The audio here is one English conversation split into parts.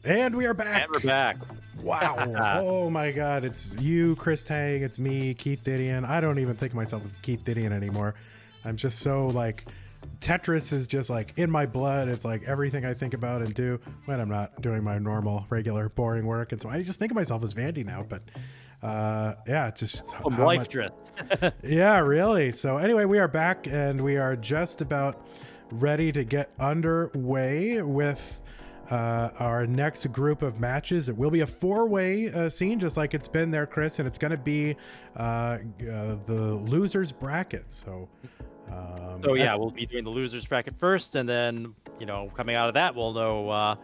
And we are back. And we're back. Wow. Oh my God. It's you, Chris Tang. It's me, Keith Didion. I don't even think of myself as Keith Didion anymore. I'm just so like, Tetris is just like in my blood. It's like everything I think about and do when I'm not doing my normal, regular, boring work. And so I just think of myself as Vandy now. But yeah, just Life drift. Yeah, really. So anyway, we are back and we are just about ready to get underway with our next group of matches. It will be a four-way scene, just like it's been there, Chris, and it's going to be the losers bracket. So yeah, we'll be doing the losers bracket first, and then coming out of that, we'll know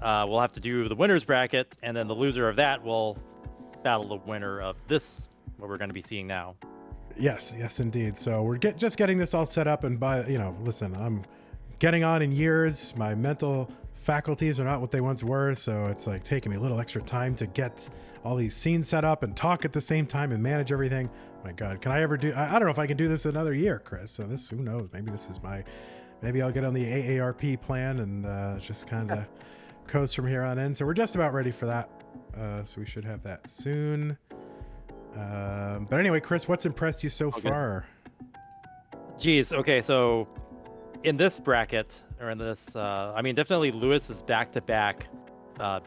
we'll have to do the winners bracket, and then the loser of that will battle the winner of this, what we're going to be seeing now. Yes, indeed. So we're just getting this all set up, and listen, I'm getting on in years. My mental faculties are not what they once were, so it's like taking me a little extra time to get all these scenes set up and talk at the same time and manage everything. My God, can I ever do? I don't know if I can do this another year, Chris. So who knows? Maybe I'll get on the AARP plan and just kind of coast from here on in. So we're just about ready for that. So we should have that soon. But anyway, Chris, what's impressed you so far? Geez, okay, so in this bracket, or in this, definitely Lewis is back-to-back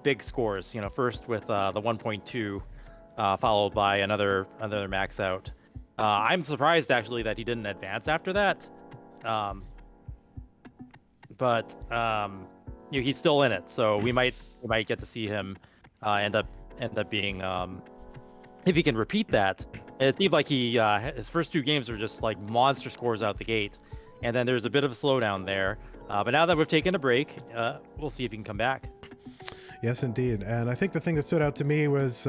big scores. First with the 1.2, followed by another max out. I'm surprised actually that he didn't advance after that, but he's still in it, so we might get to see him end up being, if he can repeat that. It seemed like his first two games were just like monster scores out the gate, and then there's a bit of a slowdown there. But now that we've taken a break, we'll see if he can come back. Yes, indeed. And I think the thing that stood out to me was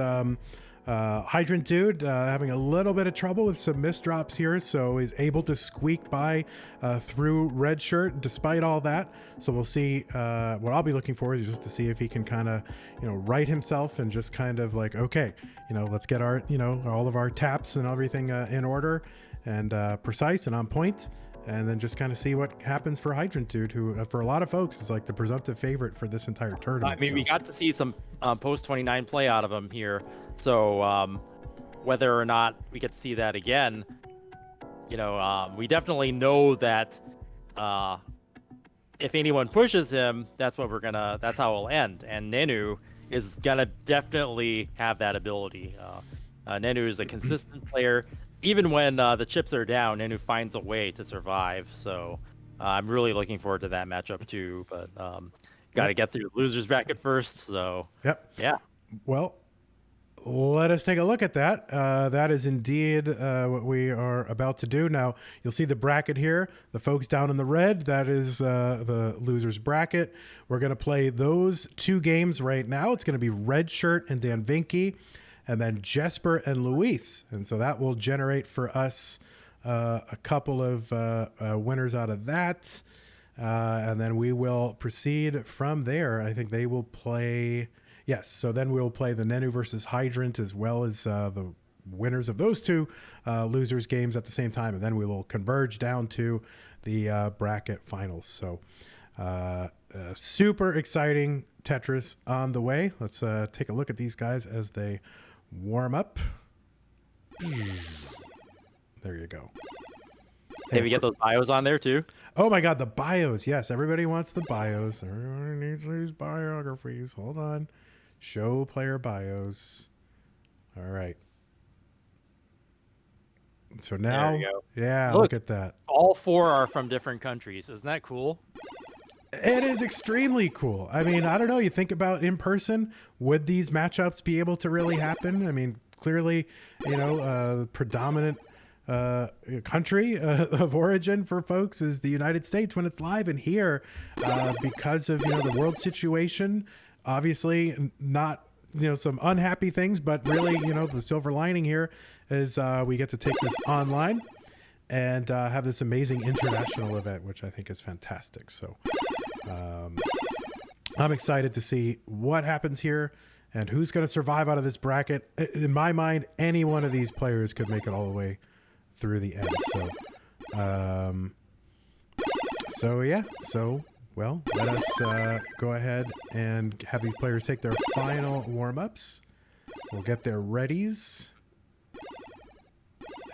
Hydrant dude having a little bit of trouble with some misdrops here, so he's able to squeak by through Redshurt despite all that. So we'll see. What I'll be looking for is just to see if he can kind of right himself and just kind of like, okay, let's get our all of our taps and everything in order and precise and on point. And then just kind of see what happens for Hydrant dude, who for a lot of folks is like the presumptive favorite for this entire tournament. We got to see some post 29 play out of him here. So whether or not we get to see that again, we definitely know that if anyone pushes him, that's how it'll end. And Nenu is gonna definitely have that ability. Nenu is a consistent player. Even when the chips are down, Nenu finds a way to survive. So I'm really looking forward to that matchup too. But got to get through the losers bracket first. So yeah. Well, let us take a look at that. That is indeed what we are about to do. Now, you'll see the bracket here. The folks down in the red, that is the losers bracket. We're going to play those two games right now. It's going to be Redshurt and Dan Vinky, and then Jesper and Luis. And so that will generate for us a couple of winners out of that. And then we will proceed from there. I think they will play... Yes, so then we'll play the Nenu versus Hydrant as well as the winners of those two losers games at the same time. And then we will converge down to the bracket finals. So super exciting Tetris on the way. Let's take a look at these guys as they warm up. There you go. Hey, we get those bios on there too. Oh my God, the bios. Yes, everybody wants the bios. Everybody needs these biographies. Hold on. Show player bios. All right. So now, there you go. Yeah, look at that. All four are from different countries. Isn't that cool? It is extremely cool. I mean, I don't know. You think about in person, would these matchups be able to really happen? I mean, clearly, predominant country of origin for folks is the United States when it's live. And here, because of, the world situation, obviously not, some unhappy things, but really, the silver lining here is we get to take this online and have this amazing international event, which I think is fantastic. So I'm excited to see what happens here and who's going to survive out of this bracket. In my mind, any one of these players could make it all the way through the end. So Well, let us go ahead and have these players take their final warm-ups. We'll get their readies.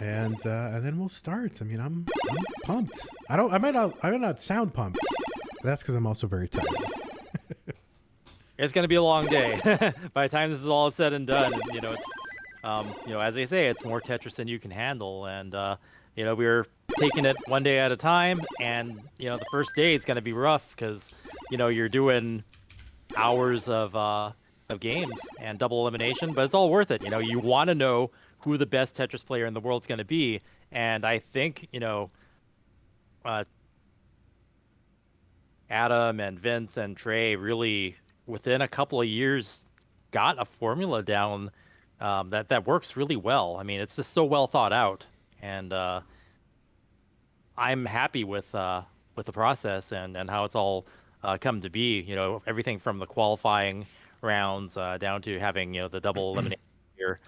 And then we'll start. I mean, I'm pumped. I might not sound pumped. That's because I'm also very tired. It's gonna be a long day. By the time this is all said and done, and, it's as they say, it's more Tetris than you can handle, and we're taking it one day at a time, and the first day is gonna be rough because you're doing hours of games and double elimination, but it's all worth it. You want to know who the best Tetris player in the world's going to be, and I think uh, Adam and Vince and Trey really within a couple of years got a formula down that works really well. I mean, it's just so well thought out, and I'm happy with the process and how it's all come to be. Everything from the qualifying rounds down to having the double elimination here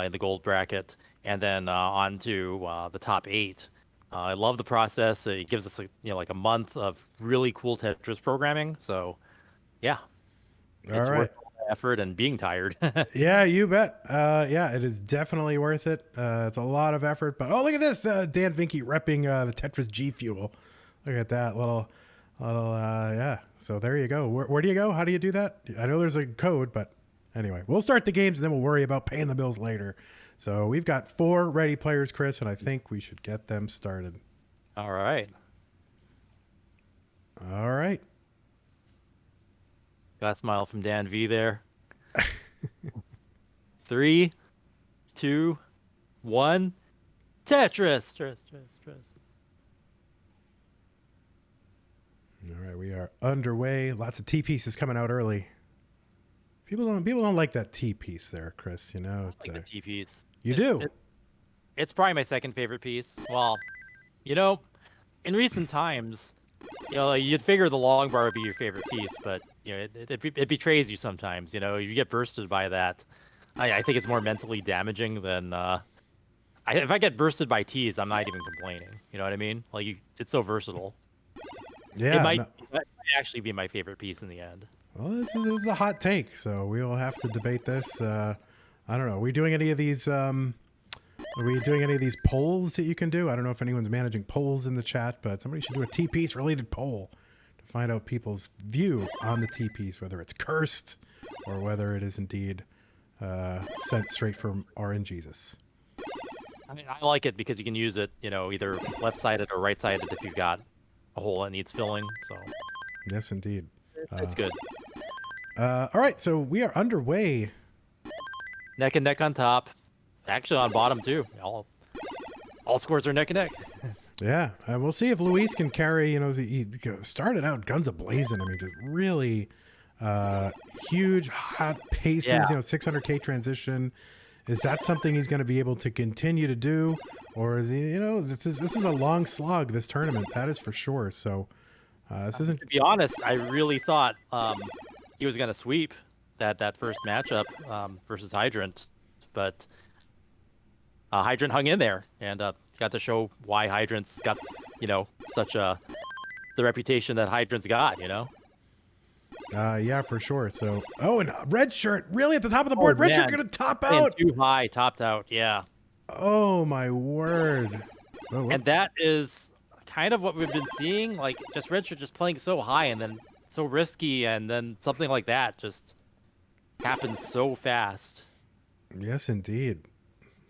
in the gold bracket, and then on to the top 8. I love the process. It gives us like a month of really cool Tetris programming. So yeah, it's All worth right. all the effort and being tired. Yeah, you bet. Yeah, it is definitely worth it. It's a lot of effort, but oh, look at this. Dan Vinky repping the Tetris G Fuel. Look at that little, yeah. So there you go. Where do you go? How do you do that? I know there's a code, but anyway, we'll start the games and then we'll worry about paying the bills later. So we've got 4 ready players, Chris, and I think we should get them started. All right. All right. Got a smile from Dan V there. 3, 2, 1. Tetris. Tetris. All right, we are underway. Lots of T pieces coming out early. People don't like that T piece there, Chris. I like the T piece. You do. It's probably my second favorite piece. Well, in recent times, you'd figure the long bar would be your favorite piece, but it betrays you sometimes. You get bursted by that. I think it's more mentally damaging than if I get bursted by T's, I'm not even complaining. You know what I mean? Like it's so versatile. Yeah. It might actually be my favorite piece in the end. Well, this is a hot take, so we will have to debate this. I don't know. Are we doing any of these? Are we doing any of these polls that you can do? I don't know if anyone's managing polls in the chat, but somebody should do a T-piece related poll to find out people's view on the T-piece, whether it's cursed or whether it is indeed sent straight from RNGesus. I mean, I like it because you can use it, either left-sided or right-sided if you've got a hole that needs filling. So yes, indeed. it's good. All right, so we are underway. Neck and neck on top. Actually, on bottom too. All scores are neck and neck. Yeah, we'll see if Luis can carry. He started out guns a blazing. I mean, just really huge, hot paces. Yeah. 600K transition. Is that something he's going to be able to continue to do, or is he? This is a long slog. This tournament, that is for sure. So this isn't. To be honest, I really thought he was gonna sweep that first matchup versus Hydrant, but Hydrant hung in there and got to show why Hydrant's got such the reputation that Hydrant's got. Yeah, for sure. So, and Redshurt really at the top of the board. Oh, Redshurt man. going to top And out. too high, topped out. Yeah. Oh my word! Oh, And that is kind of what we've been seeing, like just Redshurt just playing so high and then so risky, and then something like that just happens so fast. yes, indeed.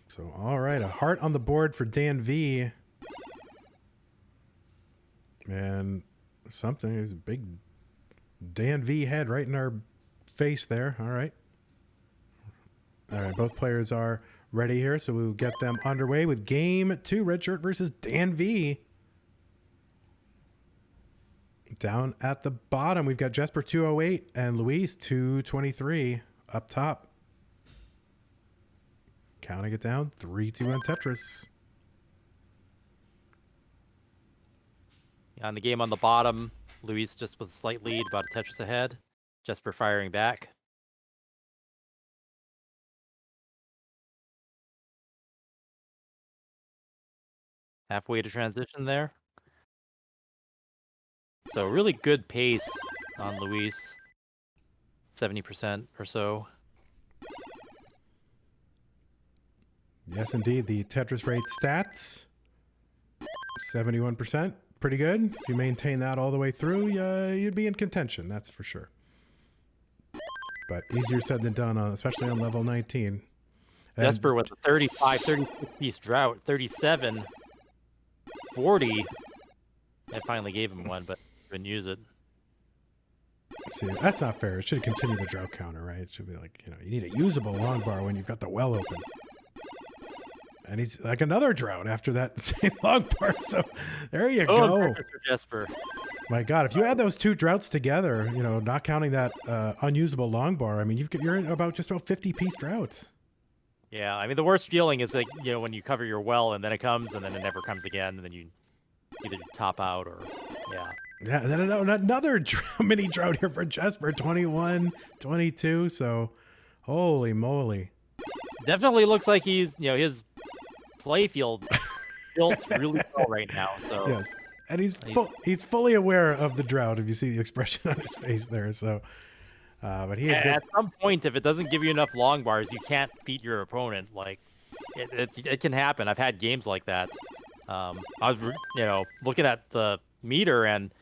So, all right, a heart on the board for Dan V. And something is a big Dan V head right in our face there. All right. All right, both players are ready here, so we'll get them underway with game 2, Redshurt versus Dan V. Down at the bottom, we've got Jesper 208 and Luis 223 up top. Counting it down, 3-2 on Tetris. On the game on the bottom, Luis just with a slight lead, about a Tetris ahead. Jesper firing back. Halfway to transition there. So really good pace on Luis. 70% or so. Yes, indeed. The Tetris rate stats, 71%. Pretty good. If you maintain that all the way through, you'd be in contention, that's for sure. But easier said than done, especially on level 19. And Jesper with a 35, 36 piece drought, 37, 40. I finally gave him one, but didn't use it. see, that's not fair. It should continue the drought counter, right? It should be like, you need a usable long bar when you've got the well open. And he's like another drought after that same long bar. So there you go. For Jesper. My God, if you add those two droughts together, not counting that unusable long bar, I mean, you're in just about 50-piece droughts. Yeah, I mean, the worst feeling is like, when you cover your well and then it comes and then it never comes again, and then you either top out or, yeah. Yeah, and then another mini drought here for Jesper, 21, 22. So, holy moly. Definitely looks like he's, his play field built really well right now. So yes, and he's fully aware of the drought. If you see the expression on his face there, so but he is at some point, if it doesn't give you enough long bars, you can't beat your opponent. Like it can happen. I've had games like that. I was looking at the meter, and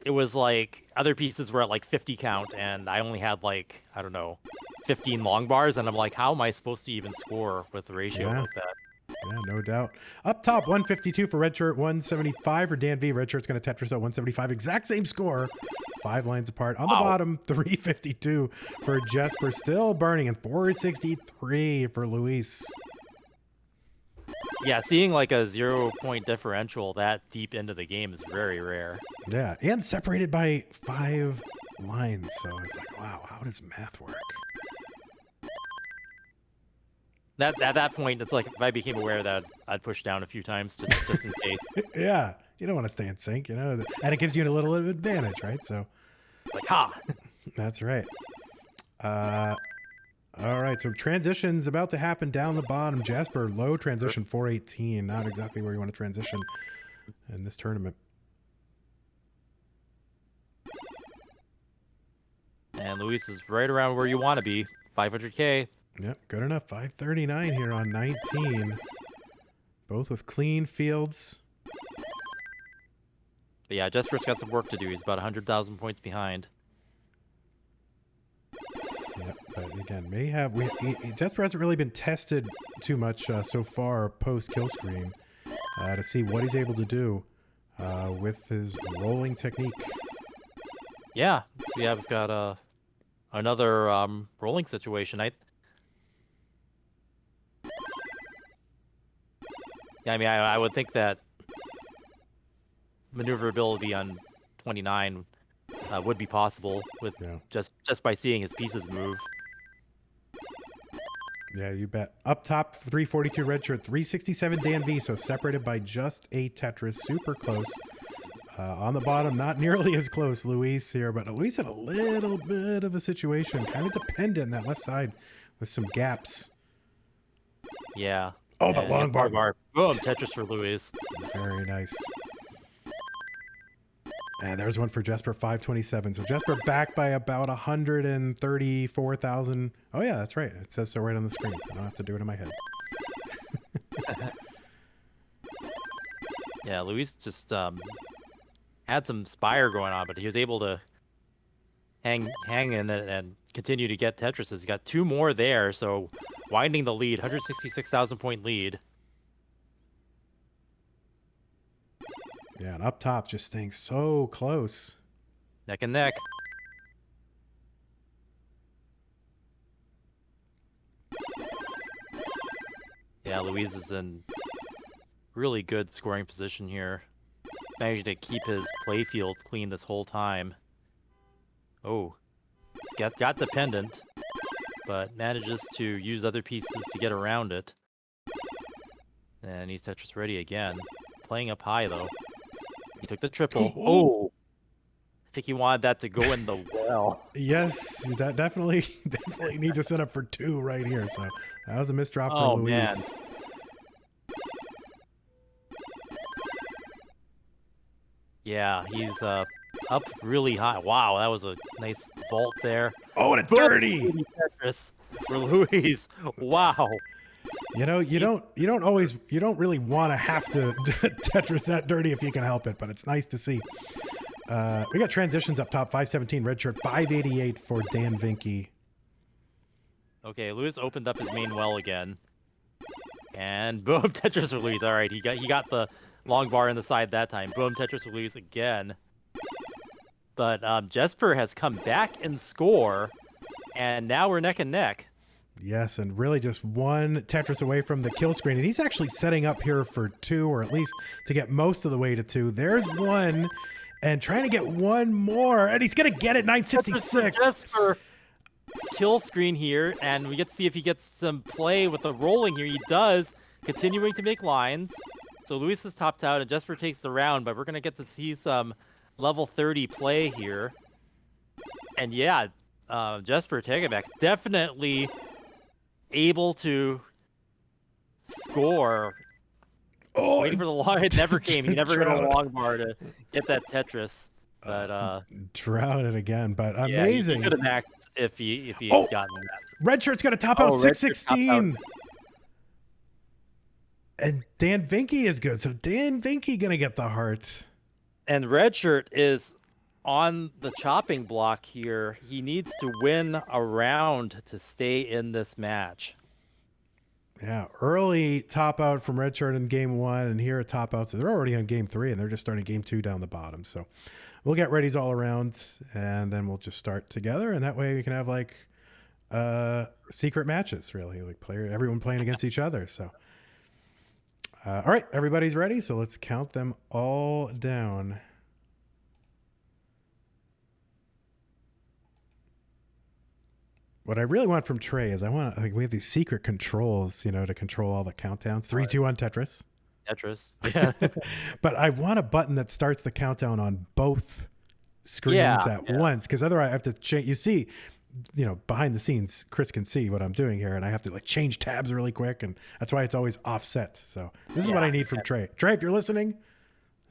it was like other pieces were at like 50 count, and I only had like, I don't know, 15 long bars, and I'm like, how am I supposed to even score with the ratio like that? Yeah, no doubt. Up top, 152 for Redshurt, 175 for Dan V. Redshirt's going to Tetris at 175. Exact same score. 5 lines apart. On the bottom, 352 for Jesper. Still burning, and 463 for Luis. Yeah, seeing like a 0-point differential that deep into the game is very rare. Yeah, and separated by 5 lines. So it's like, wow, how does math work? At that point, it's like if I became aware that I'd push down a few times just in case. Yeah, you don't want to stay in sync, and it gives you a little advantage, right? So, like, ha! That's right. All right, so transition's about to happen down the bottom. Jesper, low transition, 418. Not exactly where you want to transition in this tournament. And Luis is right around where you want to be, 500K. Yep, good enough. 539 here on 19. Both with clean fields. But yeah, Jesper's got some work to do. He's about 100,000 points behind. Yep, but again, Jesper hasn't really been tested too much so far post kill screen to see what he's able to do with his rolling technique. Yeah, we've got another rolling situation. I mean, I would think that maneuverability on 29 would be possible with just by seeing his pieces move. Yeah, you bet. Up top, 342 Redshurt, 367 Dan V, so separated by just a Tetris. Super close. On the bottom, not nearly as close, Luis here, but Luis had a little bit of a situation. Kind of dependent on that left side with some gaps. Yeah. Oh, but long bar. Boom, Tetris for Luis. Very nice. And there's one for Jesper, 527. So Jesper back by about 134,000. Oh, yeah, that's right. It says so right on the screen. I don't have to do it in my head. Yeah, Luis just had some spire going on, but he was able to hang in it and continue to get Tetrises. He's got 2 more there, so winding the lead, 166,000 point lead. Yeah, and up top, just staying so close. Neck and neck. Yeah, Luis is in really good scoring position here. Managed to keep his playfield clean this whole time. Oh, got dependent, but manages to use other pieces to get around it. And he's Tetris ready again. Playing up high, though. He took the triple. Oh! I think he wanted that to go in the well. Yes, that definitely need to set up for 2 right here. So that was a missed drop for Luis. Yeah, he's up really high. Wow, that was a nice vault there. Oh, and a dirty Tetris for Luis. Wow. You know, you don't really want to have to Tetris that dirty if you can help it, but it's nice to see. We got transitions up top, 517 Redshurt, 588 for Dan Vinky. Okay, Luis opened up his main well again. And boom, Tetris for Luis. All right, he got the long bar in the side that time. Boom, Tetris for Luis again. But Jesper has come back and score, and now we're neck and neck. Yes, and really just one Tetris away from the kill screen. And he's actually setting up here for 2, or at least to get most of the way to 2. There's 1, and trying to get 1 more, and he's going to get it, 966. Jesper kill screen here, and we get to see if he gets some play with the rolling here. He does, continuing to make lines. So Luis is topped out, and Jesper takes the round, but we're going to get to see some level 30 play here. And yeah, Jesper Tegebeck definitely able to score. Oh, waiting for the long, it never came. He never hit a long bar to get that Tetris. But drown it again. But yeah, amazing. He could have maxed if he had gotten that. Redshirt's got to top out 616. And Dan Vinky is good. So Dan Vinky gonna get the heart. And Redshirt is on the chopping block here. He needs to win a round to stay in this match. Yeah, early top out from Redshirt in game 1, and here a top out. So they're already on game 3, and they're just starting game 2 down the bottom. So we'll get readies all around, and then we'll just start together, and that way we can have like secret matches, really, like everyone playing against each other. So all right, everybody's ready, so let's count them all down. What I really want from Trey is we have these secret controls, to control all the countdowns. 3, 2, 1, Tetris. Tetris. Yeah. But I want a button that starts the countdown on both screens at once, because otherwise I have to change. You see, behind the scenes, Chris can see what I'm doing here, and I have to change tabs really quick, and that's why it's always offset. So this is what I need from Trey. Trey, if you're listening,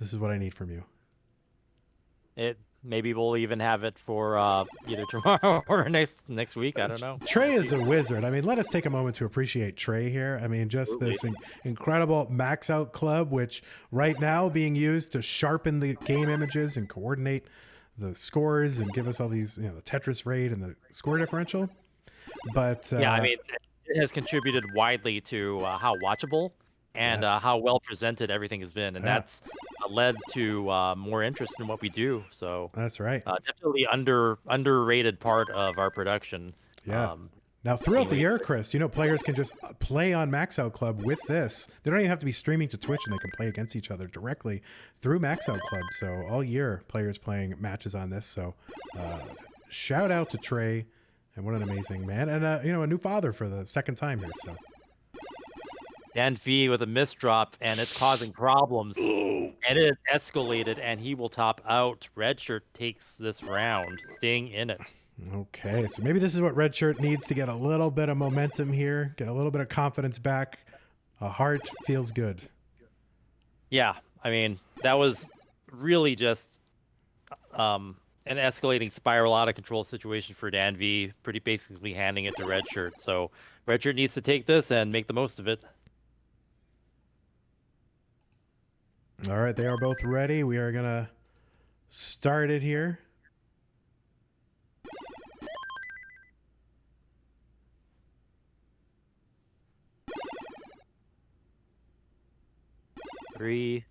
this is what I need from you. Maybe we'll even have it for either tomorrow or next week. I don't know. Trey is a wizard. I mean, let us take a moment to appreciate Trey here. I mean, just this incredible max out club, which right now being used to sharpen the game images and coordinate the scores and give us all these, the Tetris rate and the score differential. But yeah, I mean, it has contributed widely to how watchable and how well presented everything has been, and that's led to more interest in what we do. So that's right. Definitely underrated part of our production. Yeah. Now throughout the year, Chris, players can just play on Max Out Club with this. They don't even have to be streaming to Twitch, and they can play against each other directly through Max Out Club. So all year, players playing matches on this. So shout out to Trey, and what an amazing man, and a new father for the second time here. So. Dan V with a misdrop, and it's causing problems. And it has escalated, and he will top out. Redshirt takes this round, staying in it. Okay, so maybe this is what Redshirt needs to get a little bit of momentum here, get a little bit of confidence back. A heart feels good. Yeah, I mean, that was really just an escalating spiral out of control situation for Dan V, pretty basically handing it to Redshirt. So Redshirt needs to take this and make the most of it. All right, they are both ready. We are going to start it here. Three,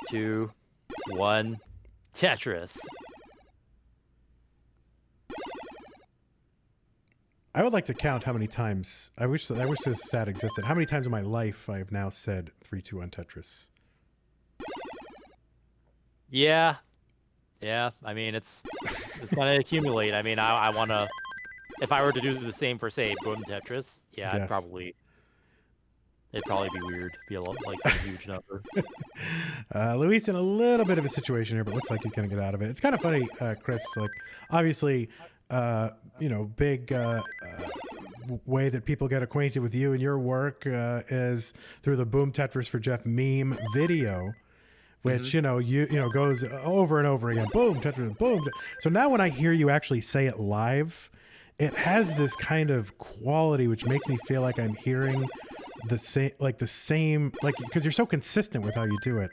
2, 1, Tetris. I would like to count how many times. I wish this stat existed. How many times in my life I have now said 3, 2, 1, Tetris. Yeah. I mean, it's gonna accumulate. I mean, I want to. If I were to do the same for, say, Boom Tetris, yes. It'd probably be weird. Be like some huge number. Luis in a little bit of a situation here, but looks like he's gonna get out of it. It's kind of funny, Chris. Like, obviously, big way that people get acquainted with you and your work is through the Boom Tetris for Jeff meme video. which you know goes over and over again. Boom, Tetris, boom. So now when I hear you actually say it live, it has this kind of quality which makes me feel like I'm hearing the same, because you're so consistent with how you do it.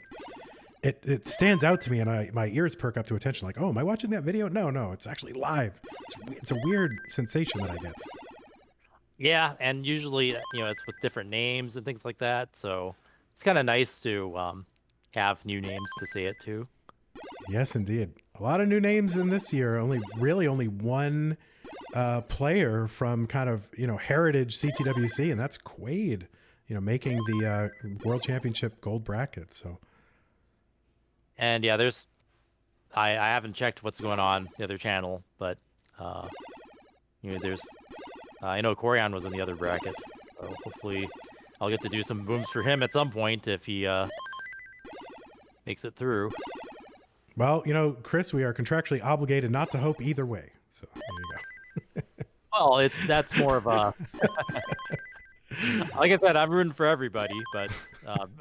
It stands out to me, and my ears perk up to attention. Like, oh, am I watching that video? No, it's actually live. It's a weird sensation that I get. Yeah, and usually it's with different names and things like that. So it's kind of nice to have new names to say it to. Yes, indeed. A lot of new names in this year. Only one player from kind of heritage CTWC, and that's Quaid. Making the World Championship gold bracket. So. And yeah, I haven't checked what's going on the other channel, but there's I know Corian was in the other bracket, so hopefully I'll get to do some booms for him at some point if he makes it through. Well, Chris, we are contractually obligated not to hope either way. So there you go. Well, that's more of a like I said, I'm rooting for everybody, but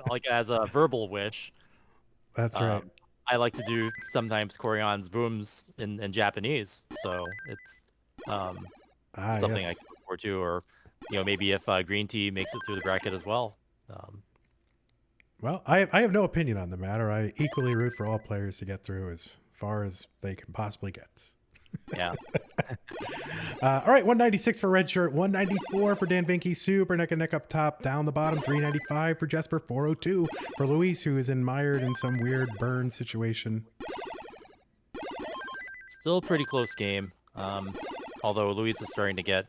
like as a verbal wish. That's right. I like to do sometimes Corian's booms in Japanese, so it's something I can look forward to, or maybe if Green Tea makes it through the bracket as well. Well, I have no opinion on the matter. I equally root for all players to get through as far as they can possibly get. Yeah. All right, 196 for Redshurt, 194 for Dan Vinky, super neck and neck up top, down the bottom, 395 for Jesper, 402 for Luis, who is mired in some weird burn situation. Still a pretty close game, although Luis is starting to get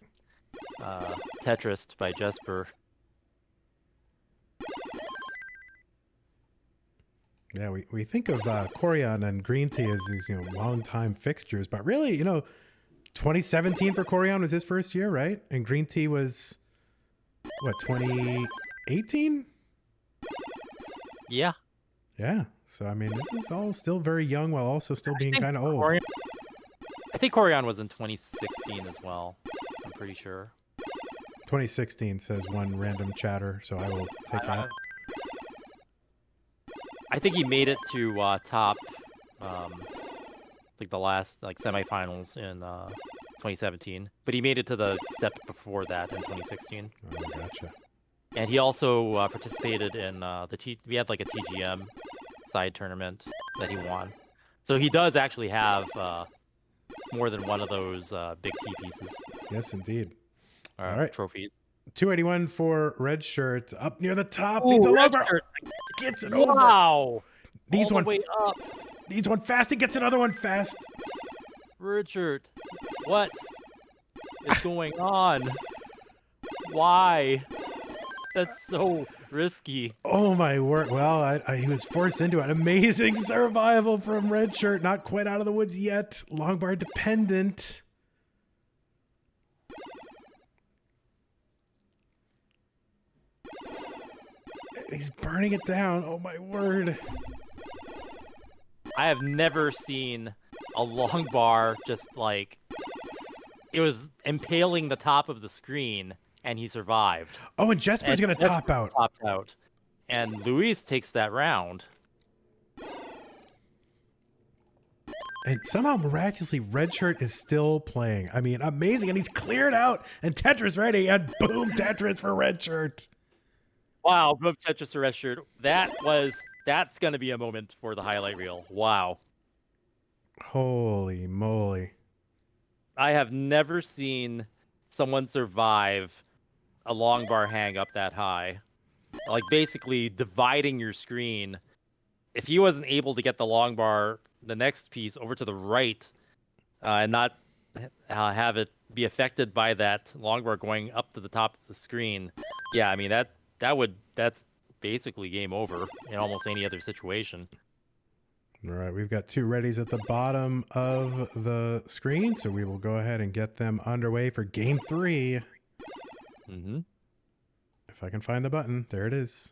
Tetrised by Jesper. Yeah, we think of Corian and Green Tea as these long-time fixtures, but really, 2017 for Corian was his first year, right? And Green Tea was, what, 2018? Yeah. Yeah. So, I mean, this is all still very young while also still being kind of old. I think Corian was in 2016 as well. I'm pretty sure. 2016 says one random chatter, so I will take that. I think he made it to top, the last semifinals in 2017, but he made it to the step before that in 2016. Oh, gotcha. And he also participated in we had a TGM side tournament that he won. So he does actually have more than one of those big T pieces. Yes, indeed. All right. Trophies. 281 for Redshurt, up near the top. Ooh, needs a Redshurt gets it over. Wow. Needs one way up. Needs one fast. He gets another one fast. Redshurt, what is going on? Why? That's so risky. Oh my word! Well, he was forced into it. Amazing survival from Redshurt. Not quite out of the woods yet. Longbar dependent. He's burning it down. Oh my word. I have never seen a long bar just it was impaling the top of the screen and he survived. Oh, and Jesper's going to top out. Topped out. And Luis takes that round. And somehow, miraculously, Redshurt is still playing. I mean, amazing. And he's cleared out and Tetris ready. And boom, Tetris for Redshurt. Wow, boom, Tetris for Redshurt. That's going to be a moment for the highlight reel. Wow. Holy moly. I have never seen someone survive a long bar hang up that high. Basically dividing your screen. If he wasn't able to get the long bar, the next piece over to the right, and not have it be affected by that long bar going up to the top of the screen, yeah, I mean, that's basically game over in almost any other situation. All right, we've got two readies at the bottom of the screen, so we will go ahead and get them underway for game 3. Mm-hmm. If I can find the button, there it is.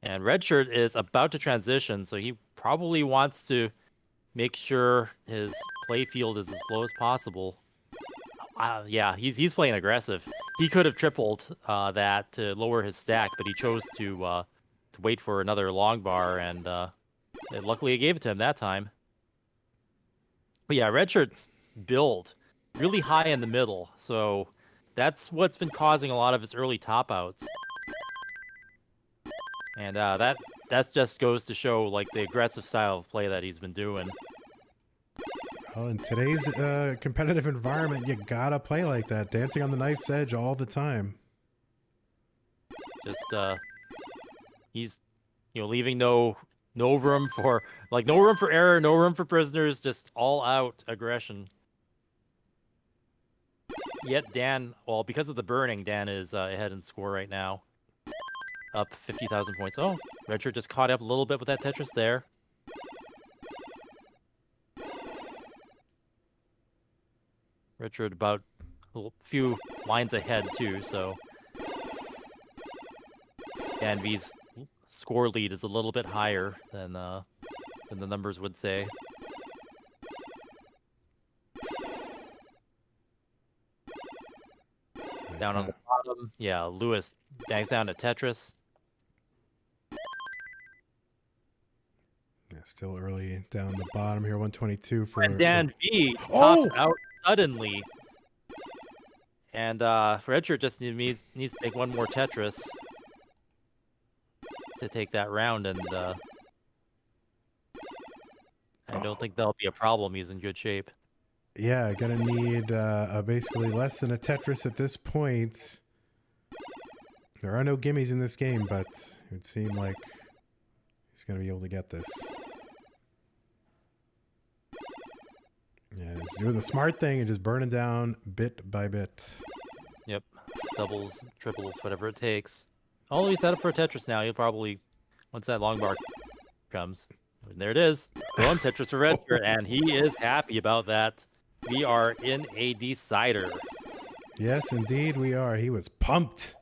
And Redshurt is about to transition, so he probably wants to make sure his play field is as low as possible. Yeah, he's playing aggressive. He could have tripled that to lower his stack, but he chose to to wait for another long bar, and luckily it gave it to him that time. But yeah, Redshirt's build really high in the middle, so that's what's been causing a lot of his early top outs. And that just goes to show like the aggressive style of play that he's been doing. Well, in today's competitive environment, you gotta play like that, dancing on the knife's edge all the time. Just he's leaving no room for no room for error, no room for prisoners, just all out aggression. Yet Dan, well, because of the burning, Dan is ahead in score right now, up 50,000 points. Oh, Redshurt just caught up a little bit with that Tetris there. Redshurt about a few lines ahead too, so Dan V's score lead is a little bit higher than the numbers would say. Down on the bottom, yeah, Lewis bangs down to Tetris. Yeah, still early down the bottom here, 122 for... And Dan V tops out suddenly. And Redshurt just needs to make one more Tetris to take that round, and I don't think that'll be a problem. He's in good shape. Yeah, gonna need basically less than a Tetris at this point. There are no gimmies in this game, but it would seem like he's gonna be able to get this. Yeah, he's doing the smart thing and just burning down bit by bit. Yep, doubles, triples, whatever it takes. Oh, he's set up for a Tetris now. He'll probably, once that long bar comes, and there it is. Boom, Tetris for Redshurt, and he is happy about that. We are in a decider. Yes, indeed we are. He was pumped.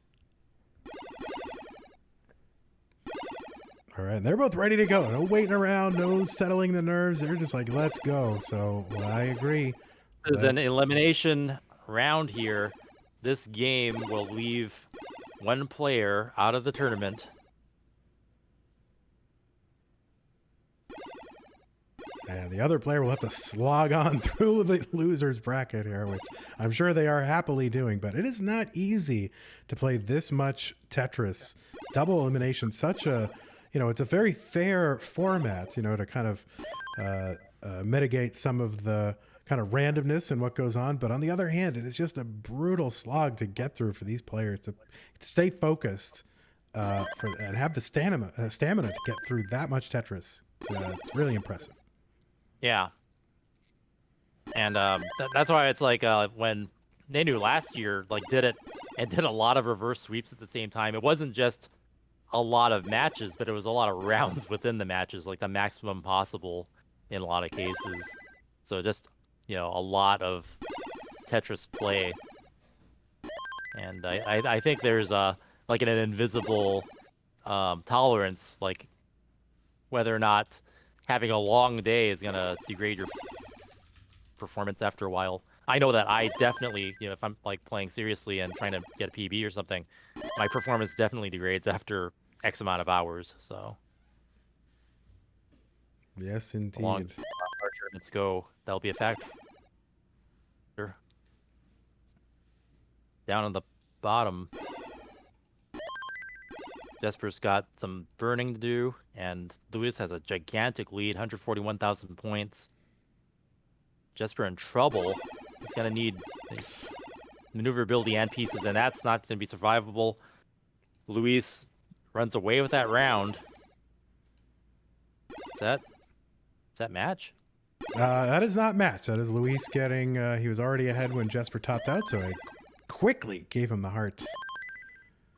All right, they're both ready to go. No waiting around, no settling the nerves. They're just like, let's go. So I agree. This is an elimination round here. This game will leave one player out of the tournament. And the other player will have to slog on through the loser's bracket here, which I'm sure they are happily doing. But it is not easy to play this much Tetris. Double elimination, such a, it's a very fair format, to kind of mitigate some of the kind of randomness and what goes on. But on the other hand, it is just a brutal slog to get through for these players to stay focused and have the stamina to get through that much Tetris. It's really impressive. Yeah. And that's why it's like when Nenu last year did it and did a lot of reverse sweeps at the same time. It wasn't just a lot of matches, but it was a lot of rounds within the matches, like the maximum possible in a lot of cases. So just, a lot of Tetris play. And I think there's an invisible tolerance, like whether or not having a long day is going to degrade your performance after a while. I know that I definitely, if I'm playing seriously and trying to get a PB or something, my performance definitely degrades after X amount of hours. So yes, indeed. Long tournaments go, that'll be a factor. Down on the bottom, Jesper's got some burning to do, and Lewis has a gigantic lead, 141,000 points. Jesper in trouble. He's going to need maneuverability and pieces, and that's not going to be survivable. Luis runs away with that round. Is that match? That is not match. That is Luis getting... he was already ahead when Jesper topped out, so I quickly gave him the heart.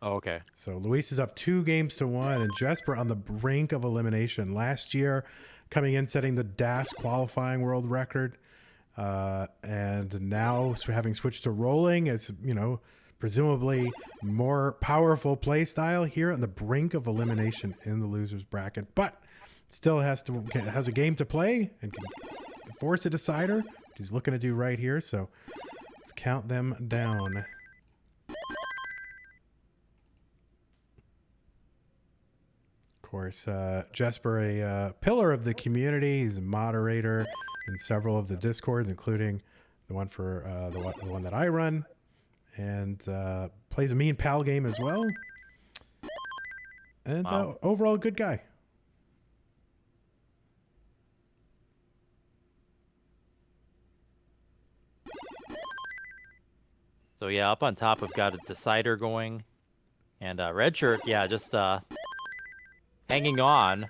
Oh, okay. So Luis is up 2-1, and Jesper on the brink of elimination. Last year, coming in, setting the DAS qualifying world record. And now having switched to rolling as, presumably more powerful play style here on the brink of elimination in the loser's bracket. But still has a game to play and can force a decider, which he's looking to do right here. So let's count them down. course, Jesper, a pillar of the community. He's a moderator in several of the Discords, including the one for the one that I run, and plays a mean pal game as well. And Wow. Overall, a good guy. So yeah, up on top we've got a decider going, and Redshurt, yeah, just hanging on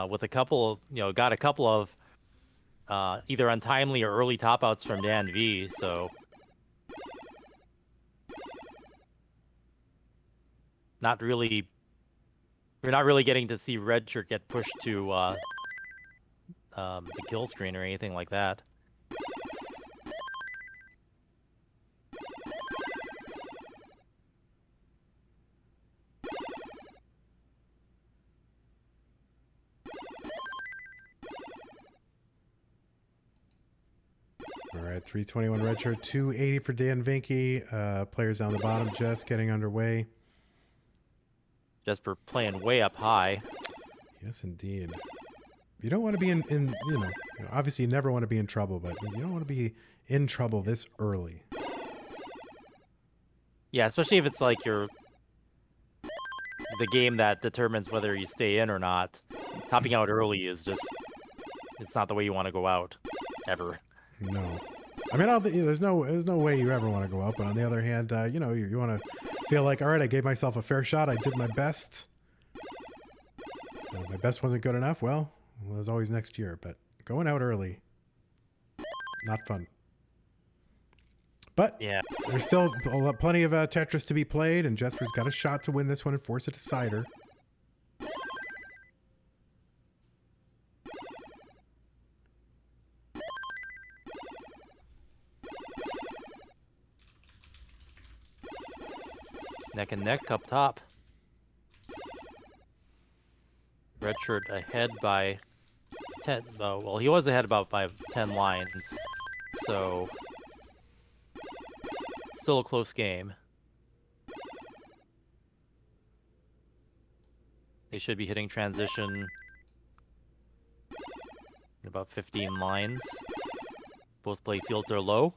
with a couple of, got a couple of either untimely or early top outs from Dan V. So we're not really getting to see Redshurt get pushed to the kill screen or anything like that. All right, 321 Redshurt, 280 for Dan Vinky. Players down the bottom, just getting underway. Jesper playing way up high. Yes, indeed. You don't want to be in obviously you never want to be in trouble, but you don't want to be in trouble this early. Yeah, especially if it's like the game that determines whether you stay in or not. Topping out early is just, it's not the way you want to go out, ever. No. I mean, there's no way you ever want to go out, but on the other hand, you want to feel like, all right, I gave myself a fair shot. I did my best. My best wasn't good enough. Well, there's always next year, but going out early, not fun. But yeah, there's still plenty of Tetris to be played, and Jesper's got a shot to win this one and force a decider. neck and neck up top. Redshurt ahead by 10. Well, he was ahead by 10 lines, so still a close game. They should be hitting transition in about 15 lines. Both play fields are low.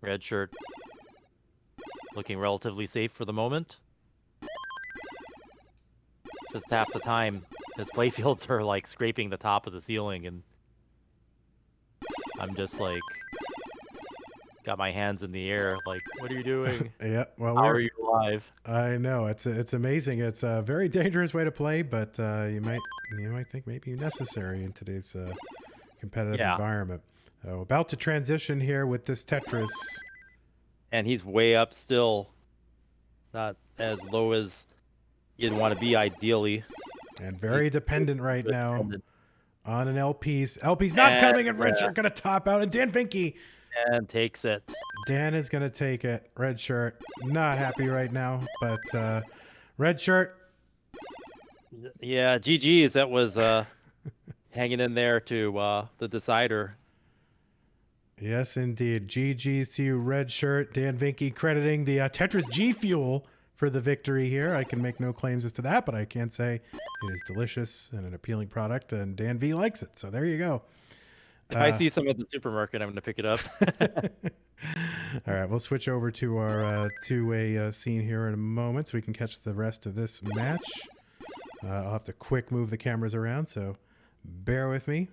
Redshurt looking relatively safe for the moment. Just half the time, his playfields are like scraping the top of the ceiling, and I'm just like, got my hands in the air, like, what are you doing? Yeah, well, how are you alive? I know it's amazing. It's a very dangerous way to play, but you might think maybe necessary in today's competitive environment. About to transition here with this Tetris. And he's way up still. Not as low as you'd want to be ideally. And very dependent right now on an LP's. LP's not coming, and Redshurt going to top out. And Dan Vinky. And takes it. Dan is going to take it. Redshurt not happy right now, but Redshurt. Yeah, GG's. That was hanging in there to the decider. Yes, indeed. GG's to you, Redshurt. Dan Vinky crediting the Tetris G Fuel for the victory here. I can make no claims as to that, but I can say it is delicious and an appealing product, and Dan V likes it. So there you go. If I see some at the supermarket, I'm going to pick it up. All right, we'll switch over to our two-way scene here in a moment so we can catch the rest of this match. I'll have to quick move the cameras around, so bear with me.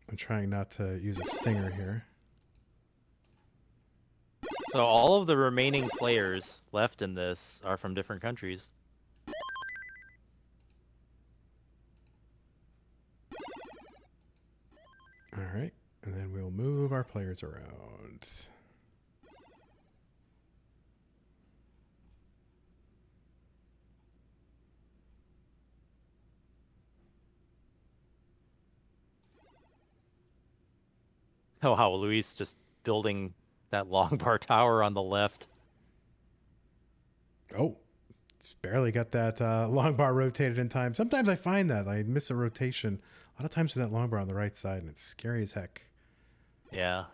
I'm trying not to use a stinger here. So all of the remaining players left in this are from different countries. All right, and then we'll move our players around. Oh, how Luis just building that long bar tower on the left. Oh, just barely got that long bar rotated in time. Sometimes I find that I miss a rotation A lot of times with that long bar on the right side, and it's scary as heck. Yeah.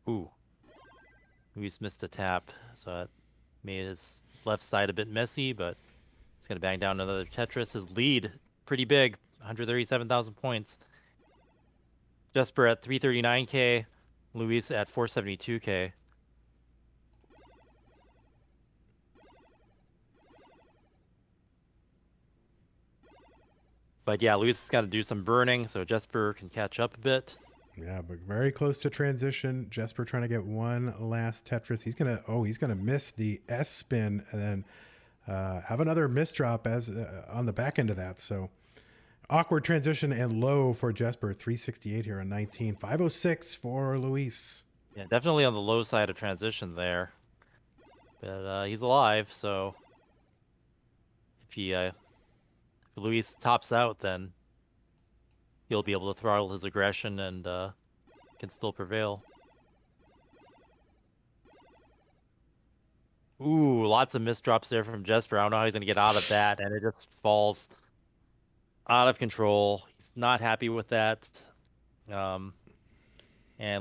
Ooh. Luis missed a tap, so that made his left side a bit messy, but he's going to bang down another Tetris. His lead, pretty big, 137,000 points. Jesper at 339K, Luis at 472K. But yeah, Luis has got to do some burning so Jesper can catch up a bit. Yeah, but very close to transition. Jesper trying to get one last Tetris. He's gonna miss the S spin and then have another miss drop as on the back end of that. So awkward transition and low for Jesper. 368 here on 19. 506 for Luis. Yeah, definitely on the low side of transition there. But he's alive, so if Luis tops out, then he'll be able to throttle his aggression and can still prevail. Ooh, lots of misdrops there from Jesper. I don't know how he's going to get out of that, and it just falls out of control. He's not happy with that. And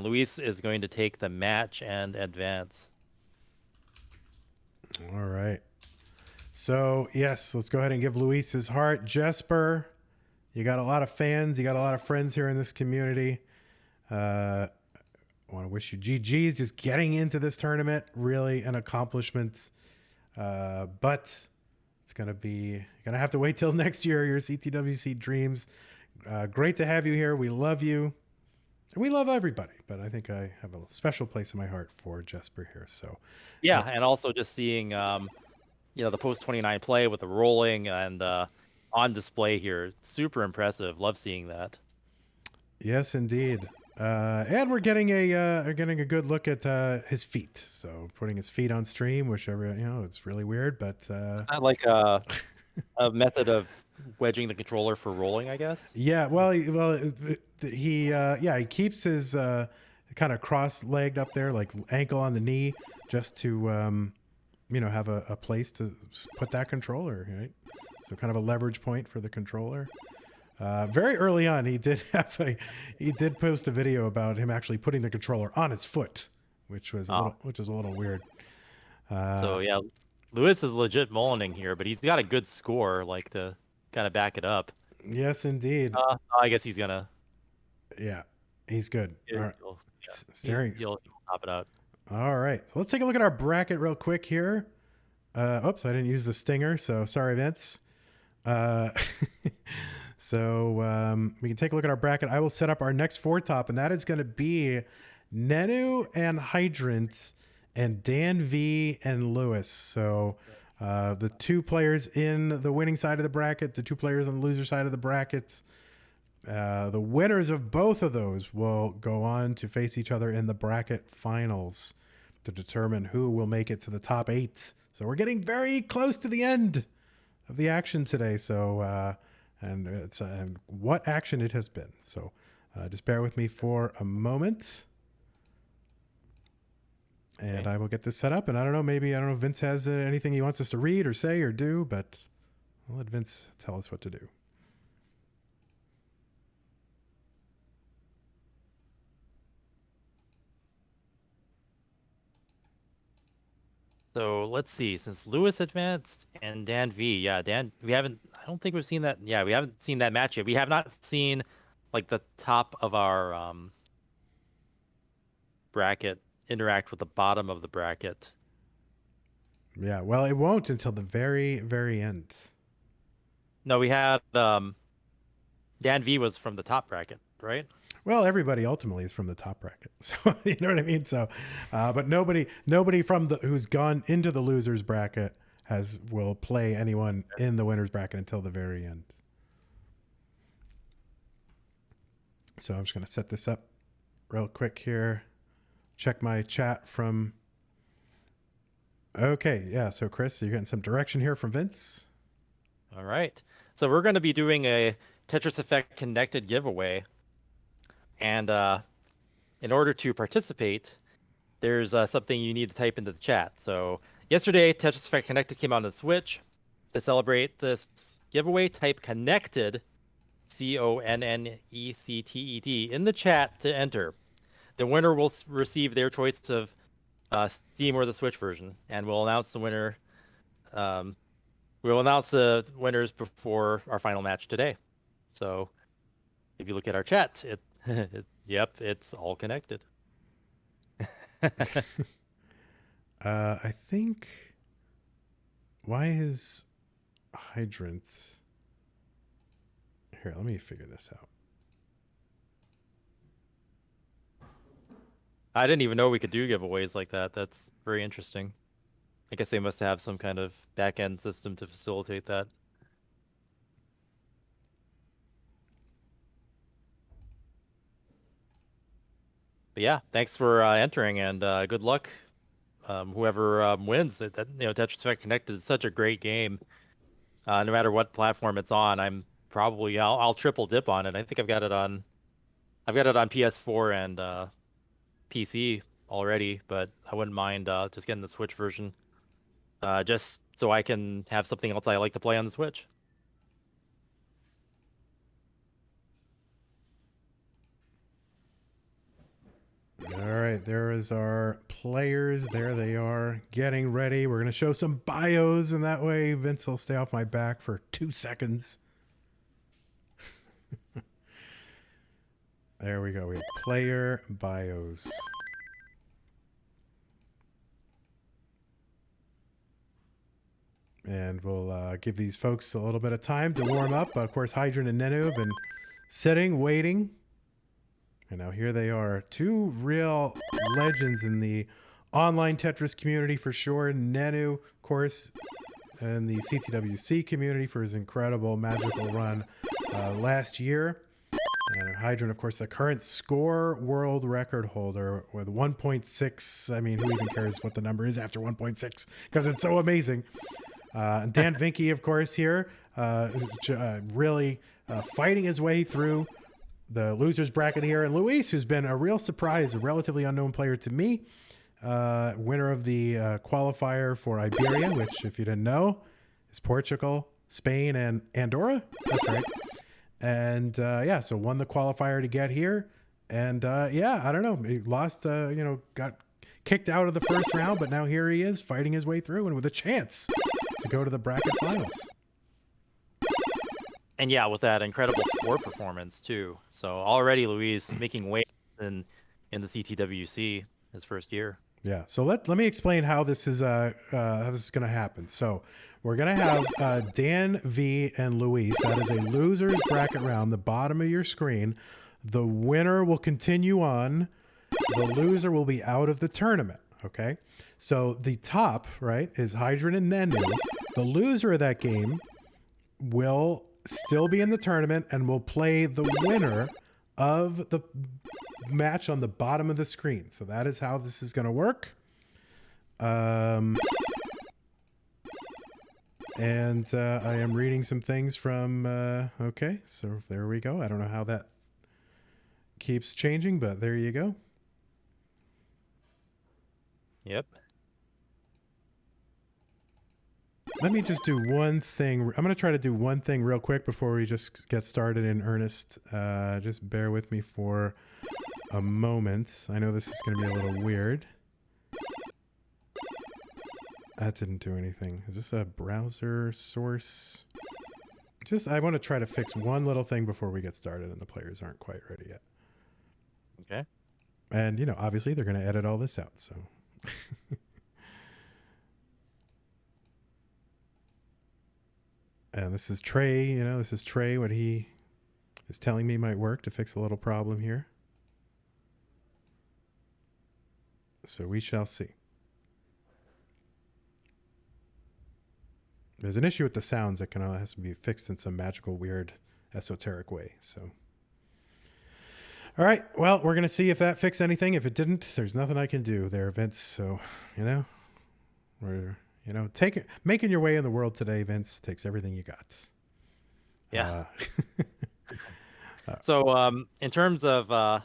Luis is going to take the match and advance. All right. So, yes, let's go ahead and give Luis his heart. Jesper, you got a lot of fans. You got a lot of friends here in this community. I want to wish you GG's. Just getting into this tournament, really an accomplishment. But it's going to be, you're going to have to wait till next year, your CTWC dreams. Great to have you here. We love you. We love everybody, but I think I have a special place in my heart for Jesper here. So, yeah, and also just seeing, the post 29 play with the rolling and on display here, super impressive. Love seeing that. Yes, indeed. And we're getting a good look at his feet. So putting his feet on stream, whichever it's really weird, but Not like a method of wedging the controller for rolling, I guess. Yeah, he keeps his kind of cross-legged up there, like ankle on the knee, just to have a place to put that controller, right? So kind of a leverage point for the controller. Very early on, he did post a video about him actually putting the controller on his foot, which is a little weird. So yeah, Luis is legit mullining here, but he's got a good score, like to kind of back it up. Yes, indeed. I guess he's gonna. Yeah, he's good. He'll top it out. All right, so let's take a look at our bracket real quick here. Oops, I didn't use the stinger, so sorry, Vince. So we can take a look at our bracket. I will set up our next four top, and that is going to be Nenu and Hydrant and Dan V and Lewis. So the two players in the winning side of the bracket, the two players on the loser side of the bracket. The winners of both of those will go on to face each other in the bracket finals to determine who will make it to the top 8. So we're getting very close to the end of the action today. So, and it's what action it has been. So just bear with me for a moment. And okay. I will get this set up. And I don't know if Vince has anything he wants us to read or say or do, but I'll let Vince tell us what to do. So let's see. Since Lewis advanced and Dan V, I don't think we've seen that. Yeah, we haven't seen that match yet. We have not seen like the top of our bracket interact with the bottom of the bracket. Yeah, well, it won't until the very, very end. No, we had Dan V was from the top bracket, right? Well, everybody ultimately is from the top bracket, so you know what I mean. So, but nobody from who's gone into the losers bracket will play anyone in the winners bracket until the very end. So I'm just going to set this up real quick here. Check my chat from. Okay, yeah. So Chris, you're getting some direction here from Vince. All right. So we're going to be doing a Tetris Effect connected giveaway. And in order to participate, there's something you need to type into the chat. So yesterday, Tetris Effect Connected came out on the Switch. To celebrate this giveaway, type connected, CONNECTED, in the chat to enter. The winner will receive their choice of Steam or the Switch version, and we'll announce the winner. We'll announce the winners before our final match today. So if you look at our chat, yep, it's all connected. I think, why is Hydrant here? Let me figure this out. I didn't even know we could do giveaways like that. That's very interesting. I guess they must have some kind of back-end system to facilitate that. But yeah, thanks for entering, and good luck. Whoever wins, Tetris Effect Connected is such a great game. No matter what platform it's on, I'll triple dip on it. I think I've got it on PS4 and PC already, but I wouldn't mind just getting the Switch version, just so I can have something else I like to play on the Switch. All right, there is our players. There they are, getting ready. We're going to show some bios, and that way Vince will stay off my back for 2 seconds. There we go. We have player bios. And we'll give these folks a little bit of time to warm up. Of course, Hydrant and Nenu have been sitting, waiting. And now here they are, two real legends in the online Tetris community for sure. Nenu, of course, and the CTWC community for his incredible magical run last year. And Hydrant, of course, the current score world record holder with 1.6. I mean, who even cares what the number is after 1.6? Because it's so amazing. Dan Vinke, of course, here, really fighting his way through the losers bracket here. And Luis, who's been a real surprise, a relatively unknown player to me, winner of the qualifier for Iberia, which, if you didn't know, is Portugal, Spain, and Andorra. That's right. And yeah, so won the qualifier to get here. And yeah, I don't know. He lost, got kicked out of the first round, but now here he is fighting his way through and with a chance to go to the bracket finals. And yeah, with that incredible score performance too. So already Luis making waves in the CTWC his first year. Yeah. So let me explain how this is going to happen. So we're going to have Dan V and Luis. That is a losers bracket round, the bottom of your screen. The winner will continue on. The loser will be out of the tournament. Okay. So the top, right, is Hydrant and Nenu. The loser of that game will still be in the tournament and will play the winner of the match on the bottom of the screen. So that is how this is going to work. And I am reading some things from, okay, so there we go. I don't know how that keeps changing, but there you go. Yep. Let me just do one thing. I'm going to try to do one thing real quick before we just get started in earnest. Just bear with me for a moment. I know this is going to be a little weird. That didn't do anything. Is this a browser source? I want to try to fix one little thing before we get started and the players aren't quite ready yet. Okay. And, obviously they're going to edit all this out, so... And this is Trey, this is Trey, what he is telling me might work to fix a little problem here. So we shall see. There's an issue with the sounds that has to be fixed in some magical, weird, esoteric way. So, all right. Well, we're going to see if that fixed anything. If it didn't, there's nothing I can do there, Vince. So, we're... making your way in the world today, Vince, takes everything you got. Yeah. So, in terms of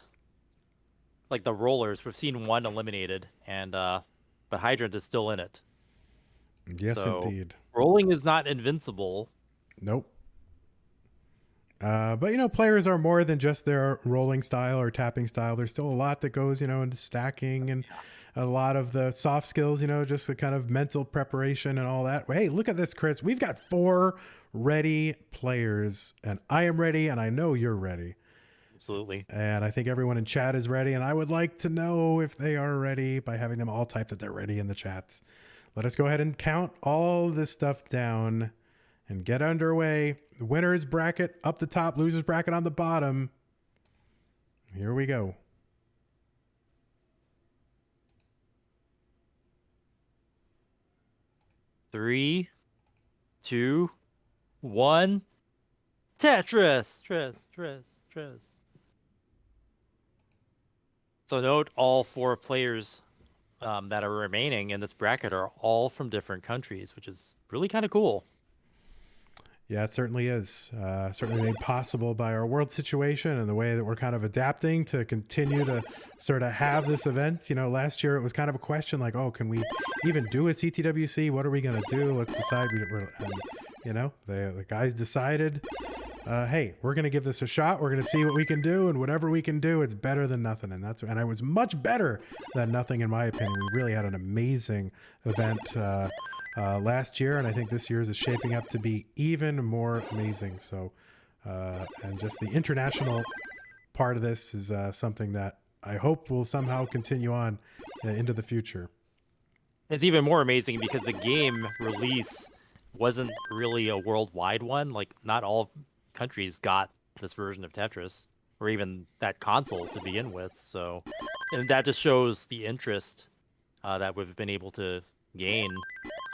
like the rollers, we've seen one eliminated, and but Hydrant is still in it. Yes, So indeed. rolling is not invincible. Nope. But players are more than just their rolling style or tapping style. There's still a lot that goes, into stacking and a lot of the soft skills, just the kind of mental preparation and all that. Hey, look at this, Chris. We've got 4 ready players, and I am ready, and I know you're ready. Absolutely. And I think everyone in chat is ready, and I would like to know if they are ready by having them all type that they're ready in the chats. Let us go ahead and count all this stuff down and get underway. The winners bracket up the top, losers bracket on the bottom. Here we go. Three, 2, 1. Tetris. Tris. So note all 4 players that are remaining in this bracket are all from different countries, which is really kind of cool. Yeah, it certainly is. Certainly made possible by our world situation and the way that we're kind of adapting to continue to sort of have this event. Last year it was kind of a question like, oh, can we even do a CTWC? What are we going to do? Let's decide. The guys decided, hey, we're going to give this a shot. We're going to see what we can do, and whatever we can do, it's better than nothing. And I was much better than nothing, in my opinion. We really had an amazing event last year, and I think this year's is shaping up to be even more amazing. So, and just the international part of this is something that I hope will somehow continue on into the future. It's even more amazing because the game release wasn't really a worldwide one. Like, not all countries got this version of Tetris, or even that console to begin with. So, and that just shows the interest that we've been able to gain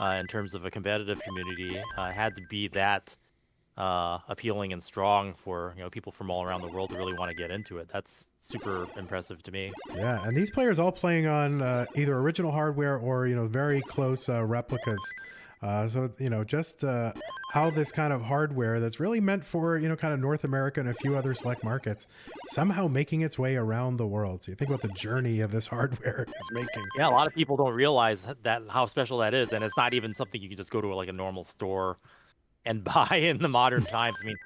in terms of a competitive community. Had to be that appealing and strong for people from all around the world to really want to get into it. That's super impressive to me. Yeah, and these players all playing on either original hardware or very close replicas. So just how this kind of hardware that's really meant for kind of North America and a few other select markets somehow making its way around the world. So you think about the journey of this hardware is making. Yeah, a lot of people don't realize that how special that is, and it's not even something you can just go to like a normal store and buy in the modern times. I mean,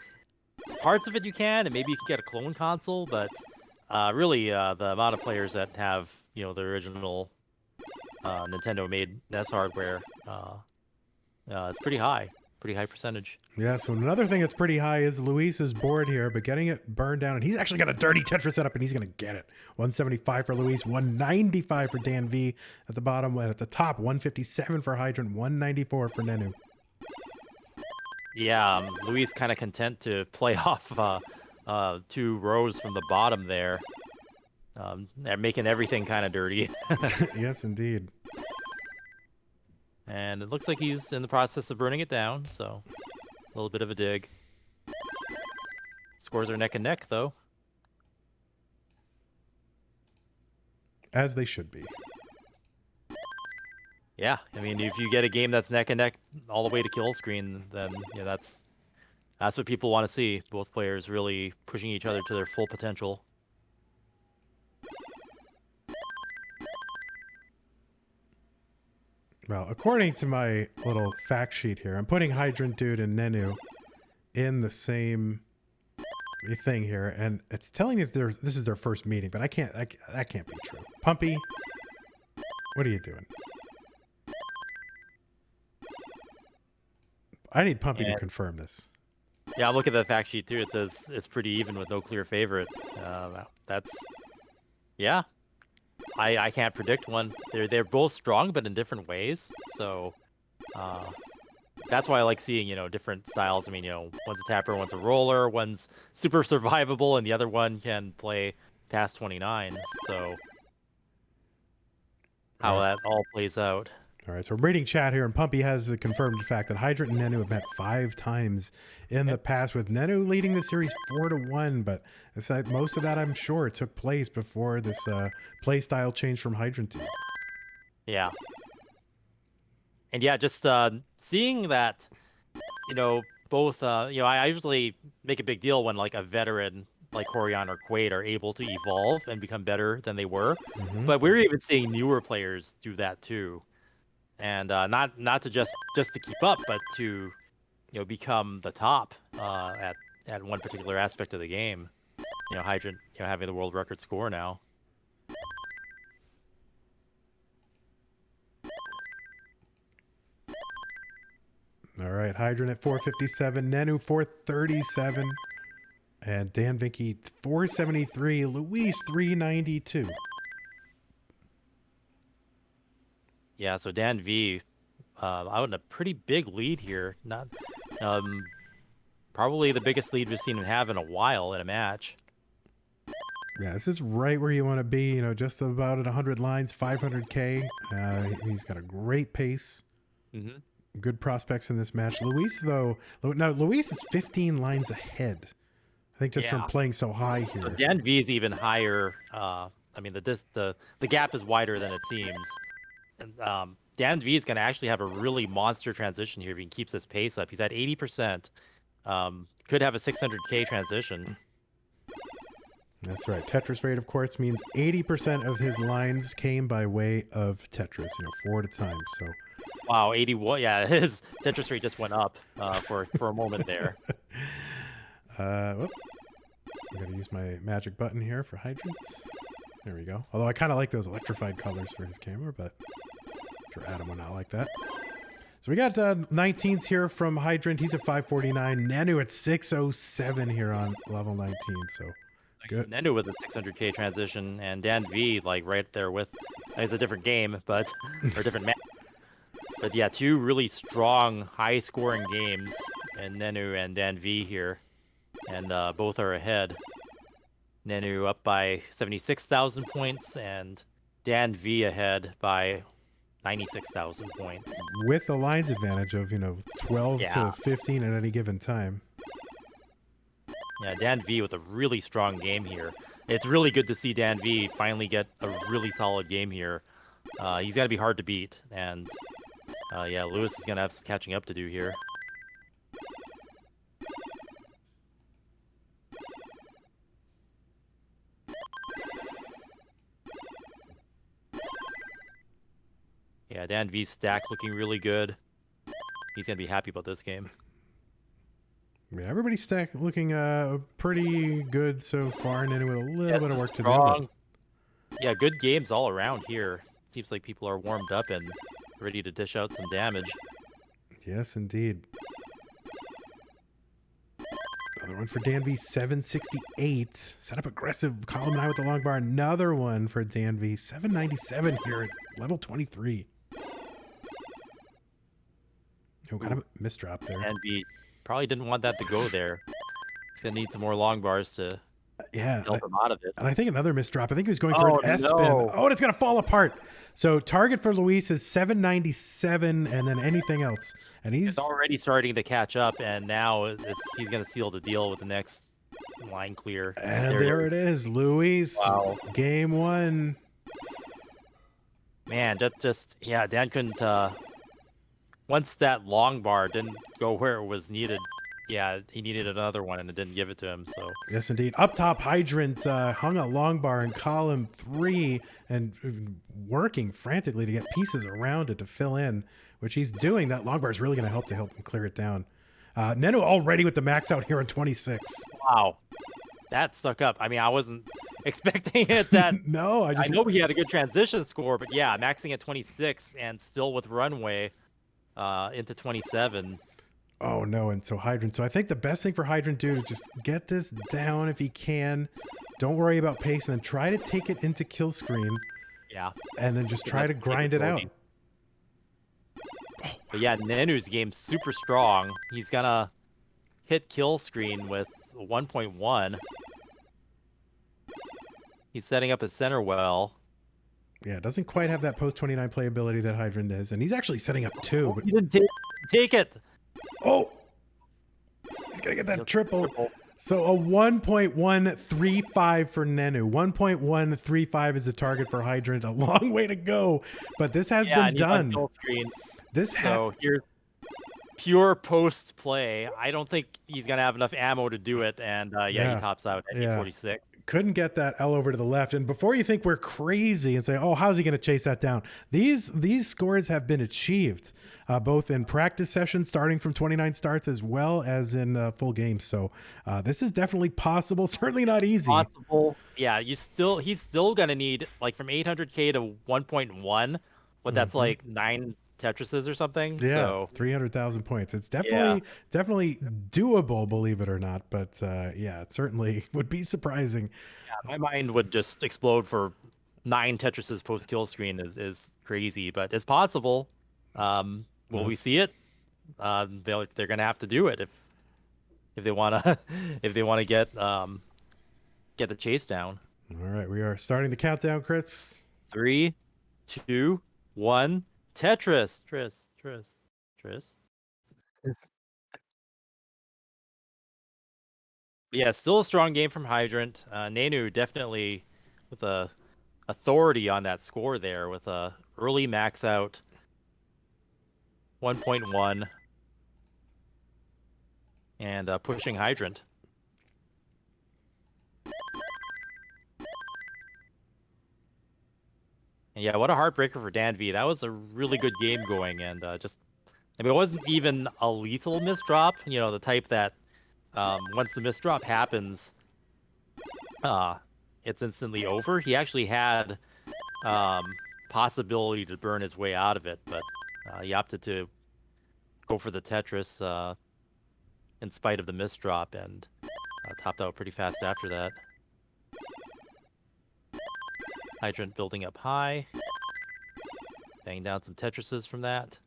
parts of it you can, and maybe you can get a clone console, but really the amount of players that have the original Nintendo-made NES hardware, it's pretty high percentage. Yeah, so another thing that's pretty high is Luis's board here, but getting it burned down, and he's actually got a dirty Tetris setup, and he's going to get it. 175 for Luis, 195 for Dan V at the bottom, and at the top, 157 for Hydrant, 194 for Nenu. Yeah, Luis kind of content to play off 2 rows from the bottom there. They're making everything kind of dirty. Yes, indeed. And it looks like he's in the process of burning it down, so a little bit of a dig. Scores are neck and neck, though. As they should be. Yeah, I mean, if you get a game that's neck and neck all the way to kill screen, then that's what people want to see. Both players really pushing each other to their full potential. Well, according to my little fact sheet here, I'm putting Hydrant Dude and Nenu in the same thing here, and it's telling me that this is their first meeting, but that can't be true. Pumpy, what are you doing? I need Pumpy to confirm this. Yeah, look at the fact sheet too. It says it's pretty even with no clear favorite. Yeah. I can't predict one. They're both strong, but in different ways. So that's why I like seeing different styles. I mean, one's a tapper, one's a roller, one's super survivable, and the other one can play past 29. So how that all plays out. All right, so we're reading chat here, and Pumpy has confirmed the fact that Hydrant and Nenu have met 5 times in the past, with Nenu leading the series 4-1. But most of that, I'm sure, took place before this play style change from Hydrant to. Yeah. And yeah, just seeing that, both, I usually make a big deal when like a veteran like Corian or Quaid are able to evolve and become better than they were. Mhm. But we're even seeing newer players do that too, and not to just to keep up, but to become the top at one particular aspect of the game. Hydrant having the world record score now. All right, Hydrant at 457, Nenu 437, and Dan Vinky 473, Luis 392. Yeah, so Dan V out in a pretty big lead here. Not probably the biggest lead we've seen him have in a while in a match. Yeah, this is right where you want to be, just about at 100 lines, 500K. He's got a great pace. Mm-hmm. Good prospects in this match. Luis, though, now Luis is 15 lines ahead. I think just from playing so high here. So Dan V is even higher. I mean, the gap is wider than it seems. And, Dan V is going to actually have a really monster transition here if he keeps his pace up. He's at 80%. Could have a 600K transition. That's right. Tetris rate, of course, means 80% of his lines came by way of Tetris, 4 at a time. So, wow, 81. Yeah, his Tetris rate just went up for a moment there. I'm going to use my magic button here for hydrants. There we go. Although I kind of like those electrified colors for his camera, but I'm sure Adam would not like that. So we got 19s here from Hydrant. He's at 549. Nenu at 607 here on level 19. So good. Nenu with a 600K transition, and Dan V right there with. It's a different game, but or different match. But yeah, two really strong, high-scoring games, and Nenu and Dan V here, and both are ahead. Nenu up by 76,000 points, and Dan V ahead by 96,000 points. With the lines advantage of, 12 to 15 at any given time. Yeah, Dan V with a really strong game here. It's really good to see Dan V finally get a really solid game here. He's got to be hard to beat, and yeah, Lewis is going to have some catching up to do here. Yeah, Dan V's stack looking really good. He's going to be happy about this game. Yeah, everybody's stack looking pretty good so far, and then with a little bit of work to do. Yeah, good games all around here. Seems like people are warmed up and ready to dish out some damage. Yes, indeed. Another one for Dan V, 768. Set up aggressive column and I with the long bar. Another one for Dan V, 797 here at level 23. Oh, kind of a misdrop there. Dan V probably didn't want that to go there. He's going to need some more long bars to help him out of it. And I think another misdrop. I think he was going for an S-spin. No. Oh, and it's going to fall apart. So target for Luis is 797 and then anything else. And he's already starting to catch up, and now he's going to seal the deal with the next line clear. And there it is. Luis, game one. Man, Dan couldn't... once that long bar didn't go where it was needed, yeah, he needed another one, and it didn't give it to him. So yes, indeed. Up top, Hydrant hung a long bar in column 3 and working frantically to get pieces around it to fill in, which he's doing. That long bar is really going to help him clear it down. Nenu already with the max out here on 26. Wow, that stuck up. I mean, I wasn't expecting it. No, I know he had a good transition score, but yeah, maxing at 26 and still with runway into 27. Oh no, and so Hydrant. So I think the best thing for Hydrant to do is just get this down if he can. Don't worry about pace, and then try to take it into kill screen. Yeah. And then just try to grind it out. But yeah, Nenu's game's super strong. He's gonna hit kill screen with 1.1. He's setting up his center well. Yeah, doesn't quite have that post-29 playability that Hydrant is, and he's actually setting up 2. But he didn't take it. Oh! He's gonna get that triple. So a 1.135 for Nenu. 1.135 is the target for Hydrant. A long way to go, but this has been done. Kill screen. This so pure post play. I don't think he's gonna have enough ammo to do it, and yeah, he tops out at 846. Couldn't get that L over to the left. And before you think we're crazy and say, oh, how's he going to chase that down? These scores have been achieved both in practice sessions starting from 29 starts as well as in full games. So this is definitely possible. Certainly not easy. Possible. Yeah, he's still going to need like from 800K to 1.1, but that's like 9 Tetrises or something. Yeah, so 300,000 points. It's definitely doable, believe it or not. But yeah, it certainly would be surprising. Yeah, my mind would just explode for 9 Tetrises post kill screen is crazy, but it's possible. Will we see it? They're gonna have to do it if they wanna get the chase down. All right, we are starting the countdown, Chris. 3, 2, 1. Tetris. Tris. Yeah, still a strong game from Hydrant. Nenu definitely with a authority on that score there with a early max out 1.1 and pushing Hydrant. And yeah, what a heartbreaker for Dan V. That was a really good game going, and just, I mean, it wasn't even a lethal misdrop. You know, the type that once the misdrop happens, it's instantly over. He actually had possibility to burn his way out of it, but he opted to go for the Tetris in spite of the misdrop, and topped out pretty fast after that. Hydrant building up high. Banging down some Tetrises from that.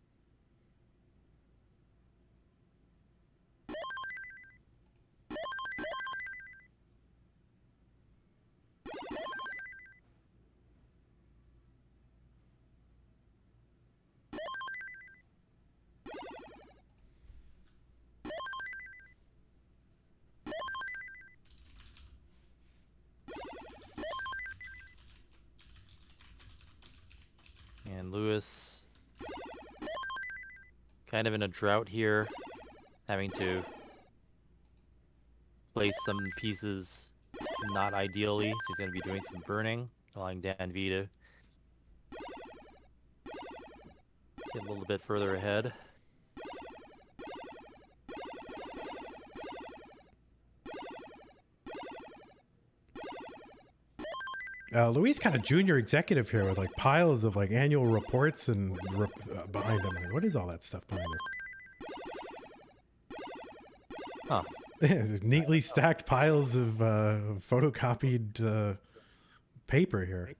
And Lewis kind of in a drought here, having to place some pieces not ideally, so he's going to be doing some burning, allowing Dan V to get a little bit further ahead. Louis kind of junior executive here with like piles of like annual reports and behind him. Like, what is all that stuff behind him? Huh. There's neatly stacked piles of photocopied paper here.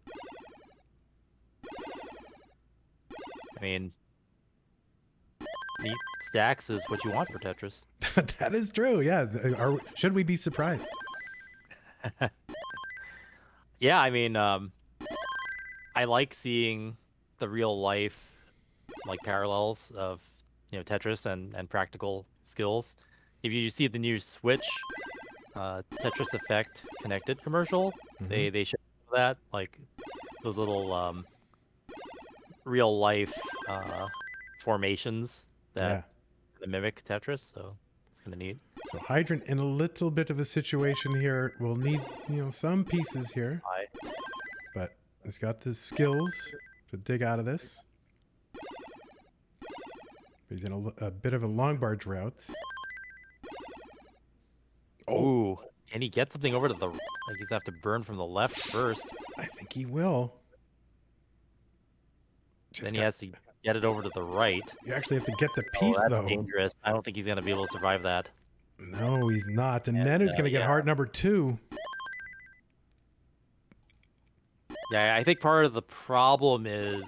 I mean, neat stacks is what you want for Tetris. That is true. Yeah. Should we be surprised? Yeah, I mean, I like seeing the real life, like, parallels of, you know, Tetris and practical skills. If you see the new Switch Tetris Effect connected commercial, they show that, like, those little real life formations that mimic Tetris, so it's kind of neat. So Hydrant in a little bit of a situation here. We'll need, you know, some pieces here. But he's got the skills to dig out of this. He's in a bit of a long bar drought. Oh, can he get something over to the... Like, he's going to have to burn from the left first. I think he will. Then he has to get it over to the right. You actually have to get the piece, that's though. Dangerous. I don't think he's going to be able to survive that. No, he's not. And Nenu's going to get heart number 2. Yeah, I think part of the problem is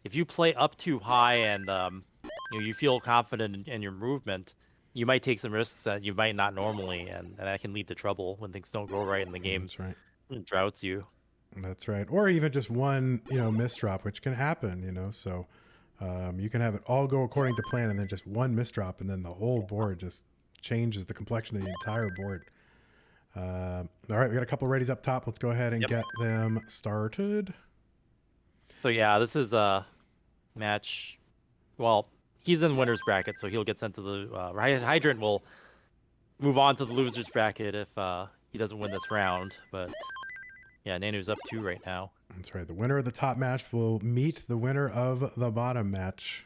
if you play up too high and you know, you feel confident in your movement, you might take some risks that you might not normally, and that can lead to trouble when things don't go right in the game. That's right. It droughts you. That's right. Or even just one, you know, misdrop, which can happen, you know. So you can have it all go according to plan, and then just one misdrop, and then the whole board just changes the complexion of the entire board. All right, we got a couple of readies up top. Let's go ahead and get them started. So yeah, this is a match. Well, he's in winner's bracket, so he'll get sent to the Hydrant will move on to the loser's bracket if he doesn't win this round. But yeah, Nenu's up 2 right now. That's right. The winner of the top match will meet the winner of the bottom match.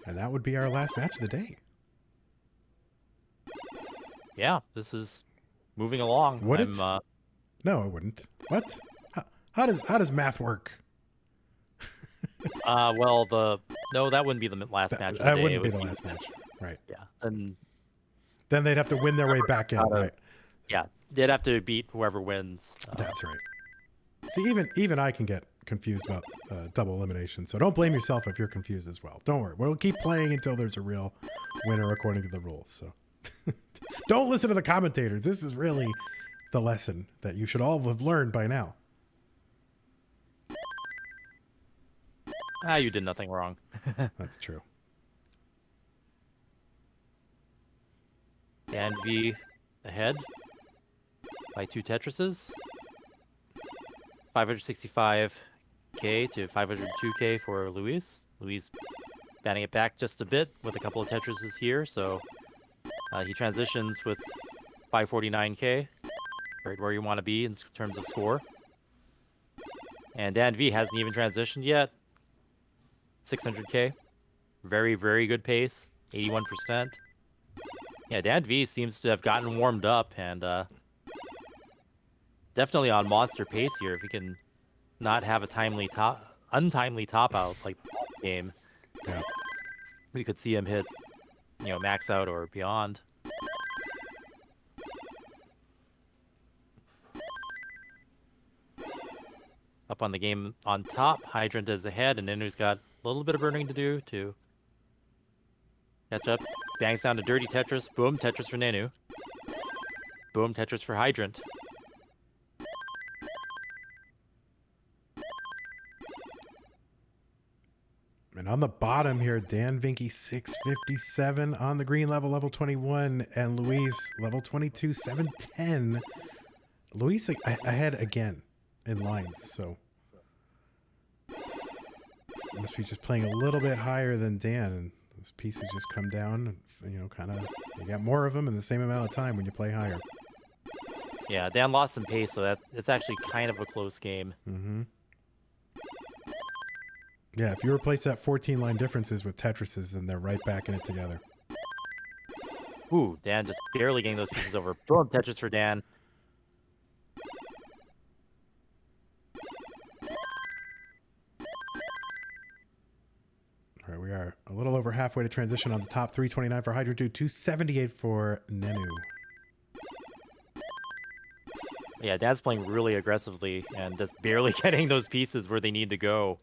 And that would be our last match of the day. Yeah, this is moving along. Would it? No, it wouldn't. What? How does math work? Well, no, that wouldn't be the last match of the day. That wouldn't be the last match, right? Yeah, and then they'd have to win their way back in, right? Yeah, they'd have to beat whoever wins. That's right. See, even I can get confused about double elimination, so don't blame yourself if you're confused as well. Don't worry, we'll keep playing until there's a real winner according to the rules. So don't listen to the commentators. This is really the lesson that you should all have learned by now. You did nothing wrong. That's true. And V ahead by 2 Tetrises. 565k to 502k for Luis. Luis batting it back just a bit with a couple of Tetrises here, so he transitions with 549k, right where you want to be in terms of score. And Dan V hasn't even transitioned yet. 600k. Very, very good pace. 81%. Yeah, Dan V seems to have gotten warmed up and definitely on monster pace here. If he can not have a untimely top out like the last game, yeah, we could see him hit, max out or beyond. Up on the game on top, Hydrant is ahead, and Nenu's got a little bit of burning to do to catch up. Bangs down to Dirty Tetris. Boom, Tetris for Nenu. Boom, Tetris for Hydrant. And on the bottom here, Dan Vinky 657 on the green level 21, and Luis level 22, 710. Luis ahead again in lines, so must be just playing a little bit higher than Dan, and those pieces just come down, kind of, you got more of them in the same amount of time when you play higher. Yeah, Dan lost some pace, so it's actually kind of a close game. Mm-hmm. Yeah, if you replace that 14 line differences with Tetrises, then they're right back in it together. Ooh, Dan just barely getting those pieces over. Boom, Tetris for Dan. All right, we are a little over halfway to transition on the top. 329 for Hydrant 2, 278 for Nenu. Yeah, Dan's playing really aggressively and just barely getting those pieces where they need to go.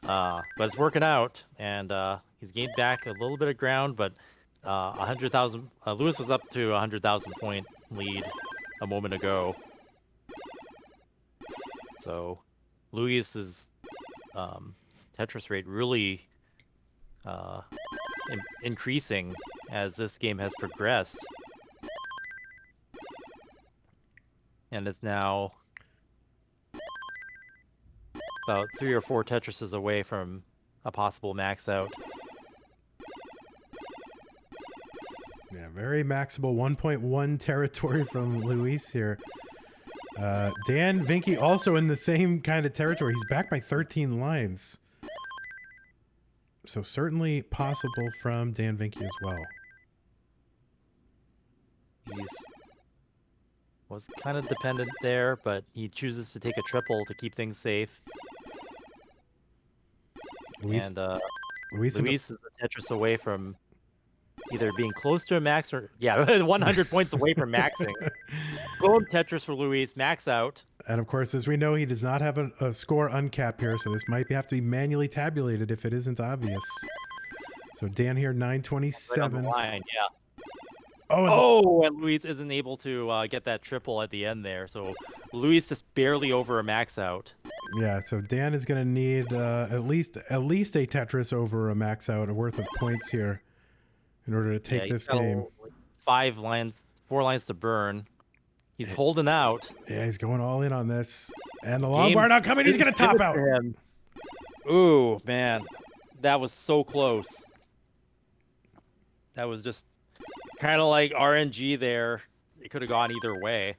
But it's working out, and he's gained back a little bit of ground, but 100,000. Luis was up to 100,000 point lead a moment ago. So Luis's Tetris rate really increasing as this game has progressed, and is now about 3 or 4 Tetrises away from a possible max out. Yeah, very maxable 1.1 territory from Luis here. Dan Vinky also in the same kind of territory. He's back by 13 lines. So certainly possible from Dan Vinky as well. Was kind of dependent there, but he chooses to take a triple to keep things safe. Luis is a Tetris away from either being close to a max or 100 points away from maxing. Boom, Tetris for Luis, max out. And of course, as we know, he does not have a score uncapped here, so this might have to be manually tabulated if it isn't obvious. So Dan here, 927. Right on the line, yeah. And Luis isn't able to get that triple at the end there. So Luis just barely over a max out. Yeah, so Dan is going to need at least a Tetris over a max out worth of points here in order to take this game. 4 lines to burn. He's holding out. Yeah, he's going all in on this. And the long bar now coming. He's going to top out. Ooh, man. That was so close. That was just kind of like RNG there. It could have gone either way.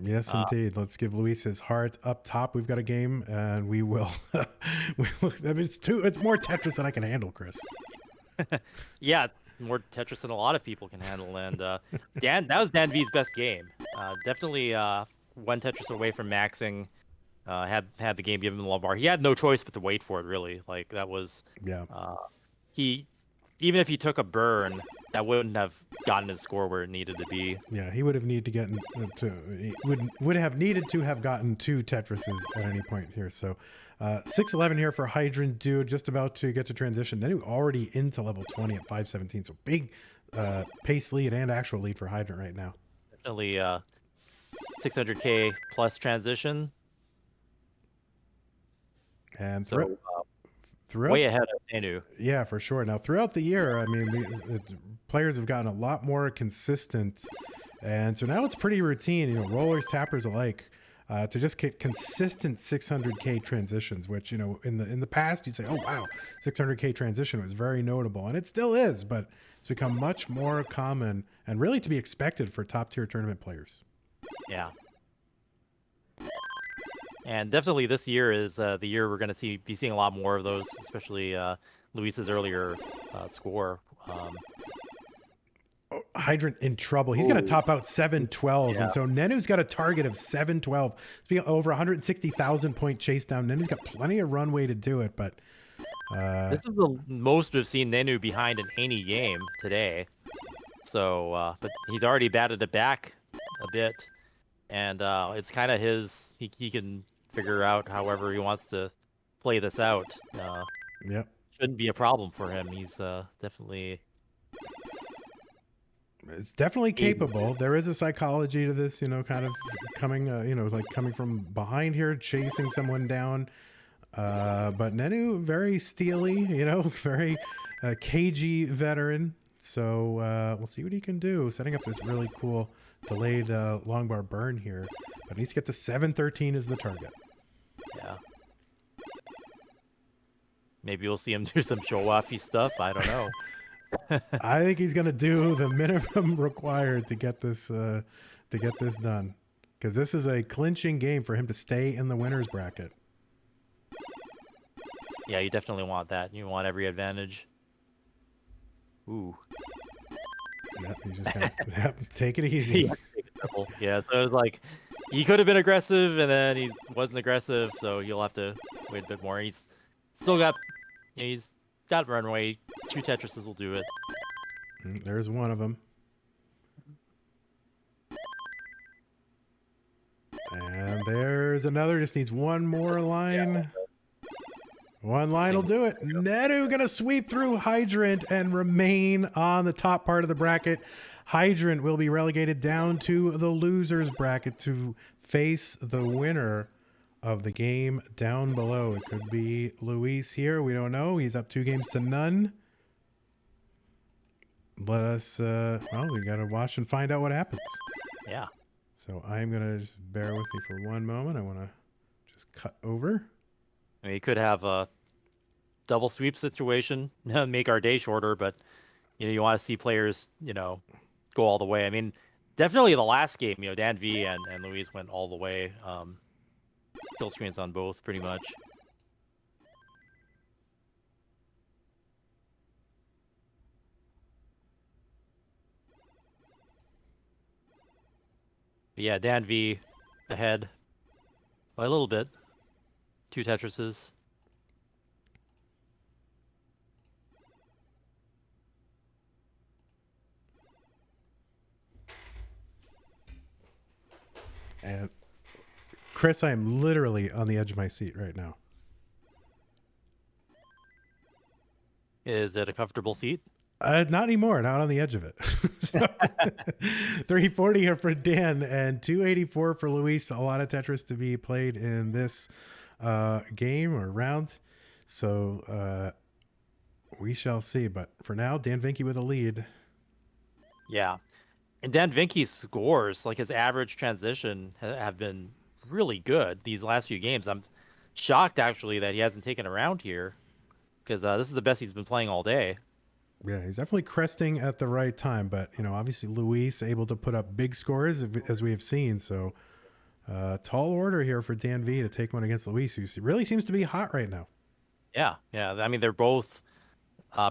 Yes, indeed. Let's give Luis his heart up top. We've got a game, and we will. I mean, it's more Tetris than I can handle, Chris. Yeah, it's more Tetris than a lot of people can handle. And that was Dan V's best game. Definitely one Tetris away from maxing. Had the game given him the low bar. He had no choice but to wait for it. Really, like that was. Yeah. Even if he took a burn, that wouldn't have gotten his score where it needed to be. Yeah, he would have needed to get would have needed to have gotten 2 Tetrises at any point here. So 6-11 here for Hydrant, dude, just about to get to transition. Then already into level 20 at 517. So big pace lead and actual lead for Hydrant right now. Definitely 600k plus transition. And so throughout, way ahead of Nenu. Yeah, for sure. Now, throughout the year, I mean, the players have gotten a lot more consistent. And so now it's pretty routine, rollers, tappers alike, to just get consistent 600k transitions, which, in the past, you'd say, oh, wow, 600k transition was very notable. And it still is, but it's become much more common and really to be expected for top tier tournament players. Yeah. And definitely this year is the year we're going to be seeing a lot more of those, especially Luis's earlier score. Hydrant in trouble. He's going to top out 712. Yeah. And so Nenu's got a target of 712. It's over 160,000 point chase down. Nenu's got plenty of runway to do it, but... this is the most we've seen Nenu behind in any game today. So, but he's already batted it back a bit. And it's kind of his... He can figure out however he wants to play this out. Yep. Shouldn't be a problem for him. He's definitely... It's definitely capable. There is a psychology to this, kind of coming, like coming from behind here, chasing someone down. But Nenu, very steely, very cagey veteran. So we'll see what he can do. Setting up this really cool delayed long bar burn here. But he needs to get to 713 as the target. Yeah. Ame we'll see him do some show-offy stuff. I don't know. I think he's going to do the minimum required to get this done. Because this is a clinching game for him to stay in the winner's bracket. Yeah, you definitely want that. You want every advantage. Ooh. Yep, he's just going to take it easy. Yeah, so it was like, he could have been aggressive, and then he wasn't aggressive, so you'll have to wait a bit more. He's still got, he's got runway. 2 Tetrises will do it. There's one of them. And there's another. Just needs one more line. Yeah. One line will do it. Nenu going to sweep through Hydrant and remain on the top part of the bracket. Hydrant will be relegated down to the loser's bracket to face the winner of the game down below. It could be Luis here. We don't know. He's up 2-0. Let us, well, we got to watch and find out what happens. Yeah. So I'm going to just bear with me for one moment. I want to just cut over. I mean, you could have a double sweep situation, make our day shorter, but, you want to see players, go all the way. I mean, definitely the last game, Dan V and Luis went all the way. Kill screens on both, pretty much. But yeah, Dan V ahead by a little bit. 2 Tetrises. And Chris, I am literally on the edge of my seat right now. Is it a comfortable seat? Not anymore. Not on the edge of it. 340 here for Dan and 284 for Luis. A lot of Tetris to be played in this game or round. So we shall see. But for now, Dan Vinky with a lead. Yeah. And Dan Vinky's scores, like his average transition, have been really good these last few games. I'm shocked actually that he hasn't taken a round here because this is the best he's been playing all day. Yeah, he's definitely cresting at the right time, but obviously Luis able to put up big scores as we have seen. So tall order here for Dan V to take one against Luis, who really seems to be hot right now. Yeah, yeah. I mean, they're both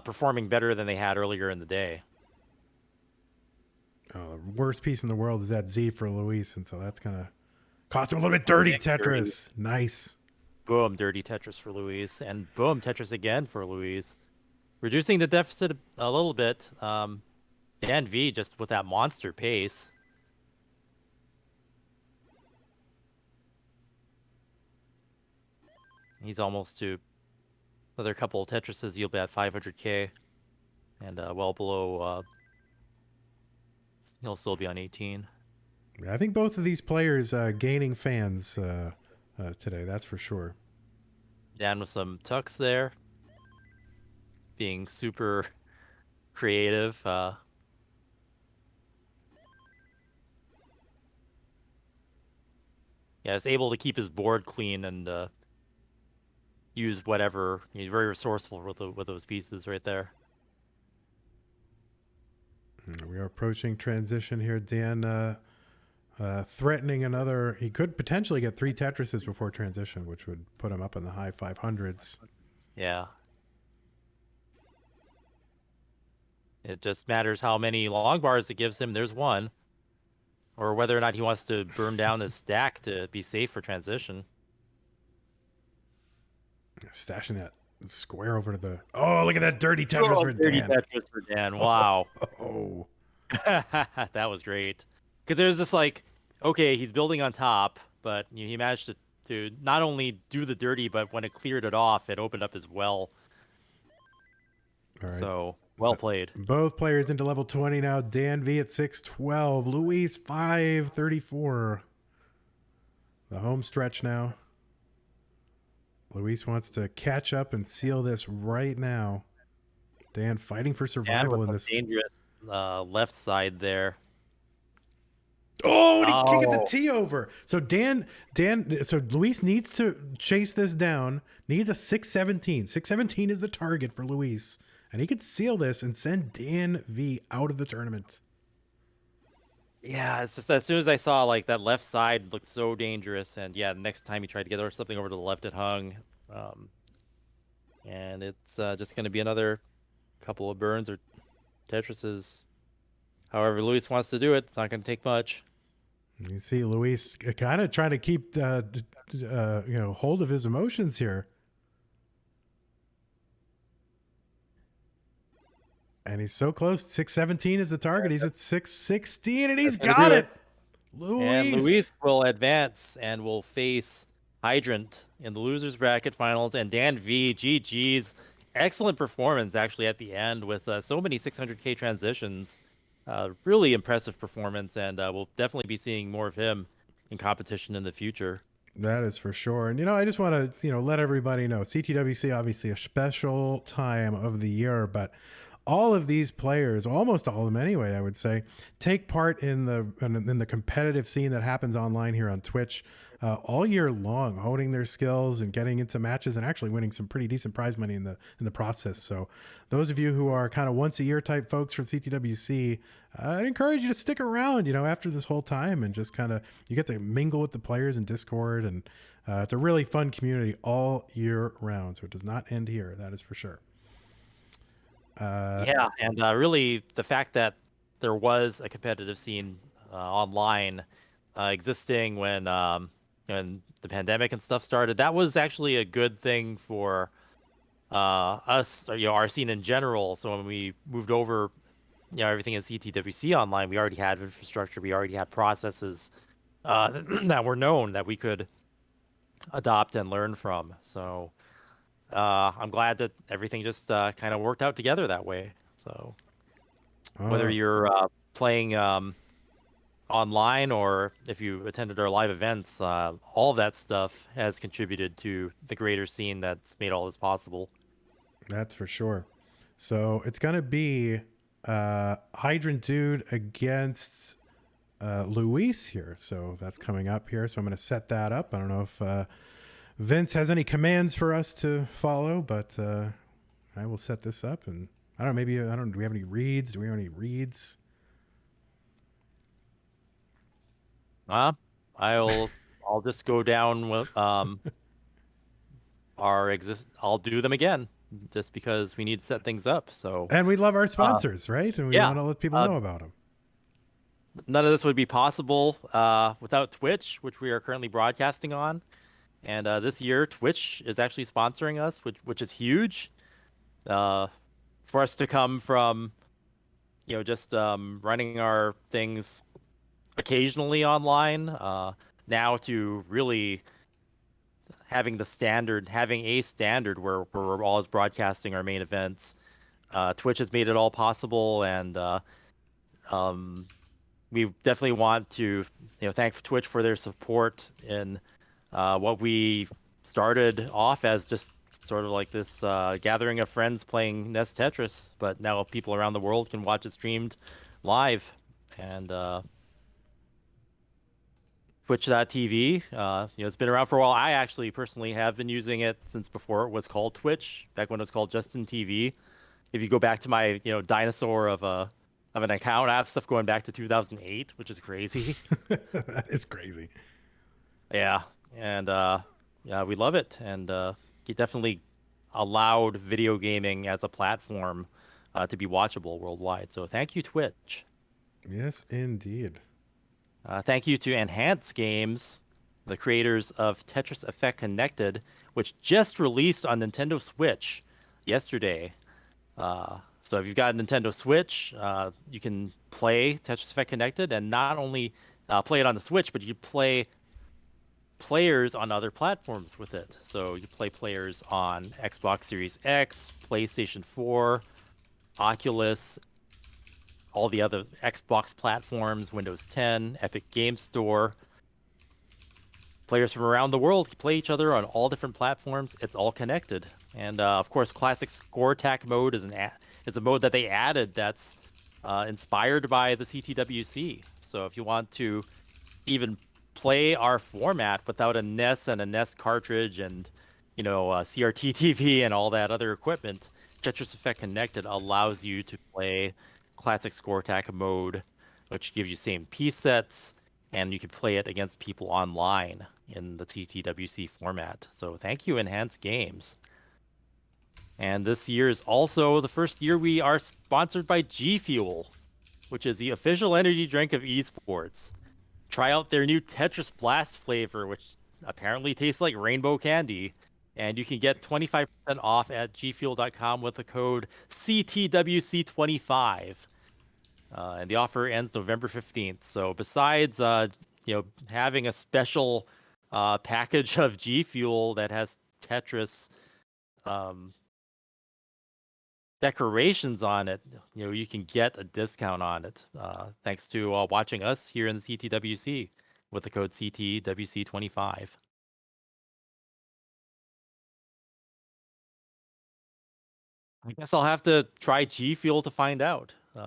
performing better than they had earlier in the day. The worst piece in the world is that Z for Luis, and so that's gonna cost him a little bit. Dirty Tetris, nice. Boom, dirty Tetris for Luis, and boom, Tetris again for Luis, reducing the deficit a little bit. Dan V just with that monster pace. He's almost to another couple of Tetrises. He'll be at 500k, and well below. He'll still be on 18. I think both of these players gaining fans today. That's for sure. Dan with some tucks there, being super creative. Yeah, is able to keep his board clean and use whatever. He's very resourceful with those pieces right there. We are approaching transition here. Dan threatening another. He could potentially get 3 Tetrises before transition, which would put him up in the high 500s. Yeah. It just matters how many long bars it gives him. There's one. Or whether or not he wants to burn down his stack to be safe for transition. Stashing that square over to the... Oh, look at that dirty Tetris for dirty Dan. Tetris for Dan. Wow. Oh. That was great. Because there's this like, okay, he's building on top, but he managed to not only do the dirty, but when it cleared it off, it opened up as well. All right. So, well played. Both players into level 20 now. Dan V at 612. Luis 534. The home stretch now. Luis wants to catch up and seal this right now. Dan fighting for survival in this. Dangerous left side there. Oh, and he kicked the T over. So so Luis needs to chase this down. Needs a 617. 617 is the target for Luis. And he could seal this and send Dan V out of the tournament. Yeah, it's just as soon as I saw like that left side looked so dangerous, and yeah, next time he tried to get something over to the left, it hung, and it's just going to be another couple of burns or Tetrises. However, Luis wants to do it. It's not going to take much. You see Luis kind of trying to keep hold of his emotions here. And he's so close. 617 is the target. He's at 616, and he's got it. Luis. And Luis will advance and will face Hydrant in the losers bracket finals. And Dan V, GG's excellent performance actually at the end with so many 600k transitions. Really impressive performance, and we'll definitely be seeing more of him in competition in the future. That is for sure. And I just want to let everybody know CTWC obviously a special time of the year, but all of these players, almost all of them anyway, I would say, take part in the competitive scene that happens online here on Twitch all year long, honing their skills and getting into matches and actually winning some pretty decent prize money in the process. So those of you who are kind of once a year type folks for CTWC, I'd encourage you to stick around, after this whole time, and just kind of, you get to mingle with the players in Discord, and it's a really fun community all year round. So it does not end here. That is for sure. Yeah, and really the fact that there was a competitive scene online existing when the pandemic and stuff started, that was actually a good thing for us, our scene in general. So when we moved over, everything in CTWC online, we already had infrastructure, we already had processes that were known that we could adopt and learn from. So I'm glad that everything just kind of worked out together that way. So whether you're playing online or if you attended our live events, all of that stuff has contributed to the greater scene that's made all this possible. That's for sure. So it's going to be Hydrant Dude against Luis here. So that's coming up here. So I'm going to set that up. I don't know if Vince has any commands for us to follow, but I will set this up. And I don't know, maybe, I don't know, do we have any reads? Do we have any reads? I'll just go down with I'll do them again just because we need to set things up. So And we love our uh, sponsors, right? And we yeah, want to let people uh, know about them. none of this would be possible without Twitch, which we are currently broadcasting on. And this year, Twitch is actually sponsoring us, which is huge. For us to come from, just running our things occasionally online, now to really having a standard where we're always broadcasting our main events. Twitch has made it all possible, and um, we definitely want to, thank Twitch for their support in what we started off as just sort of like this gathering of friends playing NES Tetris, but now people around the world can watch it streamed live. And Twitch.tv, it's been around for a while. I actually personally have been using it since before it was called Twitch, back when it was called Justin TV. If you go back to my, dinosaur of an account, I have stuff going back to 2008, which is crazy. That is crazy. Yeah, and yeah, we love it, and it definitely allowed video gaming as a platform to be watchable worldwide. So thank you, Twitch. Yes, indeed. Thank you to Enhance Games, the creators of Tetris Effect Connected, which just released on Nintendo Switch yesterday. So if you've got a Nintendo Switch, you can play Tetris Effect Connected, and not only play it on the Switch, but you play players on other platforms with it. So you play players on Xbox Series X, PlayStation 4, Oculus, all the other Xbox platforms, Windows 10, Epic Game Store. Players from around the world can play each other on all different platforms. It's all connected. And of course, Classic Score Attack mode is a mode that they added that's inspired by the CTWC. So if you want to even play our format without a NES and a NES cartridge and, CRT TV and all that other equipment, Tetris Effect Connected allows you to play Classic Score Attack mode, which gives you same piece sets, and you can play it against people online in the CTWC format. So thank you, Enhanced Games. And this year is also the first year we are sponsored by G Fuel, which is the official energy drink of esports. Try out their new Tetris Blast flavor, which apparently tastes like rainbow candy. And you can get 25% off at gfuel.com with the code CTWC25. And the offer ends November 15th. So besides, having a special package of G Fuel that has Tetris um, decorations on it, you can get a discount on it thanks to watching us here in the CTWC with the code CTWC25. I guess I'll have to try G Fuel to find out. You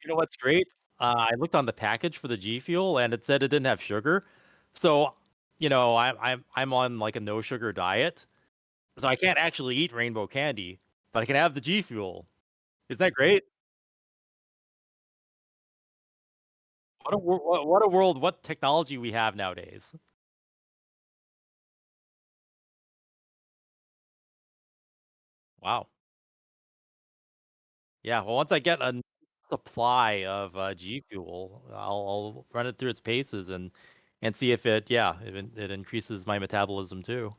know what's great? I looked on the package for the G Fuel and it said it didn't have sugar. So, I'm on like a no sugar diet. So I can't actually eat rainbow candy, but I can have the G Fuel. Isn't that great? What a world, what technology we have nowadays. Wow. Yeah, well, once I get a supply of G Fuel, I'll run it through its paces and see if it increases my metabolism too.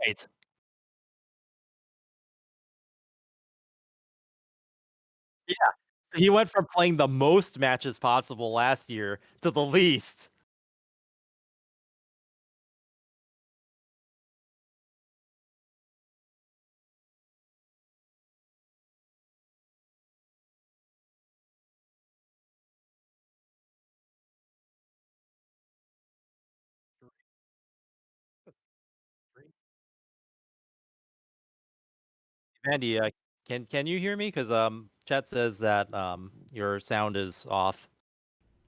Right. He went from playing the most matches possible last year to the least. Andy, can you hear me? Because chat says that your sound is off.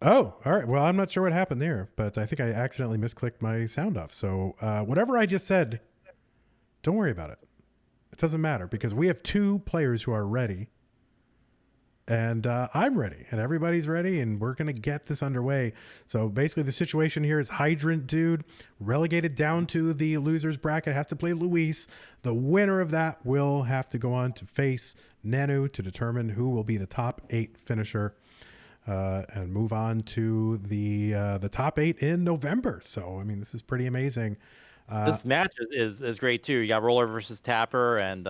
Oh, all right. Well, I'm not sure what happened there, but I think I accidentally misclicked my sound off. So whatever I just said, don't worry about it. It doesn't matter because we have 2 players who are ready. And I'm ready, and everybody's ready, and we're going to get this underway. So basically, the situation here is Hydrant Dude relegated down to the loser's bracket, has to play Luis. The winner of that will have to go on to face Nenu to determine who will be the top 8 finisher and move on to the top 8 in November. So, I mean, this is pretty amazing. This match is great too. You got Roller versus Tapper, and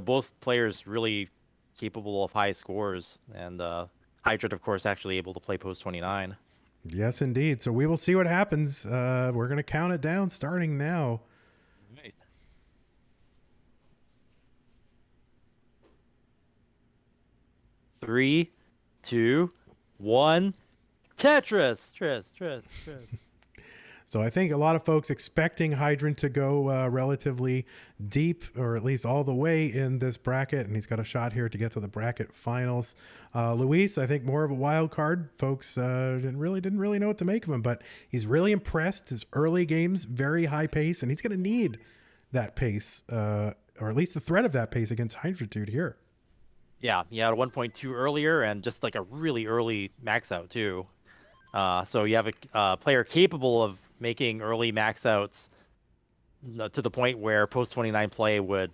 both players really capable of high scores. And Hydrant, of course, actually able to play post 29. Yes, indeed. So we will see what happens. We're going to count it down starting now. Right. 3, 2, 1. Tetris. Tris. So I think a lot of folks expecting Hydrant to go relatively deep, or at least all the way in this bracket, and he's got a shot here to get to the bracket finals. Luis, I think more of a wild card. Folks didn't really know what to make of him, but he's really impressed. His early games, very high pace, and he's going to need that pace, or at least the threat of that pace against Hydrant Dude here. Yeah, he had a 1.2 earlier, and just like a really early max out too. So you have a player capable of making early max outs to the point where post 29 play would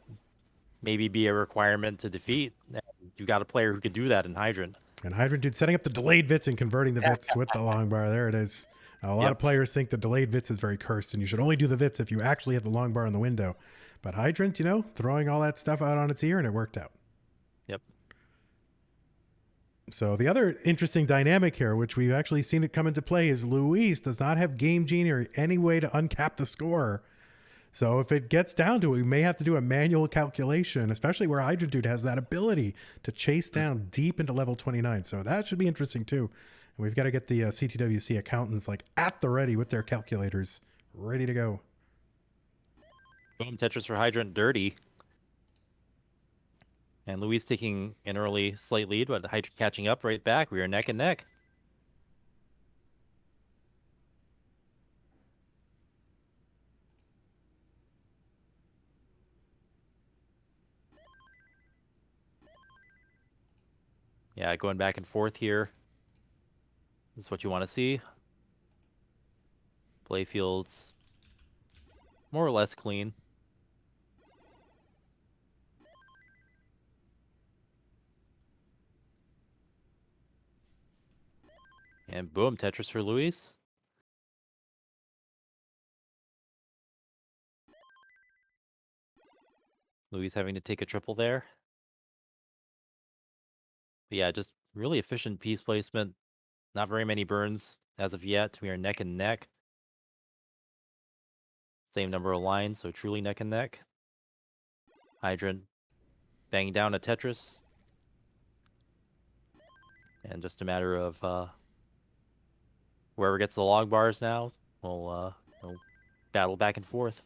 maybe be a requirement to defeat. And you got a player who could do that in Hydrant. And Hydrant Dude setting up the delayed Vits and converting the Vits with the long bar. There it is. A lot of players think the delayed Vits is very cursed, and you should only do the Vits if you actually have the long bar in the window. But Hydrant, throwing all that stuff out on its ear, and it worked out. Yep. So the other interesting dynamic here, which we've actually seen it come into play, is Luis does not have Game Genie or any way to uncap the score. So if it gets down to it, we may have to do a manual calculation, especially where Hydrant Dude has that ability to chase down deep into level 29. So that should be interesting too. And we've got to get the CTWC accountants at the ready with their calculators ready to go. Boom, Tetris for Hydrant dirty. And Luis taking an early slight lead, but Hydrant catching up right back. We are neck and neck. Yeah, going back and forth here. This is what you want to see. Playfields more or less clean. And boom, Tetris for Luis. Luis having to take a triple there. But yeah, just really efficient piece placement. Not very many burns as of yet. We are neck and neck. Same number of lines, so truly neck and neck. Hydrant banging down a Tetris. And just a matter of whoever gets the long bars now will battle back and forth.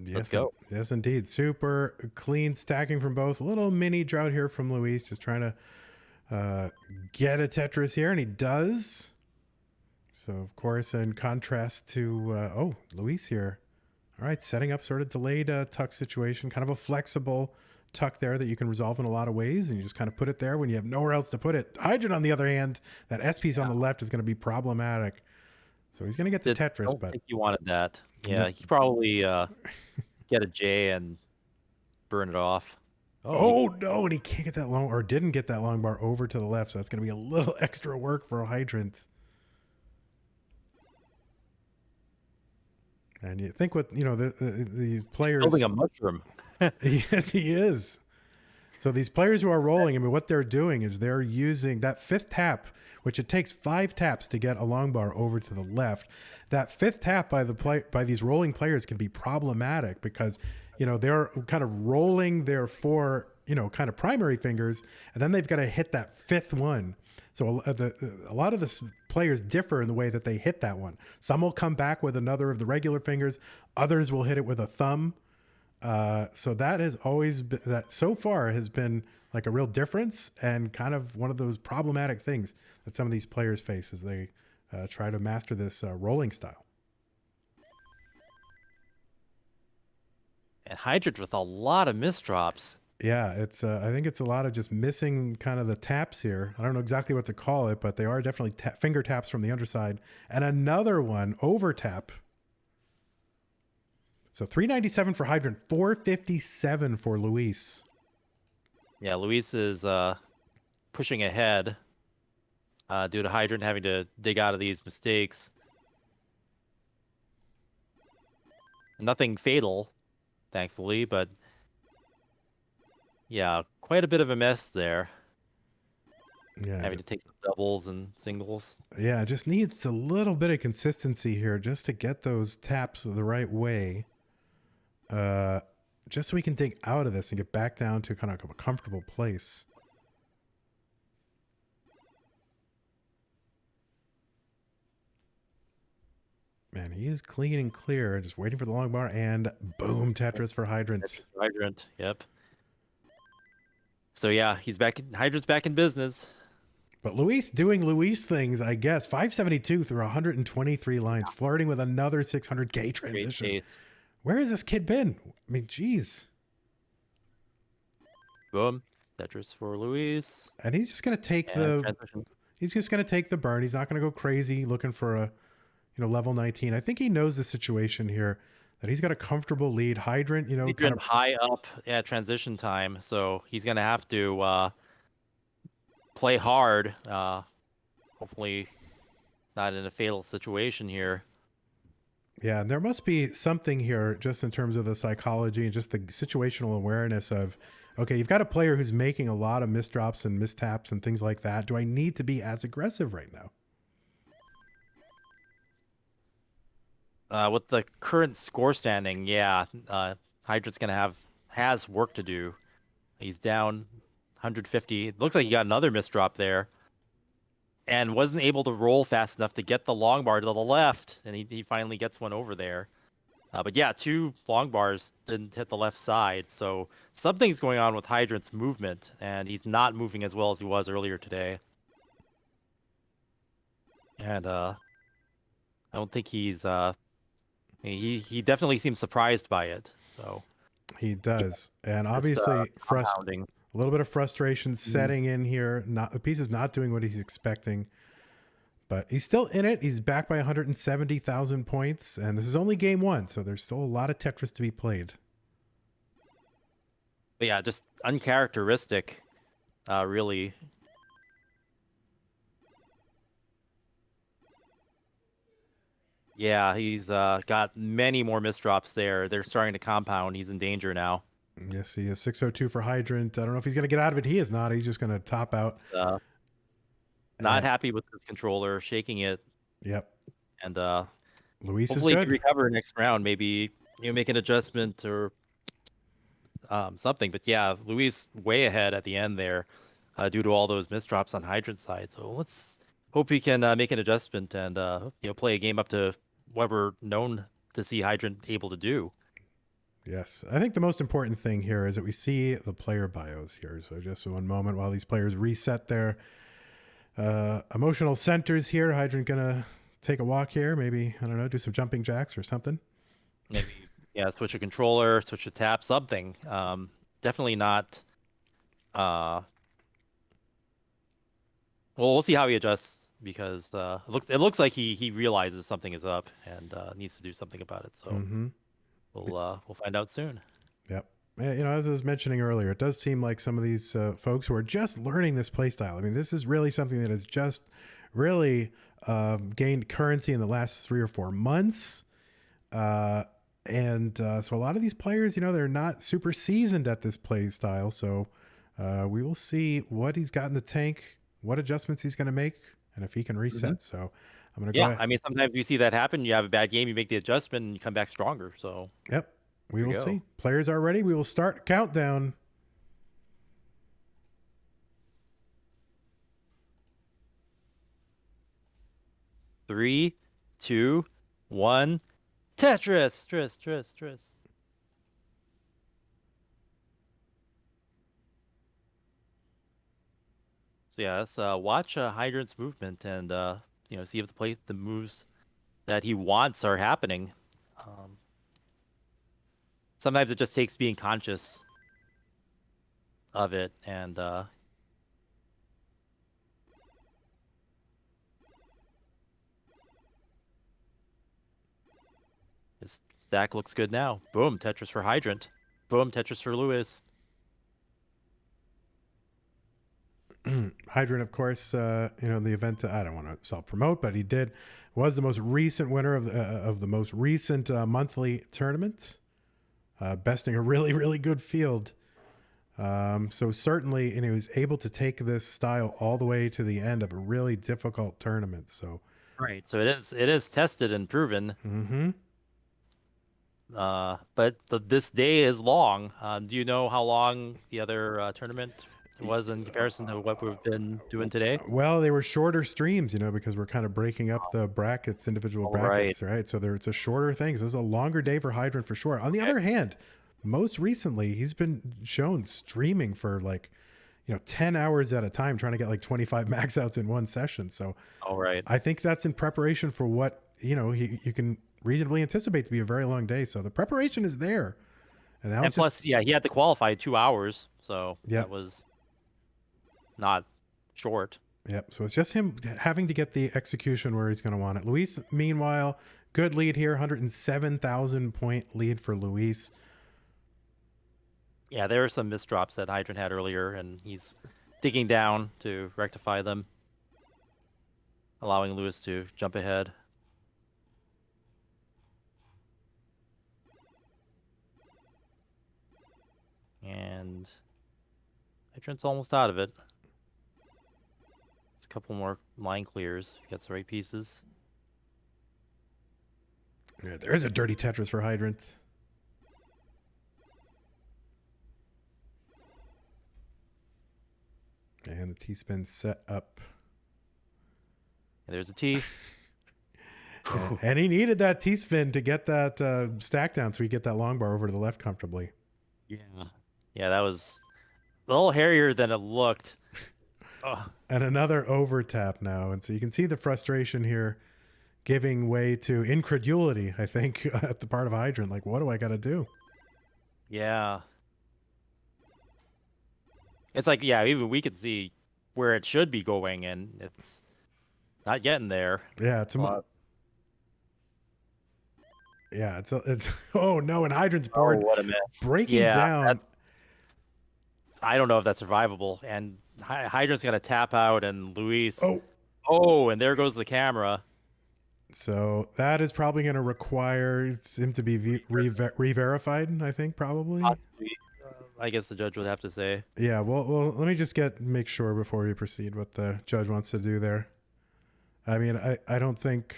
Yes, Let's go. Yes, indeed. Super clean stacking from both. A little mini drought here from Luis, just trying to get a Tetris here, and he does. So, of course, in contrast to, Luis here. All right, setting up sort of delayed tuck situation, kind of a flexible tuck there that you can resolve in a lot of ways, and you just kind of put it there when you have nowhere else to put it. Hydrant, on the other hand, that S piece on the left is going to be problematic. So he's going to get the Tetris, I don't but think you wanted that. Yeah, he probably get a J and burn it off. Oh no, and he can't get that long, or didn't get that long bar over to the left, so that's going to be a little extra work for a Hydrant. And you think the players building a mushroom. Yes, he is. So these players who are rolling, I mean, what they're doing is they're using that fifth tap, which it takes 5 taps to get a long bar over to the left. That fifth tap by these rolling players can be problematic because, you know, they're kind of rolling their 4, you know, kind of primary fingers, and then they've got to hit that fifth one. So a lot of the players differ in the way that they hit that one. Some will come back with another of the regular fingers. Others will hit it with a thumb. So that has always been, that so far has been like a real difference and kind of one of those problematic things that some of these players face as they try to master this rolling style. And Hydrant with a lot of misdrops. Yeah, it's. I think it's a lot of just missing kind of the taps here. I don't know exactly what to call it, but they are definitely finger taps from the underside, and another one over tap. So 397 for Hydrant, 457 for Luis. Yeah, Luis is pushing ahead due to Hydrant having to dig out of these mistakes. Nothing fatal, thankfully, but yeah, quite a bit of a mess there. Yeah, Having to take some doubles and singles. Yeah, it just needs a little bit of consistency here just to get those taps the right way. Just so we can dig out of this and get back down to kind of a comfortable place. Man, he is clean and clear, just waiting for the long bar, and boom, Tetris for Hydrant. Hydrant, yep. So yeah, he's back. Hydrant's back in business. But Luis doing Luis things, I guess. 572 through 123 lines, flirting with another 600K transition. Where has this kid been? I mean, geez. Boom, Tetris for Luis. And he's just gonna take he's just gonna take the burn. He's not gonna go crazy looking for a, you know, level 19. I think he knows the situation here, that he's got a comfortable lead. Hydrant, you know, kind of high up at transition time, so he's gonna have to play hard. Hopefully, not in a fatal situation here. Yeah, there must be something here just in terms of the psychology and just the situational awareness of, okay, you've got a player who's making a lot of misdrops and mistaps and things like that. Do I need to be as aggressive right now? With the current score standing, yeah, Hydrant's has work to do. He's down 150. It looks like he got another misdrop there, and wasn't able to roll fast enough to get the long bar to the left, and he finally gets one over there. But yeah, 2 long bars didn't hit the left side, so something's going on with Hydrant's movement, and he's not moving as well as he was earlier today. And I don't think he's he definitely seems surprised by it. So he does, and obviously a little bit of frustration setting in here. The piece is not doing what he's expecting, but he's still in it. He's back by 170,000 points, and this is only game 1, so there's still a lot of Tetris to be played. But yeah, just uncharacteristic, really. Yeah, he's got many more misdrops there. They're starting to compound. He's in danger now. Yes, he is. 602 for Hydrant. I don't know if he's going to get out of it. He is not. He's just going to top out. Not happy with his controller, shaking it. Yep. And Luis hopefully is good. he can recover next round. Maybe make an adjustment or something. But yeah, Luis way ahead at the end there due to all those misdrops on Hydrant's side. So let's hope he can make an adjustment and play a game up to what we're known to see Hydrant able to do. Yes. I think the most important thing here is that we see the player bios here. So just one moment while these players reset their emotional centers here. Hydrant gonna take a walk here. Maybe, I don't know, do some jumping jacks or something. Maybe, yeah, switch a controller, switch a tap, something. Definitely not. Well, we'll see how he adjusts because it looks like he realizes something is up and needs to do something about it. So we'll find out soon. Yep. You know, as I was mentioning earlier, it does seem like some of these folks who are just learning this play style. I mean, this is really something that has just really gained currency in the last 3 or 4 months. So a lot of these players, you know, they're not super seasoned at this play style. So We will see what he's got in the tank, what adjustments he's going to make, and if he can reset. So I'm going to go Yeah, ahead. I mean, sometimes you see that happen. You have a bad game, you make the adjustment, and you come back stronger. So Yep. We there will we go. see. Players are ready. We will start countdown. Three, 2, 1. Tetris, Tris. So yeah, let's watch Hydrant's movement and see if the moves that he wants are happening. Sometimes it just takes being conscious of it, and his stack looks good now. Boom, Tetris for Hydrant. Boom, Tetris for Lewis. Hydrant, of course, the event, I don't want to self-promote, but he was the most recent winner of the most recent monthly tournament, besting a really, really good field. So certainly, and he was able to take this style all the way to the end of a really difficult tournament. So right, so it is tested and proven. But this day is long. Do you know how long the other tournament was in comparison to what we've been doing today? Well, they were shorter streams, because we're kind of breaking up the brackets, individual brackets, right? So it's a shorter thing. So this is a longer day for Hydrant for sure. On the other hand, most recently, he's been shown streaming for 10 hours at a time, trying to get 25 max outs in one session. So I think that's in preparation for what, you can reasonably anticipate to be a very long day. So the preparation is there. And plus, he had to qualify 2 hours. So that was not short. Yep. So it's just him having to get the execution where he's going to want it. Luis, meanwhile, good lead here, 107,000 point lead for Luis. Yeah, there are some misdrops that Hydrant had earlier, and he's digging down to rectify them, allowing Lewis to jump ahead. And Hydrant's almost out of it. It's a couple more line clears. Gets the right pieces. Yeah, there's a dirty Tetris for Hydrant. And the T-spin set up. And there's a T. And he needed that T-spin to get that stack down so he get that long bar over to the left comfortably. Yeah, that was a little hairier than it looked. And another over tap now. And so you can see the frustration here giving way to incredulity, I think, at the part of Hydrant. What do I got to do? Yeah. It's even we could see where it should be going, and it's not getting there. Yeah, it's oh no, and Hydrant's board what a mess. breaking down. I don't know if that's survivable, and Hydrant's gonna tap out, and Luis. Oh, and there goes the camera. So that is probably going to require him to be re-verified, I think, probably. Possibly. I guess the judge would have to say. Yeah, well, let me just make sure before we proceed what the judge wants to do there. I mean, I don't think,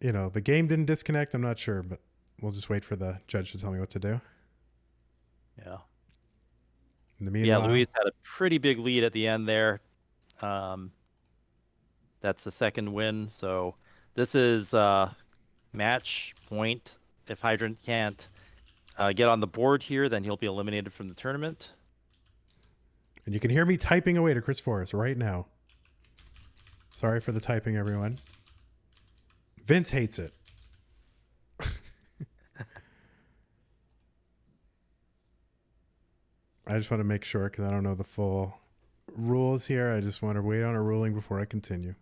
the game didn't disconnect. I'm not sure, but we'll just wait for the judge to tell me what to do. Yeah. In the meanwhile, Luis had a pretty big lead at the end there. That's the second win. So this is match point. If Hydrant can't get on the board here, then he'll be eliminated from the tournament. And you can hear me typing away to Chris Forrest right now. Sorry for the typing, everyone. Vince hates it. I just want to make sure because I don't know the full rules here. I just want to wait on a ruling before I continue.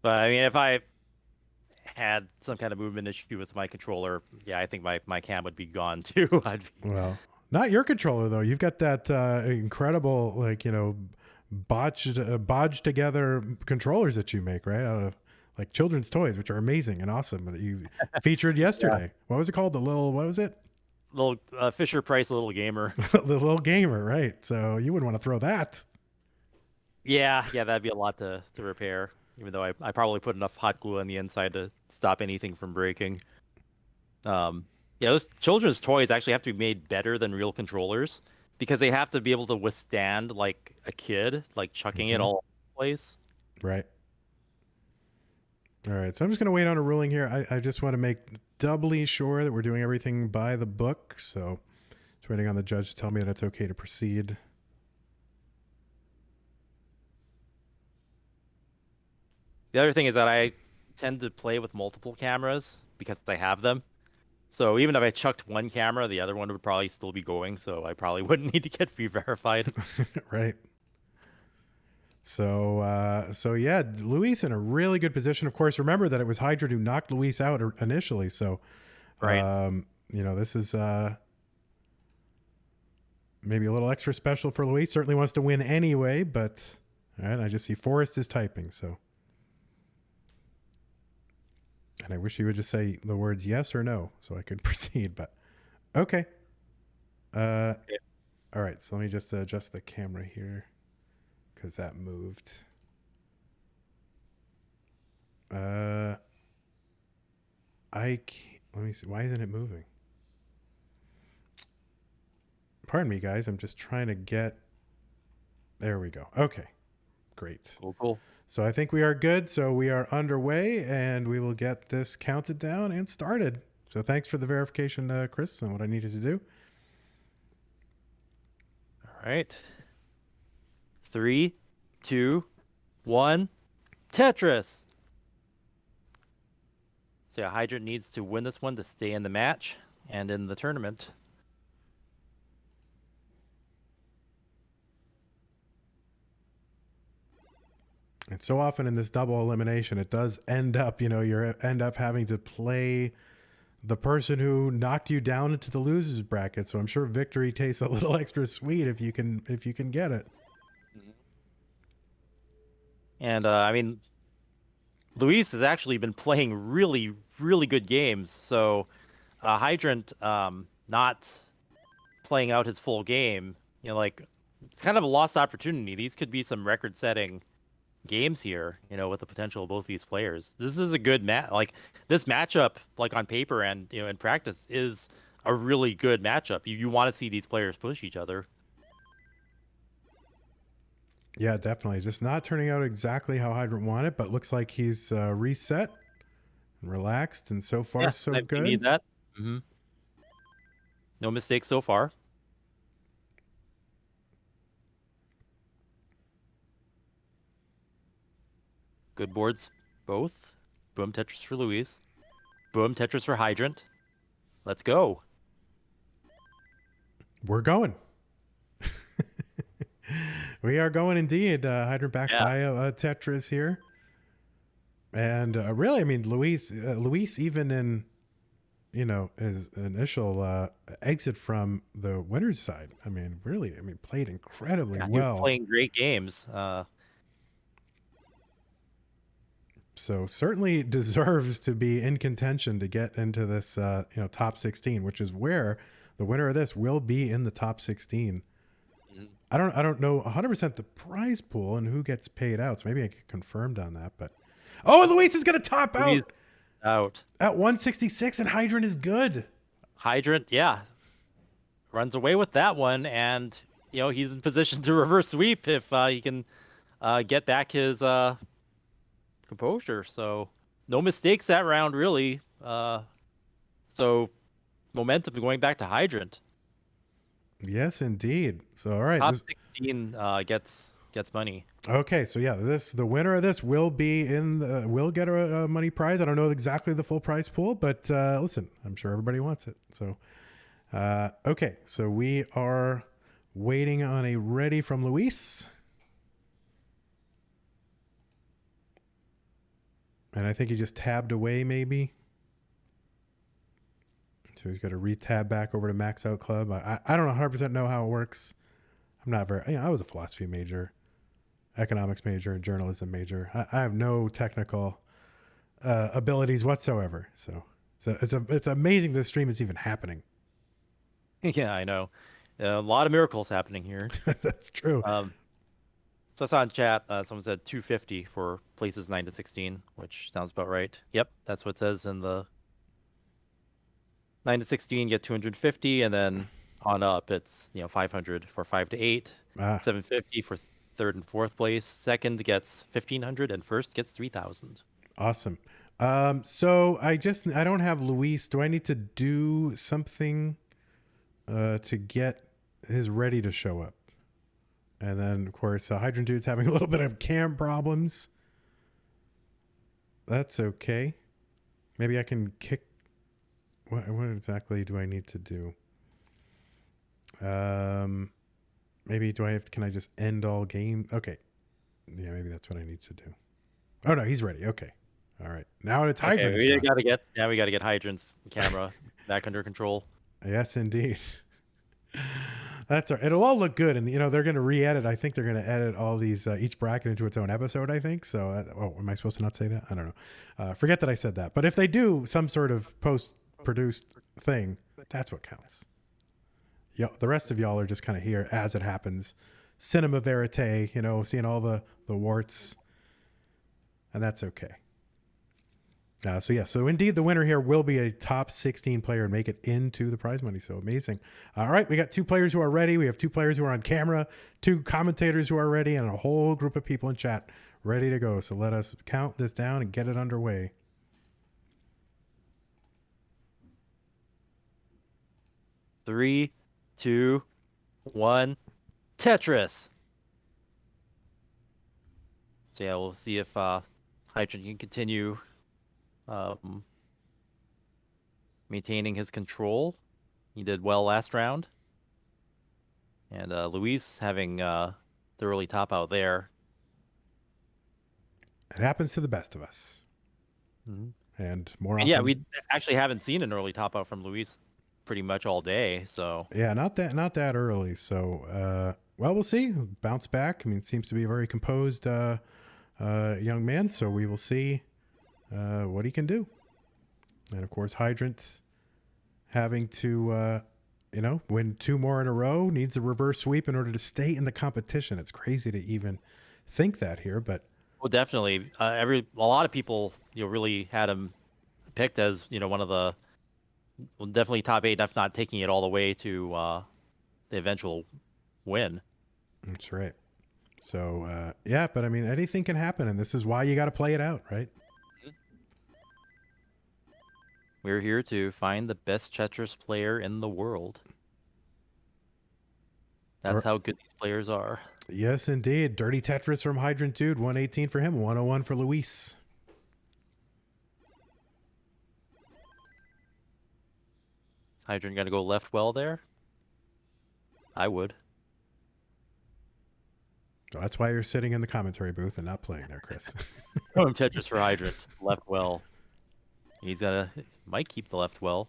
But I mean, if I had some kind of movement issue with my controller, yeah, I think my cam would be gone too. Well, not your controller though. You've got that incredible bodged together controllers that you make, right? Out of like children's toys, which are amazing and awesome that you featured yesterday. What was it called? What was it? Little Fisher Price little gamer. The little gamer, right? So you wouldn't want to throw that. Yeah, that'd be a lot to repair. Even though I probably put enough hot glue on the inside to stop anything from breaking. Yeah, those children's toys actually have to be made better than real controllers because they have to be able to withstand like a kid, like chucking it all over the place. Right. All right. So I'm just going to wait on a ruling here. I just want to make doubly sure that we're doing everything by the book. So just waiting on the judge to tell me that it's okay to proceed. The other thing is that I tend to play with multiple cameras because I have them. So even if I chucked one camera, the other one would probably still be going. So I probably wouldn't need to get re-verified. Right. So yeah, Luis in a really good position. Of course, remember that it was Hydrant who knocked Luis out initially. So, right. This is maybe a little extra special for Luis. Certainly wants to win anyway, but all right. I just see Forrest is typing. So, and I wish he would just say the words yes or no so I could proceed. But okay. Yeah. All right. So let me just adjust the camera here. Because that moved. I can't, let me see. Why isn't it moving? Pardon me, guys. I'm just trying to get. There we go. Okay. Great. Cool. So I think we are good. So we are underway and we will get this counted down and started. So thanks for the verification, Chris, on what I needed to do. All right. 3, 2, 1, Tetris. So yeah, Hydrant needs to win this one to stay in the match and in the tournament. And so often in this double elimination, it does end up, you end up having to play the person who knocked you down into the losers bracket. So I'm sure victory tastes a little extra sweet if you can get it. And I mean, Luis has actually been playing really, really good games. So Hydrant not playing out his full game, it's kind of a lost opportunity. These could be some record-setting games here, with the potential of both these players. This is a good match. Like this matchup, like on paper and in practice, is a really good matchup. You want to see these players push each other. Yeah, definitely. Just not turning out exactly how Hydrant wanted, but looks like he's reset and relaxed, and so far so good. Need that. Mm-hmm. No mistakes so far. Good boards, both. Boom Tetris for Luis. Boom Tetris for Hydrant. Let's go. We're going. We are going indeed. Hydrant back by a Tetris here. And really, I mean, Luis even in, his initial exit from the winner's side, played incredibly well. He was playing great games. So certainly deserves to be in contention to get into this, top 16, which is where the winner of this will be in the top 16. I don't know 100% the prize pool and who gets paid out. So maybe I get confirmed on that. But Luis is going to top out at 166, and Hydrant is good. Hydrant, runs away with that one, and he's in position to reverse sweep if he can get back his composure. So no mistakes that round, really. So momentum going back to Hydrant. Yes, indeed. So all right, top 16 gets money. Okay, so the winner of this will get a money prize. I don't know exactly the full prize pool, but listen, I'm sure everybody wants it. So okay, so we are waiting on a ready from Luis. And I think he just tabbed away, maybe. So he's got to re-tab back over to Max Out Club. I don't 100% know how it works. I'm not very, I was a philosophy major. economics major and journalism major. I have no technical abilities whatsoever. So it's amazing this stream is even happening. Yeah, I know. A lot of miracles happening here. That's true. So I saw in chat, someone said 250 for places 9 to 16, which sounds about right. Yep, that's what it says in the 9 to 16 get 250, and then on up it's 500 for 5 to 8, 750 for third and fourth place. Second gets 1,500, and first gets 3,000. Awesome. So I don't have Luis. Do I need to do something to get his ready to show up? And then, of course, Hydrant Dude's having a little bit of cam problems. That's okay. Maybe I can kick... What exactly do I need to do? Maybe can I just end all game? Okay. Yeah, maybe that's what I need to do. Oh, no, he's ready. Okay. All right. Now it's Hydrant. Okay, we got to get Hydrant's camera back under control. Yes, indeed. That's all right. It'll all look good, and they're going to re-edit. I think they're going to edit all these each bracket into its own episode. I think so. Am I supposed to not say that? I don't know. Forget that I said that. But if they do some sort of post-produced thing, that's what counts. The rest of y'all are just kind of here as it happens. Cinema verite, seeing all the warts, and that's okay. So indeed, the winner here will be a top 16 player and make it into the prize money. So amazing. All right, we got 2 players who are ready. We have 2 players who are on camera, 2 commentators who are ready, and a whole group of people in chat ready to go. So let us count this down and get it underway. 3, 2, 1, Tetris. So yeah, we'll see if Hydrant can continue maintaining his control. He did well last round. And Luis having the early top out there. It happens to the best of us. Mm-hmm. And more often. Yeah, we actually haven't seen an early top out from Luis pretty much all day. So yeah, not that early. So we'll see. Bounce back. I mean, it seems to be a very composed young man. So we will see what he can do. And of course, Hydrant having to, win 2 more in a row, needs a reverse sweep in order to stay in the competition. It's crazy to even think that here, but well, definitely. A lot of people, really had him picked as, one of the definitely top 8, if not taking it all the way to the eventual win. That's right. So but I mean, anything can happen, and this is why you got to play it out, right? We're here to find the best Tetris player in the world. That's how good these players are. Yes, indeed. Dirty Tetris from Hydrant Dude. 118 for him, 101 for Luis. Is Hydrant going to go left well there? I would. Well, that's why you're sitting in the commentary booth and not playing there, Chris. Tetris for Hydrant. Left well. He's might keep the left well.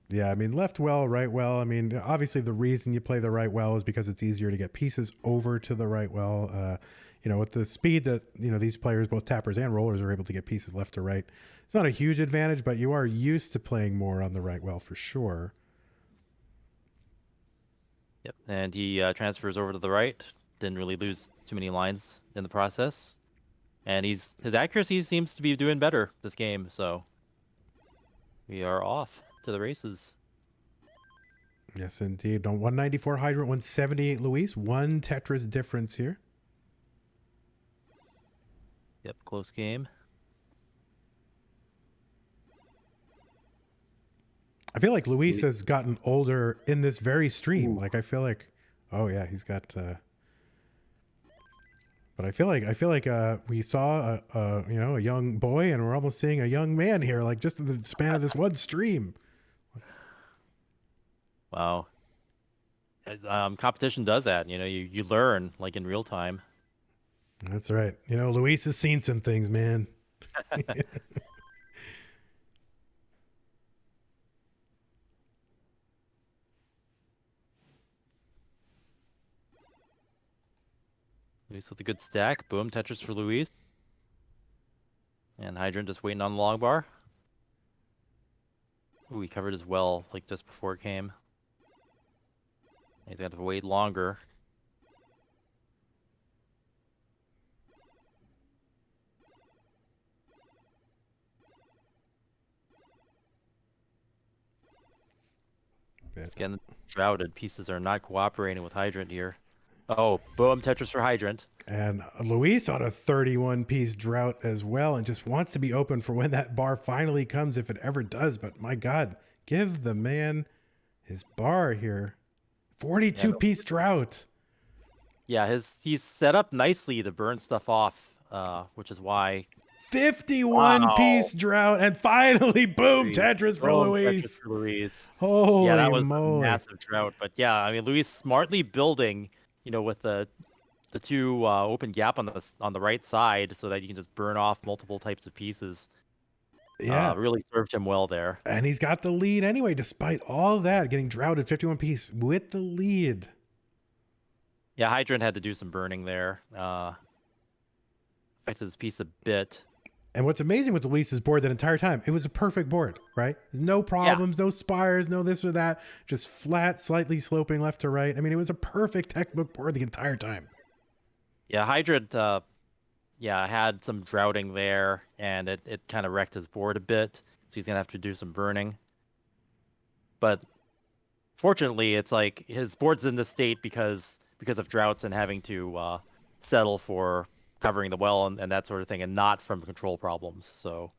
Yeah, I mean, left well, right well. I mean, obviously the reason you play the right well is because it's easier to get pieces over to the right well. With the speed that, these players, both tappers and rollers, are able to get pieces left to right. It's not a huge advantage, but you are used to playing more on the right well for sure. Yep, and he transfers over to the right. Didn't really lose too many lines in the process. And his accuracy seems to be doing better this game, so we are off to the races. Yes, indeed. On 194 Hydrant, 178 Luis. 1 Tetris difference here. Yep, close game. I feel like Luis has gotten older in this very stream. Ooh. Like, I feel like, oh yeah, he's got... But I feel like we saw a young boy, and we're almost seeing a young man here, like just in the span of this one stream. Wow. Competition does that. You learn like in real time. That's right. Luis has seen some things, man. Luis with a good stack. Boom, Tetris for Luis. And Hydrant just waiting on the long bar. Ooh, he covered as well, like just before it came. He's got to wait longer. It's getting shrouded. Pieces are not cooperating with Hydrant here. Oh, boom, Tetris for Hydrant. And Luis on a 31-piece drought as well, and just wants to be open for when that bar finally comes, if it ever does. But my God, give the man his bar here. 42-piece drought. Yeah, he's set up nicely to burn stuff off, which is why 51-piece drought, and finally, boom, Tetris for Luis. Tetris for Luis. Holy yeah, that was moly. a massive drought. But yeah, I mean, Luis smartly building, with the two open gap on the right side, so that you can just burn off multiple types of pieces. Yeah, really served him well there. And he's got the lead anyway, despite all that, getting droughted 51-piece with the lead. Yeah, Hydrant had to do some burning there. Affected his piece a bit. And what's amazing with Luis's board that entire time, it was a perfect board, right? There's no problems, no spires, no this or that, just flat, slightly sloping left to right. I mean, it was a perfect textbook board the entire time. Yeah, Hydrant, had some droughting there, and it kind of wrecked his board a bit, so he's going to have to do some burning. But fortunately, it's like his board's in this state because of droughts and having to settle for covering the well and that sort of thing, and not from control problems. So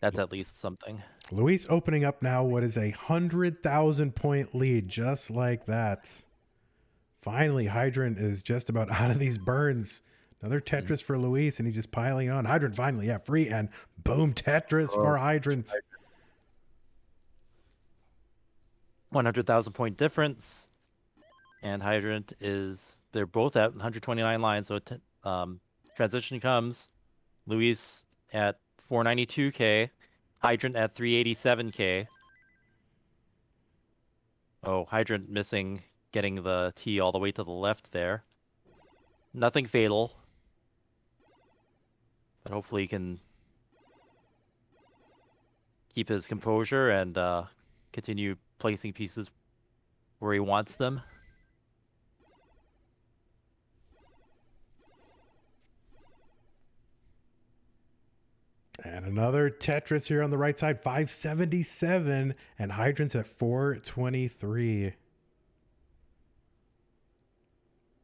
that's at least something. Luis opening up now what is a 100,000-point lead, just like that. Finally, Hydrant is just about out of these burns. Another Tetris for Luis, and he's just piling on. Hydrant finally, free, and boom, Tetris for Hydrant. 100,000-point difference, and Hydrant they're both at 129 lines. So transition comes. Luis at 492K, Hydrant at 387K. Oh, Hydrant missing, getting the T all the way to the left there. Nothing fatal, but hopefully he can keep his composure and continue placing pieces where he wants them. And another Tetris here on the right side, 577, and Hydrant's at 423.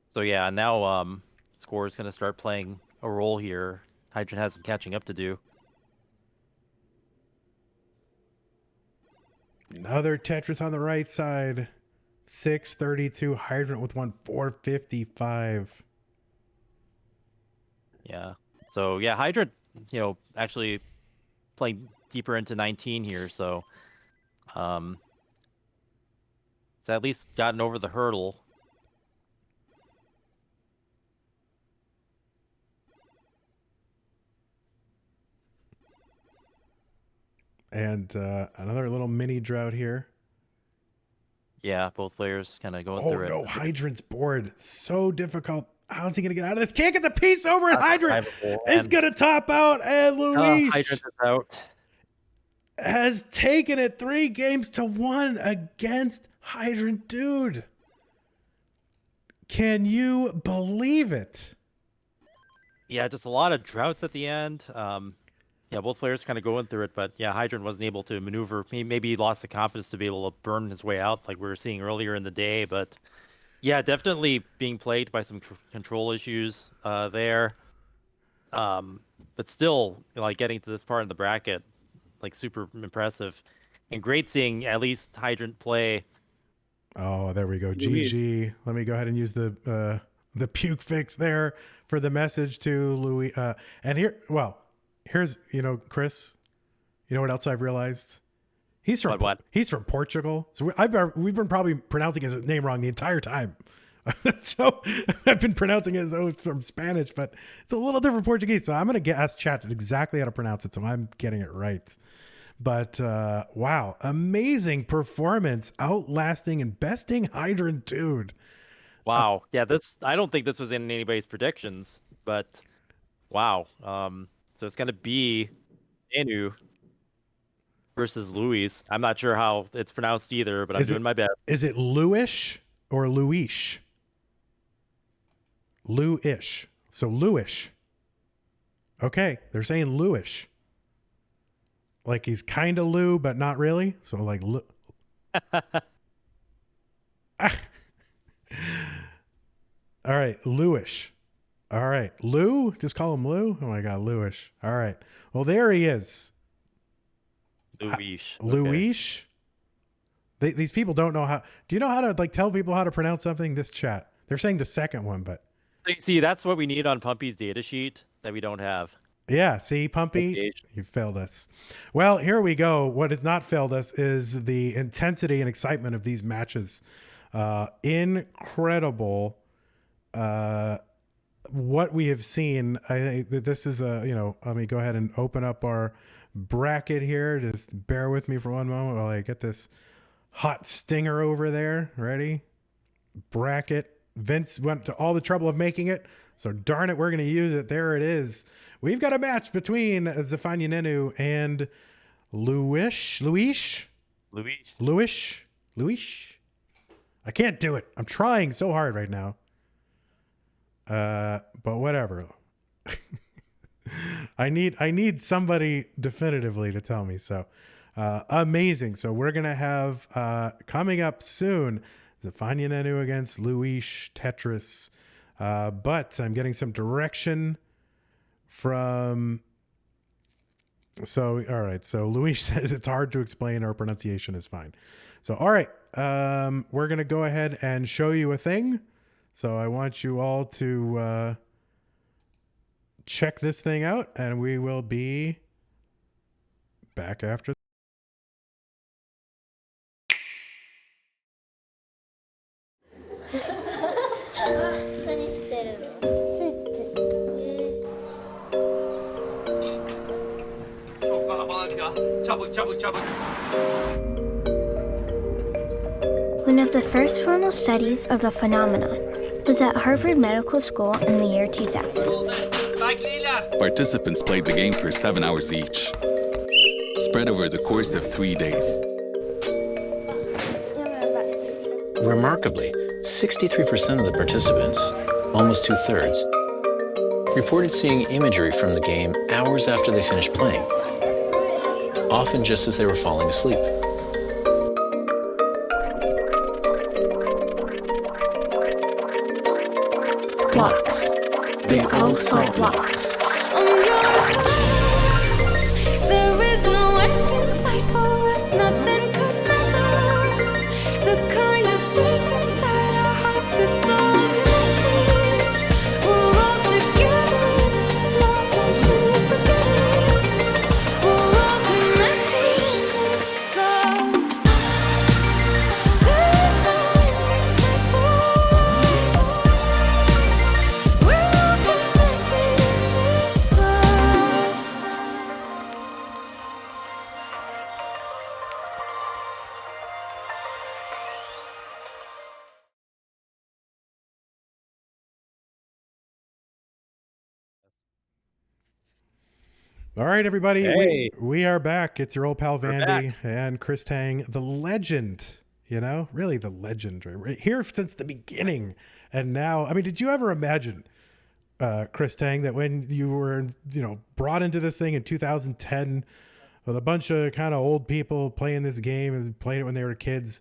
So yeah, now score is going to start playing a role here. Hydrant has some catching up to do. Another Tetris on the right side, 632. Hydrant with one, 455. Yeah. So yeah, Hydrant, actually playing deeper into 19 here. So it's at least gotten over the hurdle. And another little mini drought here. Yeah, both players kind of going through it. Oh, no, Hydrant's board. So difficult. How's he going to get out of this? Can't get the piece over, and Hydrant is going to top out, and Luis Hydrant is out. Has taken it 3-1 against Hydrant. Dude, can you believe it? Yeah, just a lot of droughts at the end. Yeah, both players kind of going through it, but yeah, Hydrant wasn't able to maneuver. Maybe he lost the confidence to be able to burn his way out like we were seeing earlier in the day, but yeah, definitely being plagued by some control issues there. But still, like getting to this part of the bracket, like super impressive. And great seeing at least Hydrant play. Oh, there we go. GG. Let me go ahead and use the puke fix there for the message to Louis. And here's, Chris, you know what else I've realized? He's from Portugal. So we've been probably pronouncing his name wrong the entire time. So I've been pronouncing it as from Spanish, but it's a little different Portuguese. So I'm going to ask chat exactly how to pronounce it, so I'm getting it right. But wow, amazing performance, outlasting and besting Hydrant, dude. Wow. Yeah, I don't think this was in anybody's predictions, but wow. So it's gonna be Nenu versus Louis. I'm not sure how it's pronounced either, but I'm doing my best. Is it Louish or Louish? Louish. So Louish. Okay, they're saying Louish. Like he's kind of Lou, but not really. So like Lou. All right, Louish. All right, Lou. Just call him Lou. Oh my God, Louish. All right. Well, there he is. Louis. Louis. These people don't know how. Do you know how to like tell people how to pronounce something? This chat. They're saying the second one, but See, that's what we need on Pumpy's data sheet that we don't have. yeah. See, Pumpy, you failed us. Well, here we go. What has not failed us is the intensity and excitement of these matches. Incredible. What we have seen. I think that this is a, let me go ahead and open up our bracket here. Just bear with me for one moment while I get this hot stinger over there. Ready? Bracket. Vince went to all the trouble of making it, so darn it, we're going to use it. There it is. We've got a match between Zafania Nenu and Louis. I can't do it. I'm trying so hard right now. But whatever. I need somebody definitively to tell me. So amazing. So we're gonna have coming up soon Zafania Nenu against Louis Tetris. But I'm getting some direction from. So all right. So Louis says it's hard to explain. Our pronunciation is fine. So all right. We're gonna go ahead and show you a thing. So I want you all to check this thing out, and we will be back after. One of the first formal studies of the phenomenon was at Harvard Medical School in the year 2000. Participants played the game for 7 hours each, spread over the course of 3 days. Remarkably, 63% of the participants, almost 2/3, reported seeing imagery from the game hours after they finished playing, often just as they were falling asleep. Blocks. They all saw blocks. There is no end in sight for us, nothing could measure the kind of strength inside our hearts. It's all connected. We're all together in this love, don't you forget it. We're all connected in this love. There is no end in sight for us. We're all connected in this love. All right, everybody. Hey. We are back. It's your old pal We're Vandy back. and Chris Tang, the legend, really the legend, right here since the beginning. And now, I mean, did you ever imagine, Chris Tang, that when you were, brought into this thing in 2010 with a bunch of kind of old people playing this game and playing it when they were kids,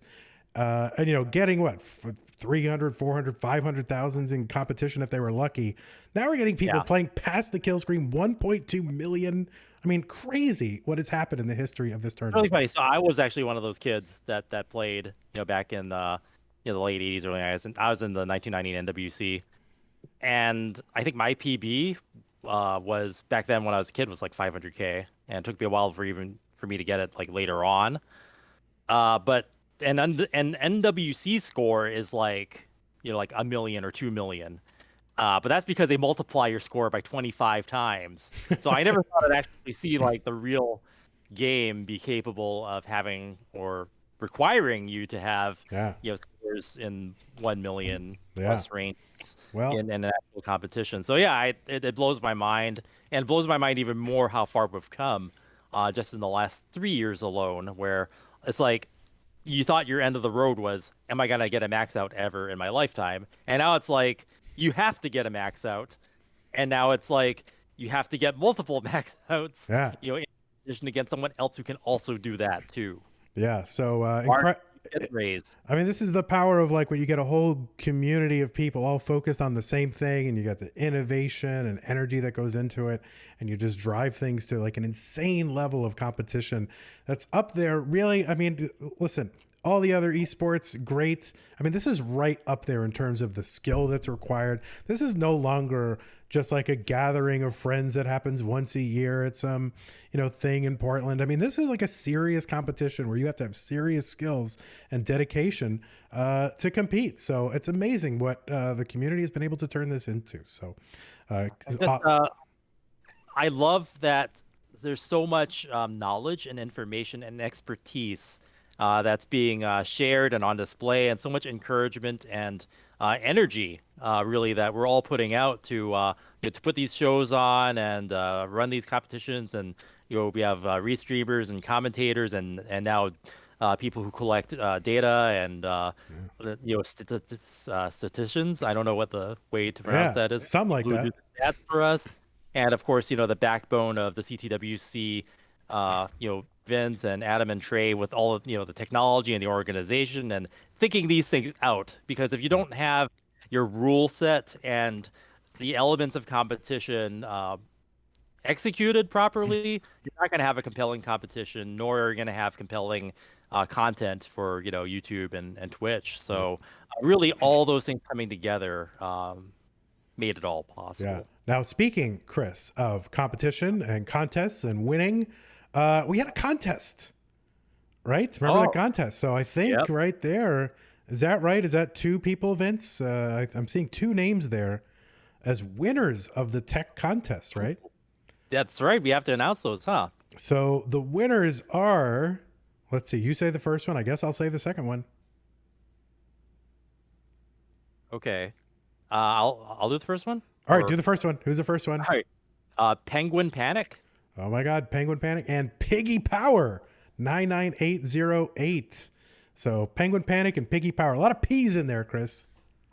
and, getting what, 300, 400, 500,000 in competition if they were lucky. Now we're getting people playing past the kill screen, 1.2 million. I mean, crazy what has happened in the history of this tournament. Really funny. So I was actually one of those kids that played, back in the late 80s, early 90s. And I was in the 1990 NWC, and I think my PB was back then when I was a kid was like 500K, and it took me a while for me to get it like later on. But an NWC score is like like 1 million or 2 million. But that's because they multiply your score by 25 times. So I never thought I'd actually see like the real game be capable of having or requiring you to have Yeah. scores in 1 million Yeah. plus range Well, in an actual competition. So yeah, it blows my mind, and it blows my mind even more how far we've come just in the last 3 years alone, where it's like you thought your end of the road was, am I gonna get a max out ever in my lifetime? And now it's like you have to get a max out, and now it's like you have to get multiple max outs. Yeah. In addition against someone else who can also do that too. yeah. So Get raised. I mean, this is the power of like when you get a whole community of people all focused on the same thing, and you got the innovation and energy that goes into it, and you just drive things to like an insane level of competition that's up there. Really, I mean, listen, all the other esports, great. I mean, this is right up there in terms of the skill that's required. This is no longer just like a gathering of friends that happens once a year at some, thing in Portland. I mean, this is like a serious competition where you have to have serious skills and dedication to compete. So it's amazing what the community has been able to turn this into. So I love that there's so much knowledge and information and expertise that's being shared and on display, and so much encouragement and energy, really, that we're all putting out to put these shows on and run these competitions. And we have restreamers and commentators, and now people who collect data and statisticians. I don't know what the way to pronounce that is. Something like Who that. do the stats for us, and of course, the backbone of the CTWC. Vince and Adam and Trey with all of the technology and the organization and thinking these things out. Because if you don't have your rule set and the elements of competition executed properly, you're not going to have a compelling competition, nor are you going to have compelling content for YouTube and Twitch. So really, all those things coming together made it all possible. Yeah. Now, speaking, Chris, of competition and contests and winning, we had a contest, right? Remember that contest? So I think right there, is that right? Is that two people, Vince? I'm seeing two names there as winners of the tech contest, right? That's right. We have to announce those, huh? So the winners are, let's see, you say the first one. I guess I'll say the second one. Okay. I'll do the first one. All right, do the first one. Who's the first one? All right. Penguin Panic. Oh my God, Penguin Panic and Piggy Power 99808. So Penguin Panic and Piggy Power. A lot of P's in there, Chris.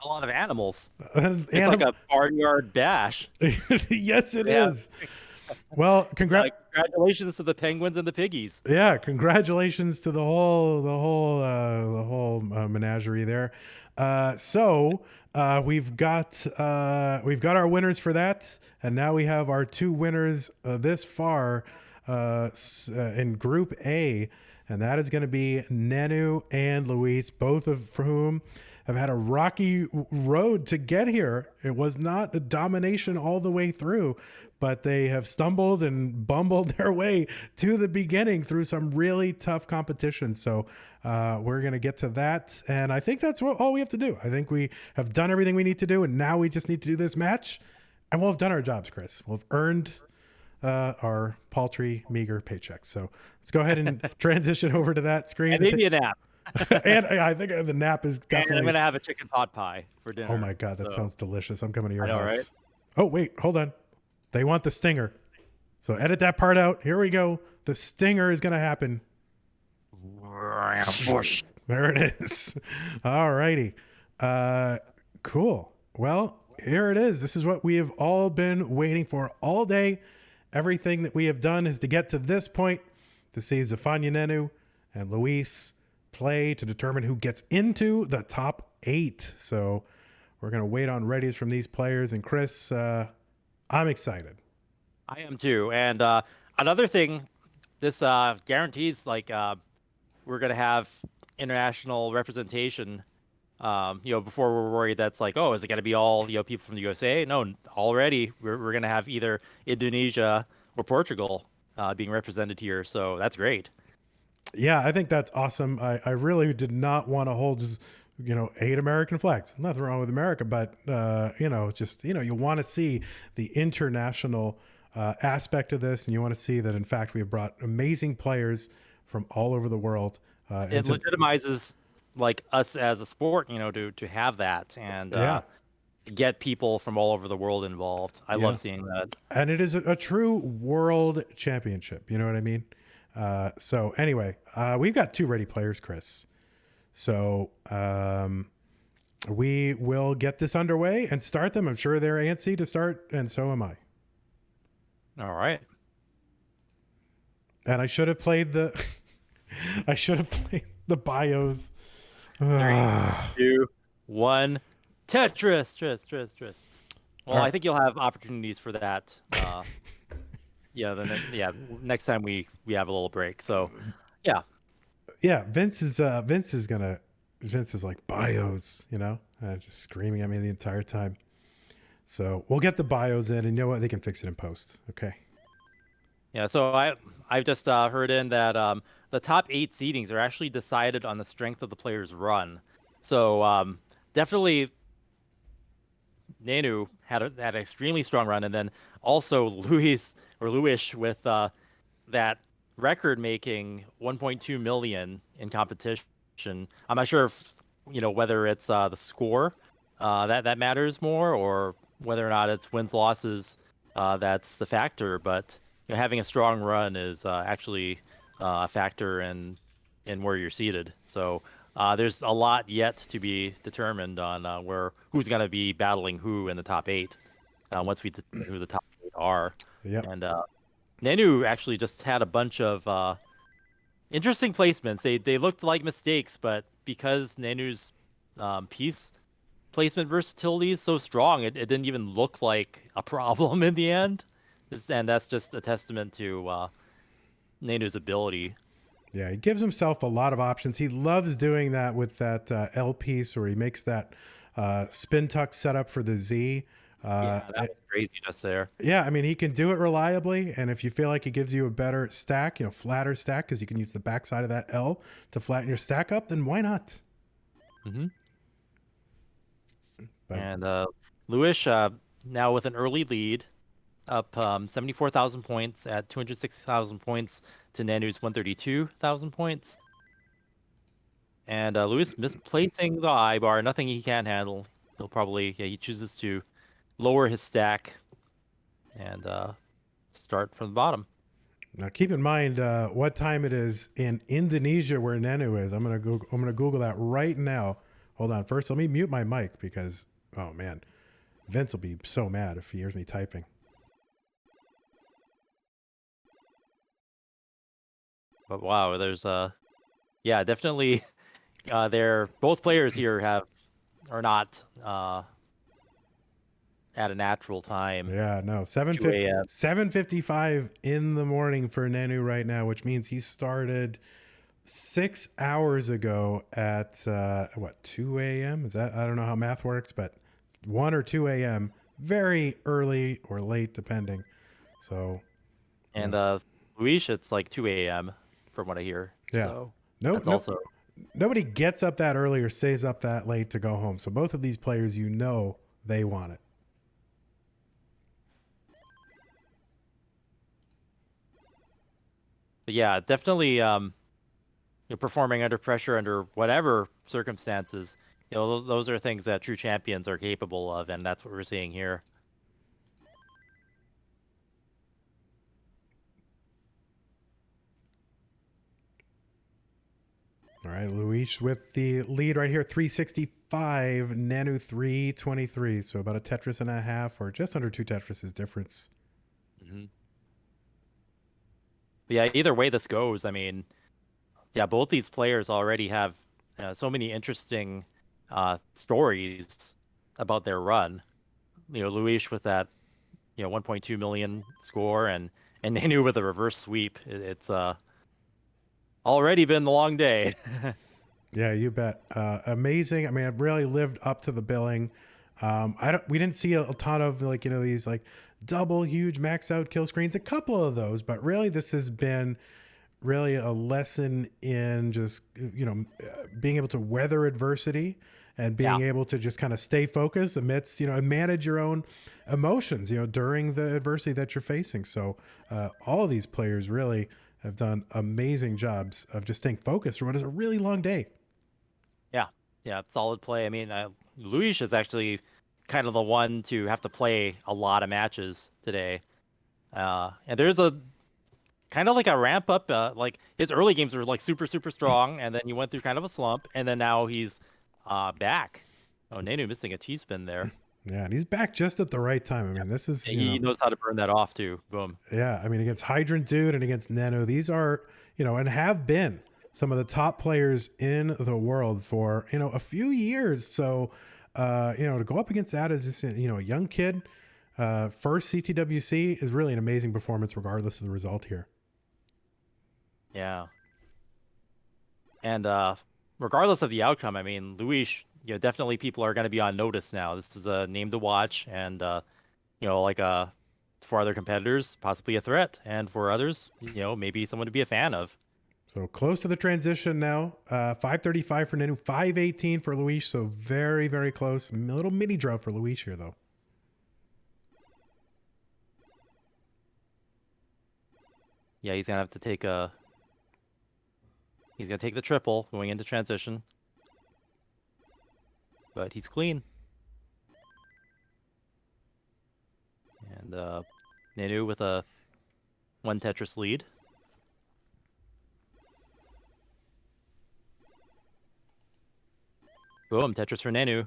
A lot of animals. It's like a barnyard bash. Yes, it is. Well, congratulations to the penguins and the piggies. Yeah, congratulations to the whole menagerie there. So we've got our winners for that, and now we have our two winners this far in Group A, and that is going to be Nenu and Luis, both of whom have had a rocky road to get here. It was not a domination all the way through, but they have stumbled and bumbled their way to the beginning through some really tough competition. So we're going to get to that. And I think that's all we have to do. I think we have done everything we need to do. And now we just need to do this match. And we'll have done our jobs, Chris. We'll have earned our paltry, meager paychecks. So let's go ahead and transition over to that screen. And maybe a nap. And I think the nap is definitely... And I'm going to have a chicken pot pie for dinner. Oh my God, that sounds delicious. I'm coming to your house. Right? Oh, wait, hold on. They want the stinger. So edit that part out. Here we go. The stinger is going to happen. There it is. All righty. Cool. Well, here it is. This is what we have all been waiting for all day. Everything that we have done is to get to this point, to see Zafanya Nenu and Luis play to determine who gets into the top 8. So we're going to wait on readies from these players. And Chris, I'm excited. I am too. And another thing, this guarantees we're going to have international representation. Before we're worried that's like, oh, is it going to be all people from the USA? No, already we're going to have either Indonesia or Portugal being represented here. So that's great. Yeah, I think that's awesome. I really did not want to hold just 8 American flags. Nothing wrong with America, but you want to see the international aspect of this, and you want to see that in fact we have brought amazing players from all over the world It legitimizes like us as a sport, to have that and get people from all over the world involved. I love seeing that. And it is a true world championship. You know what I mean? So anyway, we've got 2 ready players, Chris. So we will get this underway and start them. I'm sure they're antsy to start, and so am I. All right. And I should have played the bios. 3, 2, 1. Tetris. Well, I think you'll have opportunities for that. Next time we have a little break. So, yeah. Yeah, Vince is like bios, just screaming at me the entire time. So we'll get the bios in, and you know what? They can fix it in post. Okay. Yeah. So I've just heard in that the top 8 seedings are actually decided on the strength of the player's run. So definitely Nenu had an extremely strong run, and then also Luis with that record-making 1.2 million in competition. I'm not sure if whether it's the score that matters more, or whether or not it's wins losses that's the factor. But having a strong run is actually a factor in where you're seated. So there's a lot yet to be determined on who's going to be battling who in the top 8 once we determine who the top 8 are. Yeah. And Nenu actually just had a bunch of interesting placements. They looked like mistakes, but because Nenu's piece placement versatility is so strong, it didn't even look like a problem in the end. And that's just a testament to Nenu's ability. Yeah, he gives himself a lot of options. He loves doing that with that L piece, where he makes that spin tuck setup for the Z. That was crazy just there. Yeah, I mean, he can do it reliably, and if you feel like he gives you a better stack, flatter stack, because you can use the backside of that L to flatten your stack up, then why not? Mm-hmm. And Luis now with an early lead, up 74,000 points at 206,000 points to Nenu's 132,000 points. And Luis misplacing the I bar, nothing he can handle. He'll probably, he chooses to lower his stack and start from the bottom. Now keep in mind what time it is in Indonesia where Nenu is. I'm gonna Google that right now. Hold on. First, let me mute my mic because, oh man, Vince will be so mad if he hears me typing. But wow, there's definitely both players here are not at a natural time. Yeah, no, 7:55 in the morning for Nenu right now, which means he started 6 hours ago at 2 a.m. Is that, I don't know how math works, but 1 or 2 a.m. very early or late depending. So, and Luis, it's like 2 a.m. from what I hear. Yeah. So also nobody gets up that early or stays up that late to go home. So both of these players, they want it. But yeah, definitely performing under pressure under whatever circumstances. Those are things that true champions are capable of, and that's what we're seeing here. All right, Luis with the lead right here, 365, Nenu 323. So about a Tetris and a half, or just under 2 Tetris difference. Mm-hmm. But yeah, either way this goes, I mean, both these players already have so many interesting stories about their run. Luis with that 1.2 million score, and Nenu with a reverse sweep. It's already been a long day. Yeah, you bet. Amazing. I mean, I've really lived up to the billing. We didn't see a ton of these double huge max out kill screens, a couple of those, but really this has been really a lesson in just, being able to weather adversity and being able to just kind of stay focused amidst, and manage your own emotions, during the adversity that you're facing. So all of these players really have done amazing jobs of just staying focused for what is a really long day. Yeah, solid play. I mean, Luis is actually kind of the one to have to play a lot of matches today. And there's a kind of like a ramp up. Like his early games were like super, super strong, and then he went through kind of a slump, and then now he's back. Oh, Nenu missing a T-spin there. Yeah, and he's back just at the right time. I mean, this is, He knows how to burn that off too. Boom. yeah, I mean, against Hydrant Dude and against Nenu, these are, and have been some of the top players in the world for, a few years. So, to go up against that as just, a young kid, first CTWC is really an amazing performance regardless of the result here. Yeah. And regardless of the outcome, I mean, Luis, definitely people are going to be on notice now. This is a name to watch, and for other competitors, possibly a threat, and for others, maybe someone to be a fan of. So close to the transition now. 535 for Nenu, 518 for Luis. So very, very close. A little mini drought for Luis here, though. Yeah, he's gonna have to take a. He's gonna take the triple going into transition, but he's clean. And Nenu with a 1 Tetris lead. Boom, Tetris for Nenu.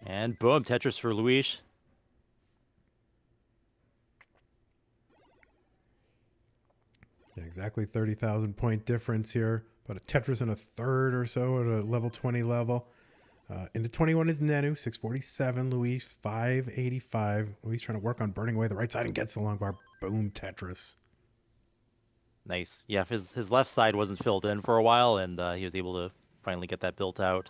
And boom, Tetris for Luis. Yeah, exactly 30,000 point difference here. About a Tetris and a third or so at a level 20 level. Into 21 is Nenu, 647. Luis, 585. Luis trying to work on burning away the right side and gets the long bar. Boom, Tetris. Nice. Yeah, his left side wasn't filled in for a while, and he was able to finally get that built out.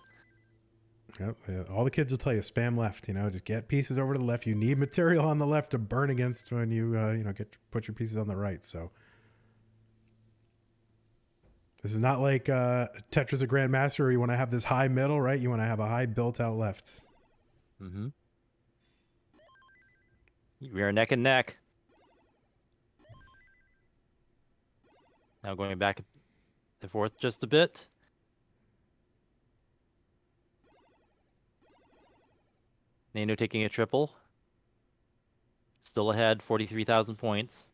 Yep. Yeah, all the kids will tell you, spam left. Just get pieces over to the left. You need material on the left to burn against when you put your pieces on the right. So this is not like Tetris a Grandmaster where you want to have this high middle, right? You want to have a high built out left. Mm-hmm. We are neck and neck. Now going back and forth just a bit. Nenu taking a triple. Still ahead, 43,000 points.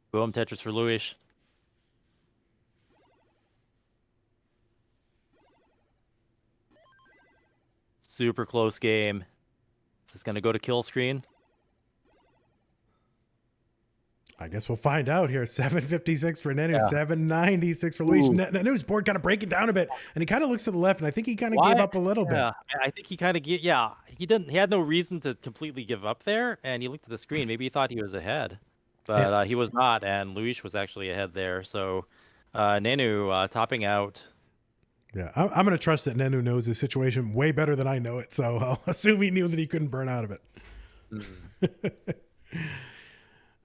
Boom, Tetris for Luis. Super close game. Is this going to go to kill screen? I guess we'll find out here. 756 for Nenu, Yeah. 796 for Luis. Ooh. Nenu's board kind of breaking down a bit, and he kind of looks to the left, and I think he kind of gave up a little Yeah, bit. I think he kind of he had no reason to completely give up there, and he looked at the screen. Maybe he thought he was ahead, but he was not, and Luis was actually ahead there. So Nenu topping out. Yeah, I'm going to trust that Nenu knows his situation way better than I know it, so I'll assume he knew that he couldn't burn out of it.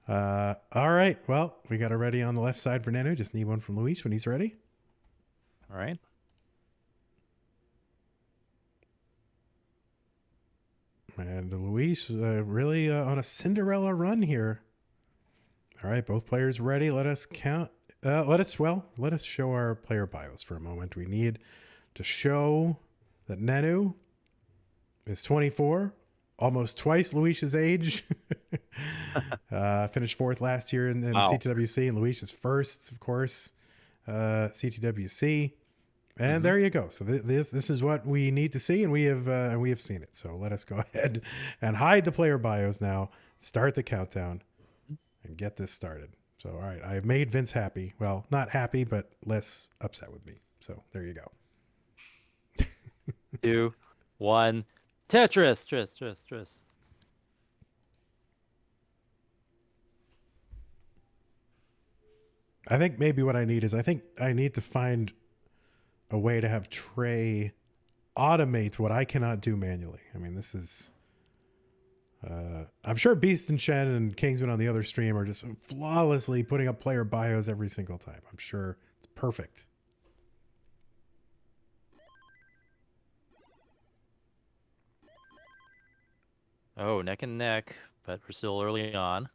All right, well, we got a ready on the left side for Nenu. Just need one from Luis when he's ready. All right. And Luis really on a Cinderella run here. All right, both players ready. Let us count. Let us show our player bios for a moment. We need to show that Nenu is 24, almost twice Luis's age. Finished fourth last year in Wow. CTWC, and Luis is first, of course, CTWC. And there you go. So this is what we need to see, and we have seen it. So let us go ahead and hide the player bios now. Start the countdown and get this started. So all right, I've made Vince happy. Well, not happy, but less upset with me. So there you go. 2, 1, Tetris. I think maybe what I need is I need to find a way to have Trey automate what I cannot do manually. I mean, this is I'm sure Beast and Shen and Kingsman on the other stream are just flawlessly putting up player bios every single time. I'm sure it's perfect. Oh, neck and neck, but we're still early on.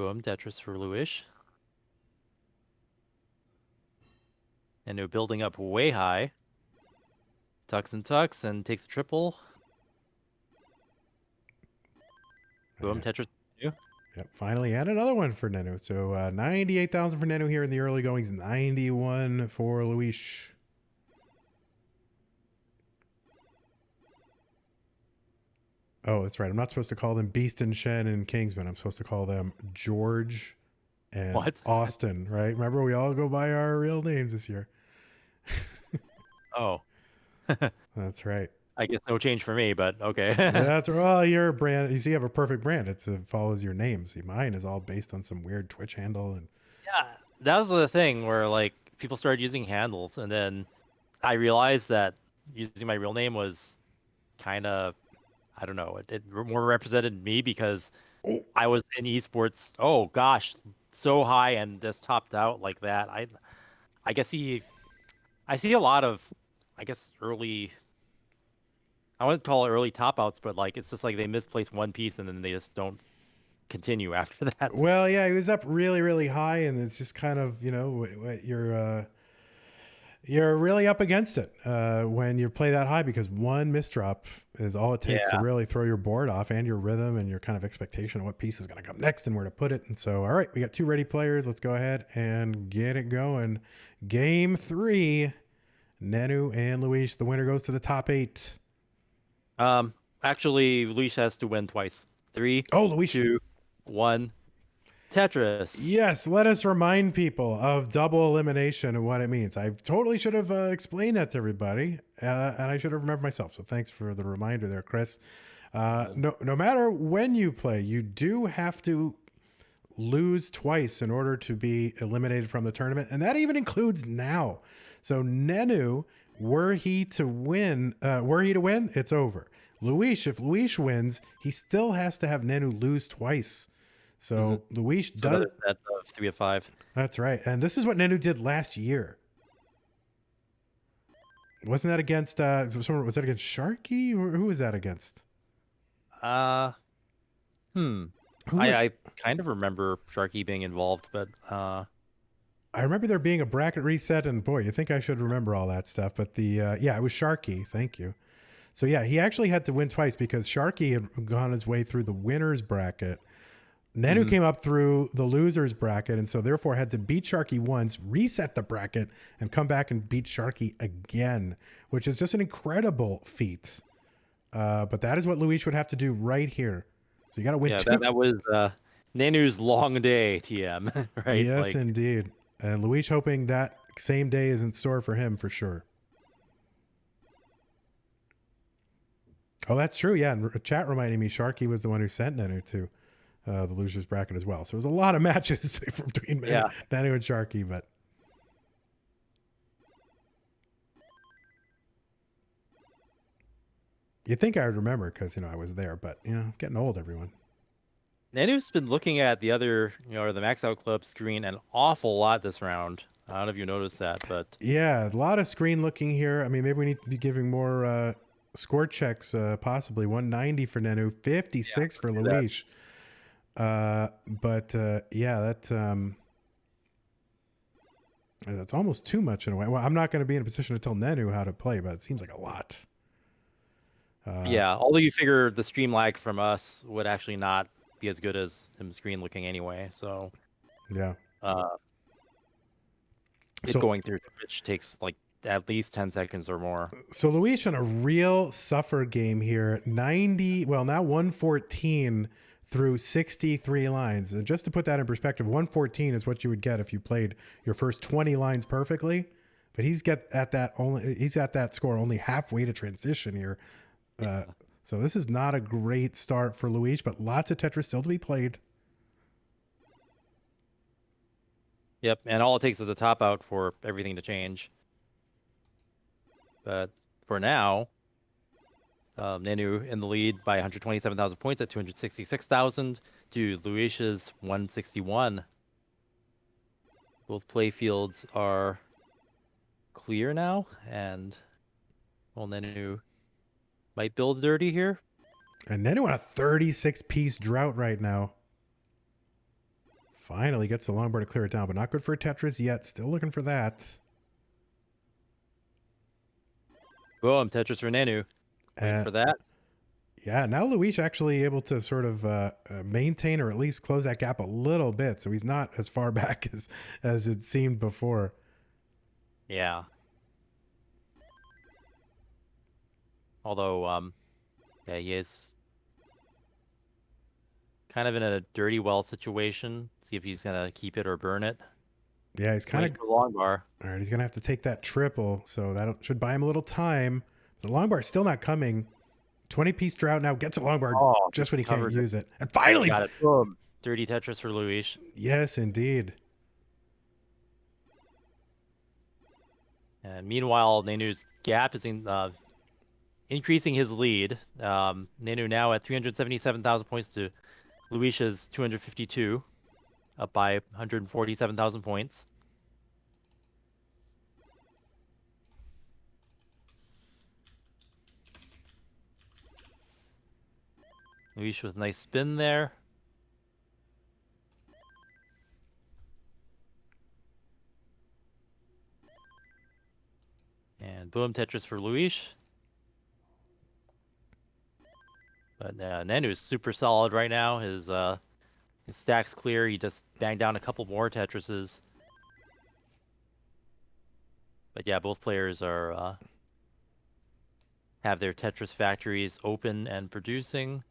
Boom, Tetris for Luis. Nenu building up way high. Tucks and takes a triple. Boom, Tetris. Yep, finally, and another one for Nenu. So 98,000 for Nenu here in the early goings, 91 for Luis. Oh, that's right. I'm not supposed to call them Beast and Shen and Kingsman. I'm supposed to call them George and Austin, right? Remember, we all go by our real names this year. Oh. That's right. I guess no change for me, but okay. That's well, your brand. You see, you have a perfect brand. It follows your name. See, mine is all based on some weird Twitch handle. And yeah, that was the thing where like people started using handles, and then I realized that using my real name was kind of, I don't know, it more represented me because I was in esports. Oh gosh, so high and just topped out like that. I guess I see a lot of, I guess early. I wouldn't call it early top outs, but like it's just like they misplace one piece and then they just don't continue after that. Well, yeah, he was up really, really high, and it's just kind of, you know, you're really up against it when you play that high, because one misdrop is all it takes to really throw your board off and your rhythm and your kind of expectation of what piece is going to come next and where to put it. And so, all right, we got two ready players. Let's go ahead and get it going. Game 3, Nenu and Luis. The winner goes to the top 8. Actually, Luis has to win twice. 3, Luis. 2, 1. Tetris. Yes, let us remind people of double elimination and what it means. I totally should have explained that to everybody, and I should have remembered myself. So thanks for the reminder there, Chris. No matter when you play, you do have to lose twice in order to be eliminated from the tournament, and that even includes now. So Nenu, were he to win, it's over. Luis, if Luis wins, he still has to have Nenu lose twice. So Luis does set of 3 of 5. That's right, and this is what Nenu did last year. Wasn't that against? Was that against Sharky? Or who was that against? I kind of remember Sharky being involved, but I remember there being a bracket reset, and boy, you think I should remember all that stuff. But it was Sharky. Thank you. So yeah, he actually had to win twice because Sharky had gone his way through the winners bracket. Nenu came up through the losers bracket, and so therefore had to beat Sharky once, reset the bracket, and come back and beat Sharky again, which is just an incredible feat. But that is what Luis would have to do right here. So you got to win 2. That was Nenu's long day, TM, right? Yes, indeed. And Luis hoping that same day is in store for him for sure. Oh, that's true. Yeah, and chat reminding me Sharky was the one who sent Nenu to the losers bracket as well. So it was a lot of matches between Nenu and Sharky, but you'd think I would remember because, I was there, but, getting old, everyone. Nenu's been looking at the other, the max out club screen an awful lot this round. I don't know if you noticed that, but yeah, a lot of screen looking here. I mean, maybe we need to be giving more score checks, possibly 190 for Nenu, 56 for Luis. That's almost too much in a way. Well, I'm not going to be in a position to tell Nenu how to play, but it seems like a lot. Although you figure the stream lag from us would actually not be as good as him screen looking anyway. So yeah, going through Twitch takes like at least 10 seconds or more. So Luis on a real suffer game here, 114 through 63 lines. And just to put that in perspective, 114 is what you would get if you played your first 20 lines perfectly. But he's at that score only halfway to transition here. So this is not a great start for Luis, but lots of Tetris still to be played. Yep, and all it takes is a top out for everything to change. But for now, Nenu in the lead by 127,000 points at 266,000 to Luis's 161. Both play fields are clear now, and Nenu might build dirty here. And Nenu on a 36-piece drought right now. Finally gets the longboard to clear it down, but not good for Tetris yet. Still looking for that. Boom, Tetris for Nenu. Waiting for that. Yeah, now Luis actually able to sort of maintain or at least close that gap a little bit, so he's not as far back as it seemed before. Yeah. Although, yeah, he is kind of in a dirty well situation. See if he's gonna keep it or burn it. Yeah, he's kind of long bar. all right. He's gonna have to take that triple, so that should buy him a little time. The long bar's still not coming. 20-piece drought now gets a long bar just when he can't use it. And finally got it. Boom. Dirty Tetris for Luis. Yes, indeed. And meanwhile, Nenu's gap is increasing his lead. Nenu now at 377,000 points to Luis's 252, up by 147,000 points. Luis with a nice spin there. And boom, Tetris for Luis. But Nenu's super solid right now. His stack's clear. He just banged down a couple more Tetrises. But yeah, both players are have their Tetris factories open and producing.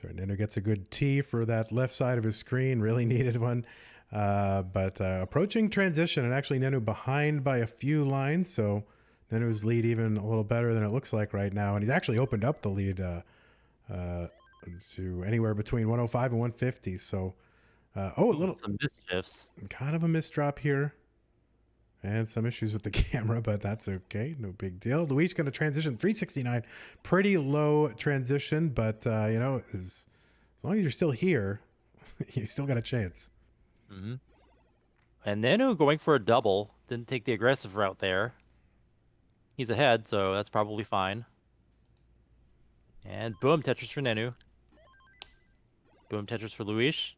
Nenu gets a good tee for that left side of his screen. Really needed one. But approaching transition, and actually Nenu behind by a few lines, so Nenu's lead even a little better than it looks like right now. And he's actually opened up the lead to anywhere between 105 and 150. So, a little some mischiefs. Kind of a misdrop here. And some issues with the camera, but that's okay. No big deal. Luis going to transition 369. Pretty low transition, but, as long as you're still here, you still got a chance. Mm-hmm. And Nenu going for a double. Didn't take the aggressive route there. He's ahead, so that's probably fine. And boom, Tetris for Nenu. Boom, Tetris for Luis.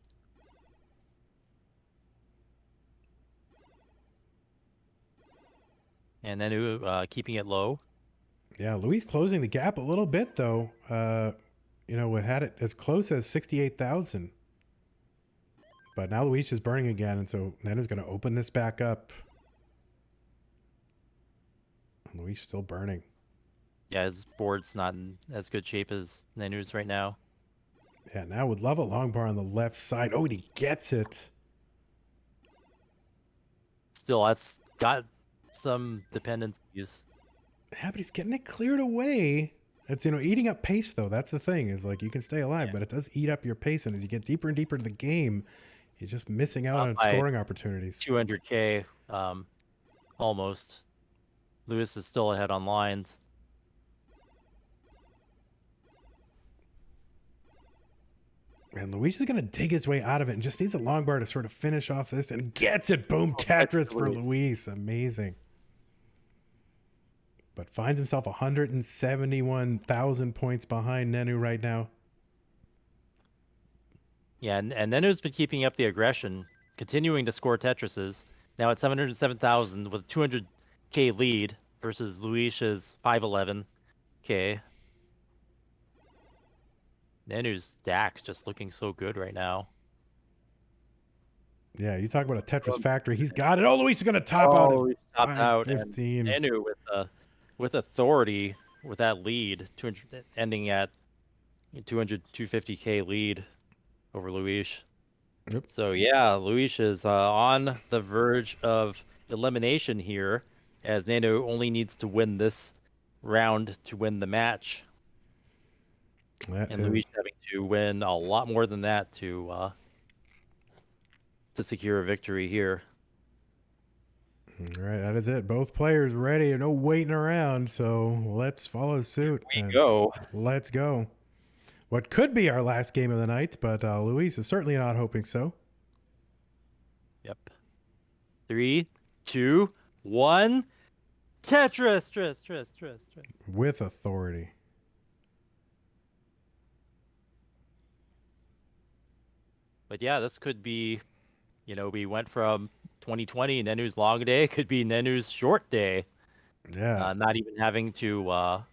And Nenu keeping it low. Yeah, Luis closing the gap a little bit, though. We had it as close as 68,000. But now Luis is burning again, and so Nenu's going to open this back up. And Luis still burning. Yeah, his board's not in as good shape as Nenu's right now. Yeah, now would love a long bar on the left side. Oh, and he gets it. Still, that's got some dependencies. Yeah, but he's getting it cleared away. It's, eating up pace, though. That's the thing, is like you can stay alive, but it does eat up your pace. And as you get deeper and deeper into the game, you're just missing out on scoring opportunities. 200K, almost. Luis is still ahead on lines. And Luis is going to dig his way out of it and just needs a long bar to sort of finish off this and gets it. Boom, Tetris for Luis. Amazing. But finds himself 171,000 points behind Nenu right now. Yeah, and Nenu's been keeping up the aggression, continuing to score Tetrises. Now at 707,000 with a 200K lead versus Luis's 511K. Nenu's stack's just looking so good right now. Yeah, you talk about a Tetris factory. He's got it. Oh, Luis is going to top out at 515. Nenu with authority with that lead, 200, ending at 250K lead over Luis. Yep. So yeah, Luis is on the verge of elimination here, as Nenu only needs to win this round to win the match. And Luis having to win a lot more than that to secure a victory here. All right, that is it. Both players ready. No waiting around. So let's follow suit. Here we go. Let's go. What could be our last game of the night, but Luis is certainly not hoping so. Yep. 3, 2, 1. Tetris. With authority. But yeah, this could be You know, we went from 2020 Nenu's long day could be Nenu's short day. Yeah. Not even having to,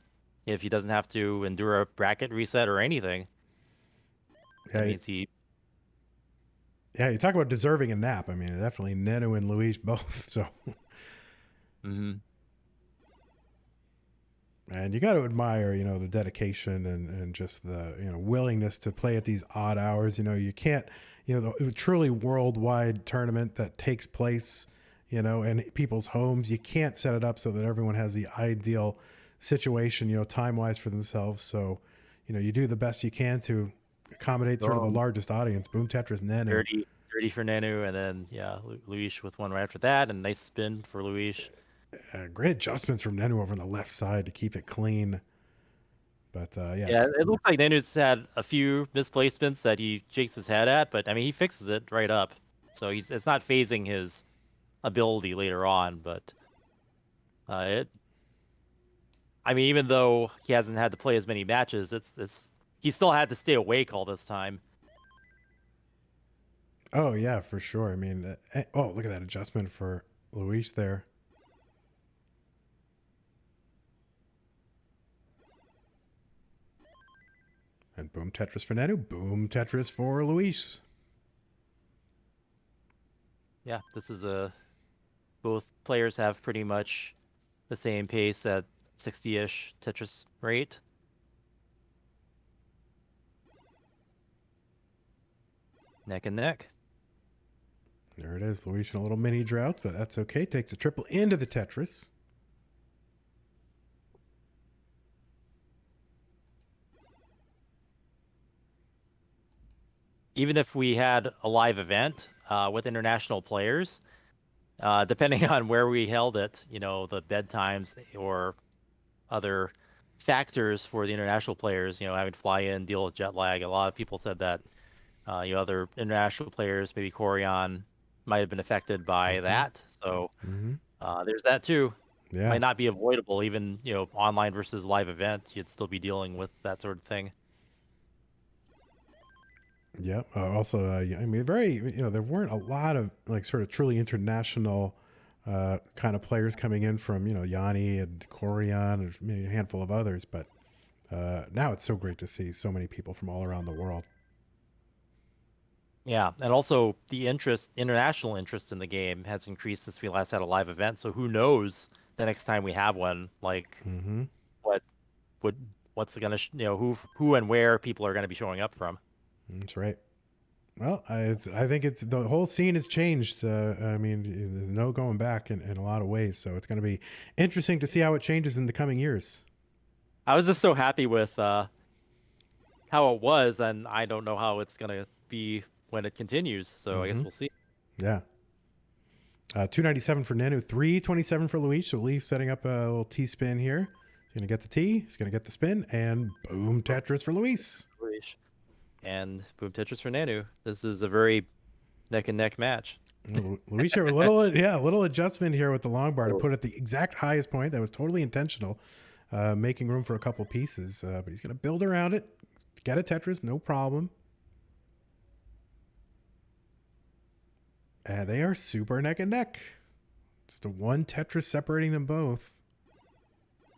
if he doesn't have to endure a bracket reset or anything. Yeah. That means he. Yeah, you talk about deserving a nap. I mean, definitely Nenu and Luis both. So, Mhm. and you got to admire, you know, the dedication and just the, you know, willingness to play at these odd hours. You know, you can't, you know, the truly worldwide tournament that takes place, you know, in people's homes, you can't set it up so that everyone has the ideal situation, you know, time wise for themselves. So, you know, you do the best you can to accommodate sort of the largest audience. Boom Tetris Nenu. 30 for Nenu, and then yeah, Luis with one right after that, and nice spin for Luis. Great adjustments from Nenu over on the left side to keep it clean. But yeah. Yeah, it looks like Nenu's had a few misplacements that he shakes his head at, but I mean he fixes it right up. So it's not phasing his ability later on, but I mean, even though he hasn't had to play as many matches, he still had to stay awake all this time. Oh yeah, for sure. I mean, oh, look at that adjustment for Luis there. And boom Tetris for Nenu, boom Tetris for Luis. Yeah, this is both players have pretty much the same pace at 60-ish Tetris rate. Neck and neck. There it is, Luis in a little mini drought, but that's okay. Takes a triple into the Tetris. Even if we had a live event with international players, depending on where we held it, you know, the bed times or other factors for the international players, you know, having to fly in, deal with jet lag. A lot of people said that, you know, other international players, maybe Corian, might have been affected by that. So there's that too. Yeah. Might not be avoidable, even, you know, online versus live event. You'd still be dealing with that sort of thing. Yep. Also, I mean, very, you know, there weren't a lot of like sort of truly international kind of players coming in from, you know, Yanni and Corian and maybe a handful of others. But now it's so great to see so many people from all around the world. Yeah, and also the international interest in the game has increased since we last had a live event. So who knows the next time we have one, like what's gonna, you know, who and where people are gonna be showing up from. That's right. Well, I think it's the whole scene has changed. I mean, there's no going back in a lot of ways. So it's going to be interesting to see how it changes in the coming years. I was just so happy with how it was, and I don't know how it's gonna be when it continues. So I guess we'll see. Yeah. 297 for Nenu, 327 for Luis. So Luis setting up a little T-spin here. He's going to get the T, he's going to get the spin, and boom, Tetris for Luis. And boom Tetris for Nenu. This is a very neck and neck match. Luis had a little adjustment here with the long bar to put at the exact highest point. That was totally intentional, making room for a couple pieces. But he's going to build around it, get a Tetris, no problem. And they are super neck and neck. Just the one Tetris separating them both.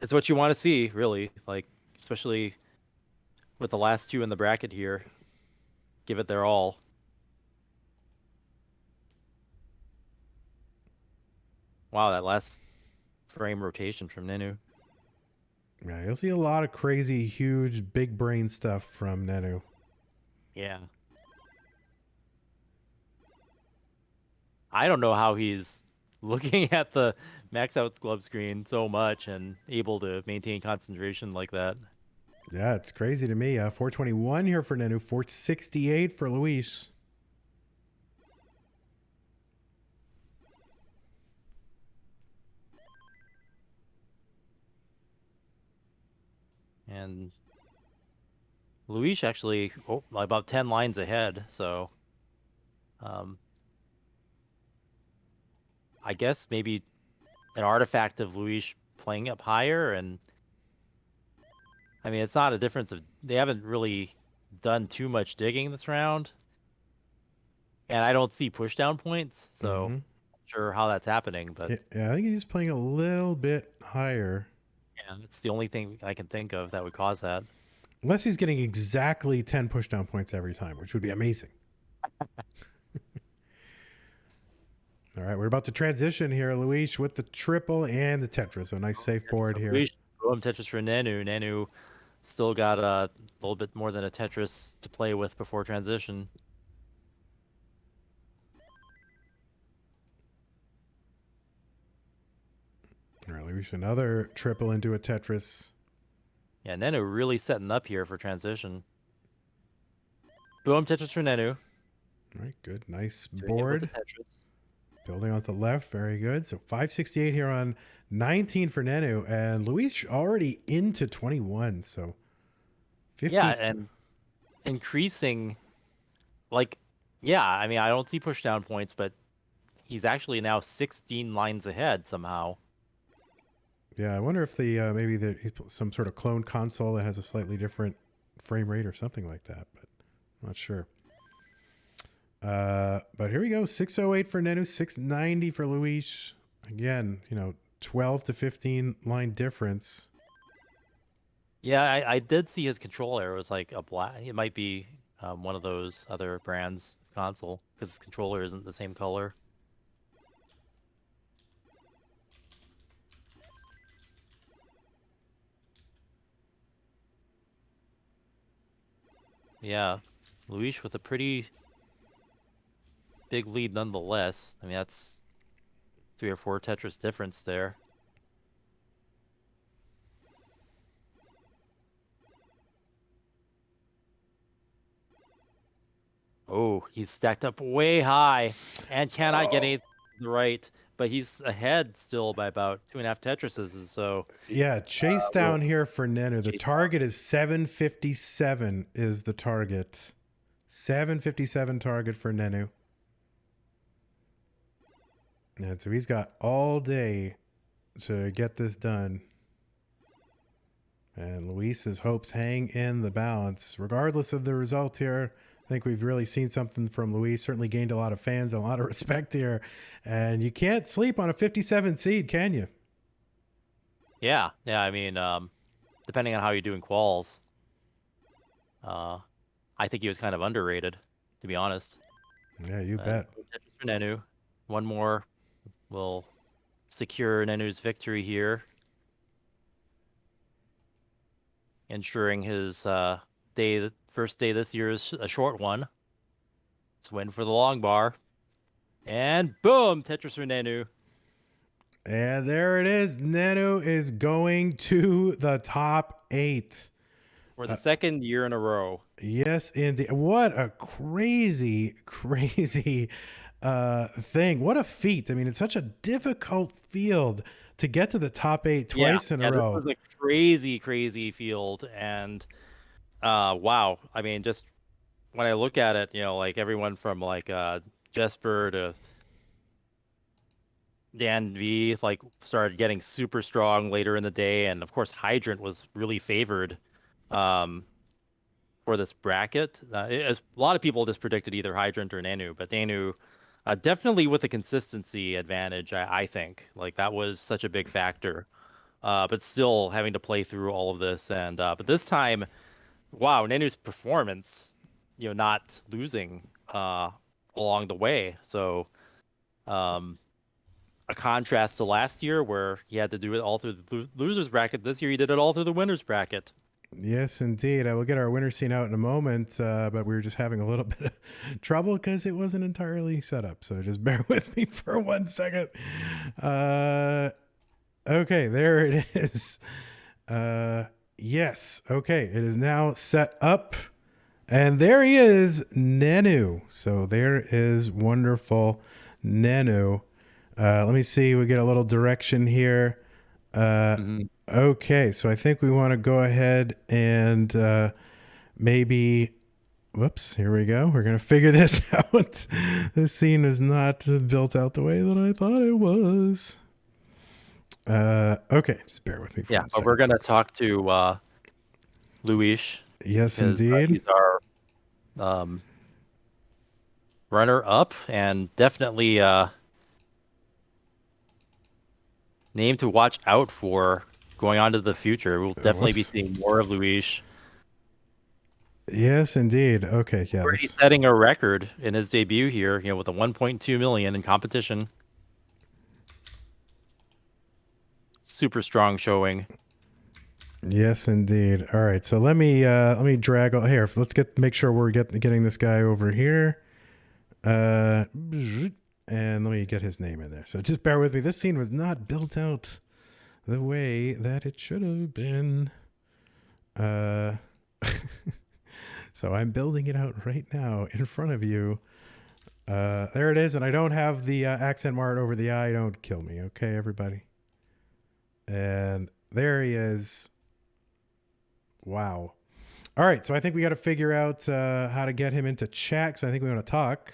It's what you want to see, really. Like, especially with the last two in the bracket here. Give it their all. Wow, that last frame rotation from Nenu. Yeah, you'll see a lot of crazy, huge, big brain stuff from Nenu. Yeah. I don't know how he's looking at the max out club screen so much and able to maintain concentration like that. Yeah, it's crazy to me. 421 here for Nenu, 468 for Luis. And Luis actually about 10 lines ahead, so I guess maybe an artifact of Luis playing up higher, and I mean, it's not a difference of, they haven't really done too much digging this round. and I don't see pushdown points, so not sure how that's happening. But Yeah, I think he's just playing a little bit higher. yeah, that's the only thing I can think of that would cause that. Unless he's getting exactly 10 pushdown points every time, which would be amazing. All right, we're about to transition here, Luis, with the triple and the Tetris. So nice safe board here. Boom, Tetris for Nenu. Nenu still got a little bit more than a Tetris to play with before transition. All right, Luis, another triple into a Tetris. Yeah, Nenu really setting up here for transition. Boom, Tetris for Nenu. All right, good. Nice Doing it with board. the Tetris. Building on the left, very good. So 568 here on 19 for Nenu, and Luis already into 21. So 50. Yeah, and increasing, like, yeah, I mean, I don't see pushdown points, but he's actually now 16 lines ahead somehow. Yeah, I wonder if the maybe some sort of clone console that has a slightly different frame rate or something like that, but I'm not sure. But here we go, 608 for Nenu, 690 for Luis. Again, 12 to 15 line difference. Yeah, I did see his controller. It was like a black. It might be one of those other brands of console because his controller isn't the same color. Yeah, Luis with a pretty big lead nonetheless. I mean, that's 3 or 4 Tetris difference there. Oh, he's stacked up way high and cannot get anything right, but he's ahead still by about 2.5 Tetrises. So yeah, chase down here for Nenu. The target is 757 is the target. 757 target for Nenu. And so he's got all day to get this done. And Luis's hopes hang in the balance. Regardless of the result here, I think we've really seen something from Luis. Certainly gained a lot of fans and a lot of respect here. And you can't sleep on a 57 seed, can you? yeah, I mean, depending on how you do in quals, I think he was kind of underrated, to be honest. Yeah, you bet. Tetris for Nenu. One more will secure Nenu's victory here, ensuring his first day this year is a short one. Let's win for the long bar. And boom, Tetris for Nenu. And there it is. Nenu is going to the top 8. For the second year in a row. Yes, indeed. What a crazy, crazy thing. What a feat. I mean, it's such a difficult field to get to the top 8 twice in a row. This was a crazy, crazy field. And wow. I mean, just when I look at it, like everyone from like Jesper to Dan V like started getting super strong later in the day. And of course, Hydrant was really favored for this bracket. A lot of people just predicted either Hydrant or Nenu, but Nenu definitely with a consistency advantage, I think. Like that was such a big factor. But still having to play through all of this. And but this time, wow, Nenu's performance, not losing along the way. So a contrast to last year where he had to do it all through the losers bracket. This year he did it all through the winners bracket. Yes, indeed. I will get our winner scene out in a moment, but we were just having a little bit of trouble because it wasn't entirely set up. So just bear with me for 1 second. Okay, there it is. Yes. Okay, it is now set up. And there he is, Nenu. So there is wonderful Nenu. Let me see. We get a little direction here. Okay, so I think we want to go ahead and maybe... Whoops, here we go. We're going to figure this out. This scene is not built out the way that I thought it was. Okay, just bear with me for 1 second. But we're going to talk to Luis. Yes, indeed. He's our runner-up and definitely name to watch out for going on to the future. We'll definitely be whoops. seeing more of Luis. Yes, indeed. Okay, yeah. Already setting a record in his debut here, with a 1.2 million in competition. Super strong showing. Yes, indeed. All right, so let me drag here. Let's make sure we're getting this guy over here. And let me get his name in there. So just bear with me. This scene was not built out the way that it should have been. So I'm building it out right now in front of you. There it is, and I don't have the accent mark over the I. Don't kill me, okay, everybody? And there he is. Wow. All right, so I think we got to figure out how to get him into chat, because I think we want to talk.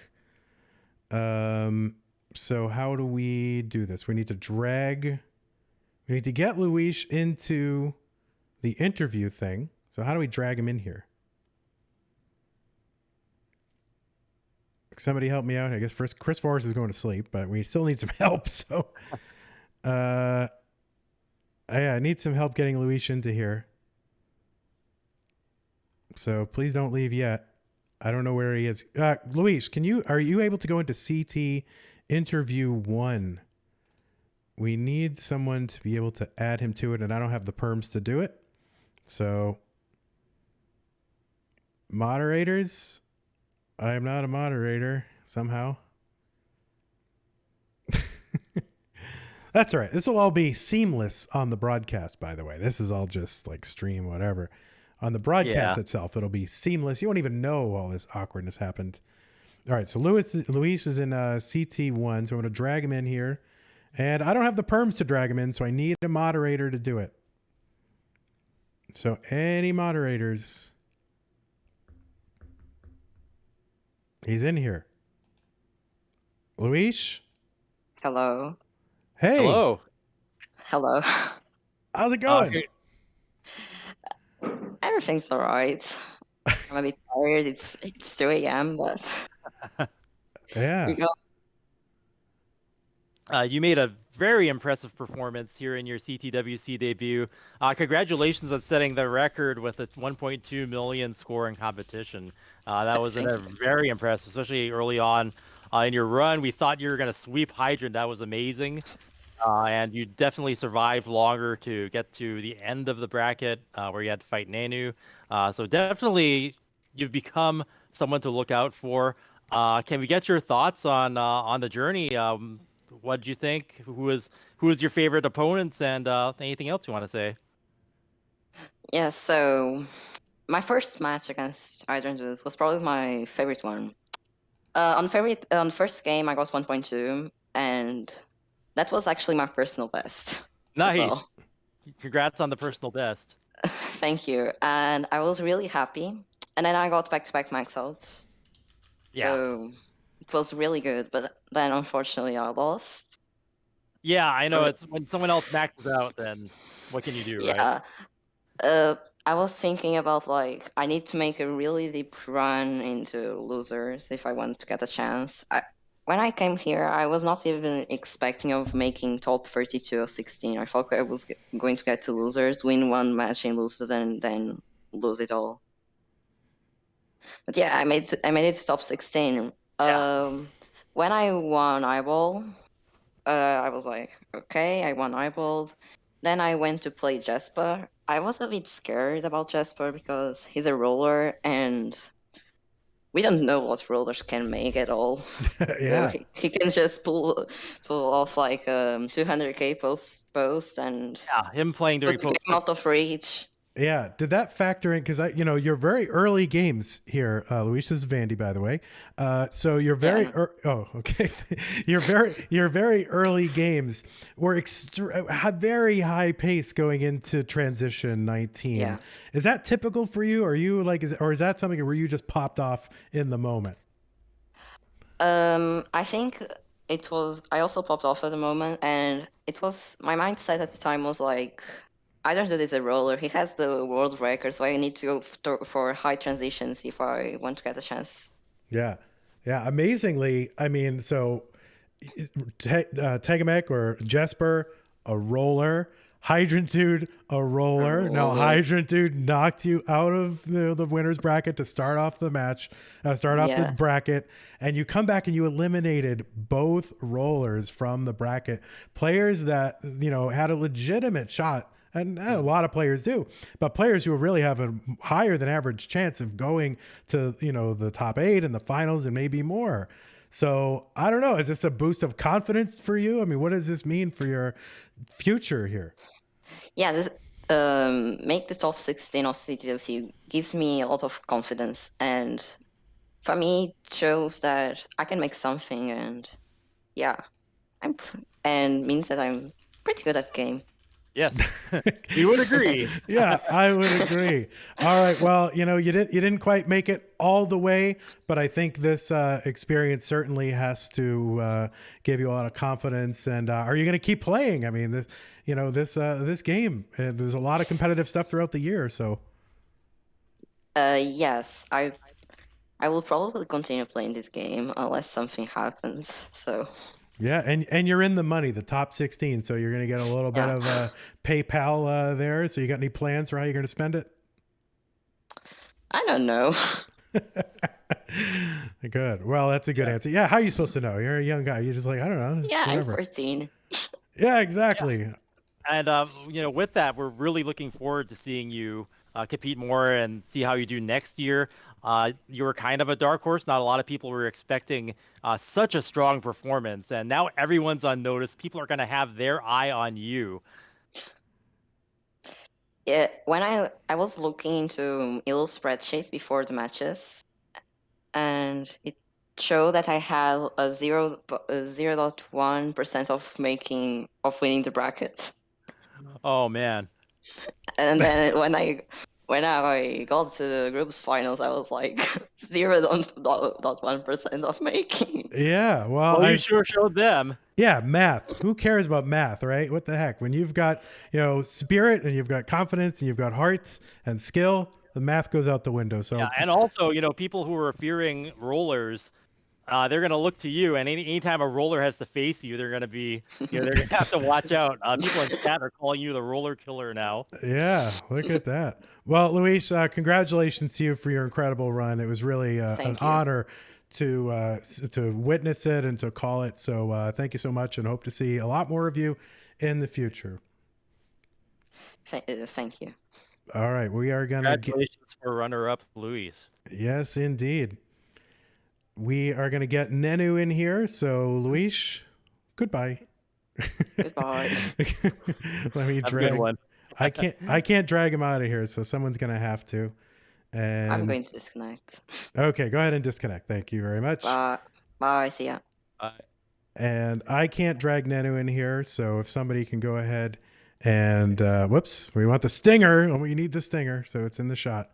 So how do we do this? We need to get Luis into the interview thing. So how do we drag him in here? Somebody help me out. I guess first Chris Forrest is going to sleep, but we still need some help. So I need some help getting Luis into here. So please don't leave yet. I don't know where he is. Luis, are you able to go into CT interview 1? We need someone to be able to add him to it, and I don't have the perms to do it. So moderators, I am not a moderator somehow. That's all right. This will all be seamless on the broadcast, by the way. This is all just like stream, whatever. On the broadcast itself, it'll be seamless. You won't even know all this awkwardness happened. All right, so Luis is in CT1, so I'm going to drag him in here. And I don't have the perms to drag him in, so I need a moderator to do it. So any moderators? He's in here. Luis? Hello. Hey. Hello. Hello. How's it going? Okay. Everything's all right. I'm a bit tired. It's 2 a.m., but Yeah. you know, You made a very impressive performance here in your CTWC debut. Congratulations on setting the record with a 1.2 million score in competition. That was Thank you. very impressive, especially early on in your run. We thought you were going to sweep Hydrant. That was amazing. And you definitely survived longer to get to the end of the bracket where you had to fight Nenu. So definitely you've become someone to look out for. Can we get your thoughts on the journey? What did you think? Who was your favorite opponents, and anything else you want to say? yeah, so my first match against Hydrant was probably my favorite one. On the first game, I got 1.2, and that was actually my personal best. Nice. As well. Congrats on the personal best. Thank you. And I was really happy. And then I got back-to-back max outs. Yeah. So it was really good, but then unfortunately I lost. Yeah, I know. It's when someone else maxes out, then what can you do, right? Yeah. I was thinking about I need to make a really deep run into losers if I want to get a chance. When I came here, I was not even expecting of making top 32 or 16. I thought I was going to get to losers, win one match in losers, and then lose it all. But yeah, I made it to top 16. Yeah. When I won Eyeball, I was like, okay, I won Eyeball. Then I went to play Jesper. I was a bit scared about Jesper because he's a roller and we don't know what rollers can make at all. Yeah. So he can just pull off 200k post and Yeah, him playing during put the game out of reach. Yeah. Did that factor in? Because your very early games here, Luis, this is Vandy, by the way. So your very okay. your very early games were very high pace going into transition 19. Yeah. Is that typical for you? Are you or is that something where you just popped off in the moment? I think it was. I also popped off at the moment, and it was my mindset at the time was like, I don't do this a roller. He has the world record, so I need to go for high transitions if I want to get a chance. Yeah. Yeah, amazingly, I mean, so Tegamek or Jesper, a roller. Hydrant Dude, a roller. Now, Hydrant Dude knocked you out of the winner's bracket to start off the match, start off the bracket, and you come back and you eliminated both rollers from the bracket. Players that, you know, had a legitimate shot, and a lot of players do, but players who really have a higher than average chance of going to, you know, the top 8 and the finals and maybe more. So I don't know. Is this a boost of confidence for you? I mean, what does this mean for your future here? Yeah, this make the top 16 of CTWC gives me a lot of confidence, and for me it shows that I can make something, and yeah, and means that I'm pretty good at the game. Yes, you would agree. Yeah, I would agree. All right. Well, you know, you didn't quite make it all the way, but I think this experience certainly has to give you a lot of confidence. And are you going to keep playing? I mean, this game. There's a lot of competitive stuff throughout the year. So. Yes, I will probably continue playing this game unless something happens. So. Yeah, and you're in the money, the top 16, so you're going to get a little bit of PayPal there. So you got any plans for how you're going to spend it? I don't know. Good. Well, that's a good answer. Yeah, how are you supposed to know? You're a young guy. You're just like, I don't know. Yeah, whatever. I'm 14. Yeah, exactly. Yeah. And, you know, with that, we're really looking forward to seeing you compete more and see how you do next year. You were kind of a dark horse. Not a lot of people were expecting such a strong performance, and now everyone's on notice. People are going to have their eye on you. Yeah, when I was looking into Elos spreadsheet before the matches, and it showed that I had a 0.1% of winning the bracket. Oh man! And then when I got to the group's finals, I was like 0.1% of making. Yeah, well, you sure showed them. Yeah, math. Who cares about math, right? What the heck? When you've got, you know, spirit and you've got confidence and you've got hearts and skill, the math goes out the window. So yeah, and also, you know, people who are fearing rollers, they're going to look to you, and anytime a roller has to face you, they're going to be, you know, they're going to have to watch out. People in chat are calling you the roller killer now. Yeah, look at that. Well, Luis, congratulations to you for your incredible run. It was really an honor to witness it and to call it. So thank you so much, and hope to see a lot more of you in the future. Thank you. All right, we are going to congratulations for runner-up, Luis. Yes, indeed. We are going to get Nenu in here. So, Luis, goodbye. Goodbye. Let me drag one. I can't drag him out of here, so someone's going to have to. And I'm going to disconnect. Okay, go ahead and disconnect. Thank you very much. Bye. See ya. And I can't drag Nenu in here, so if somebody can go ahead and whoops, we want the stinger. We need the stinger, so it's in the shot.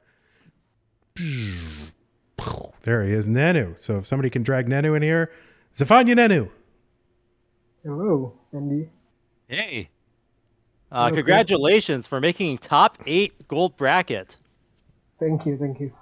There he is, Nenu. So if somebody can drag Nenu in here. Zafanya Nenu. Hello, Andy. Hey. Congratulations for making top 8 gold bracket. Thank you.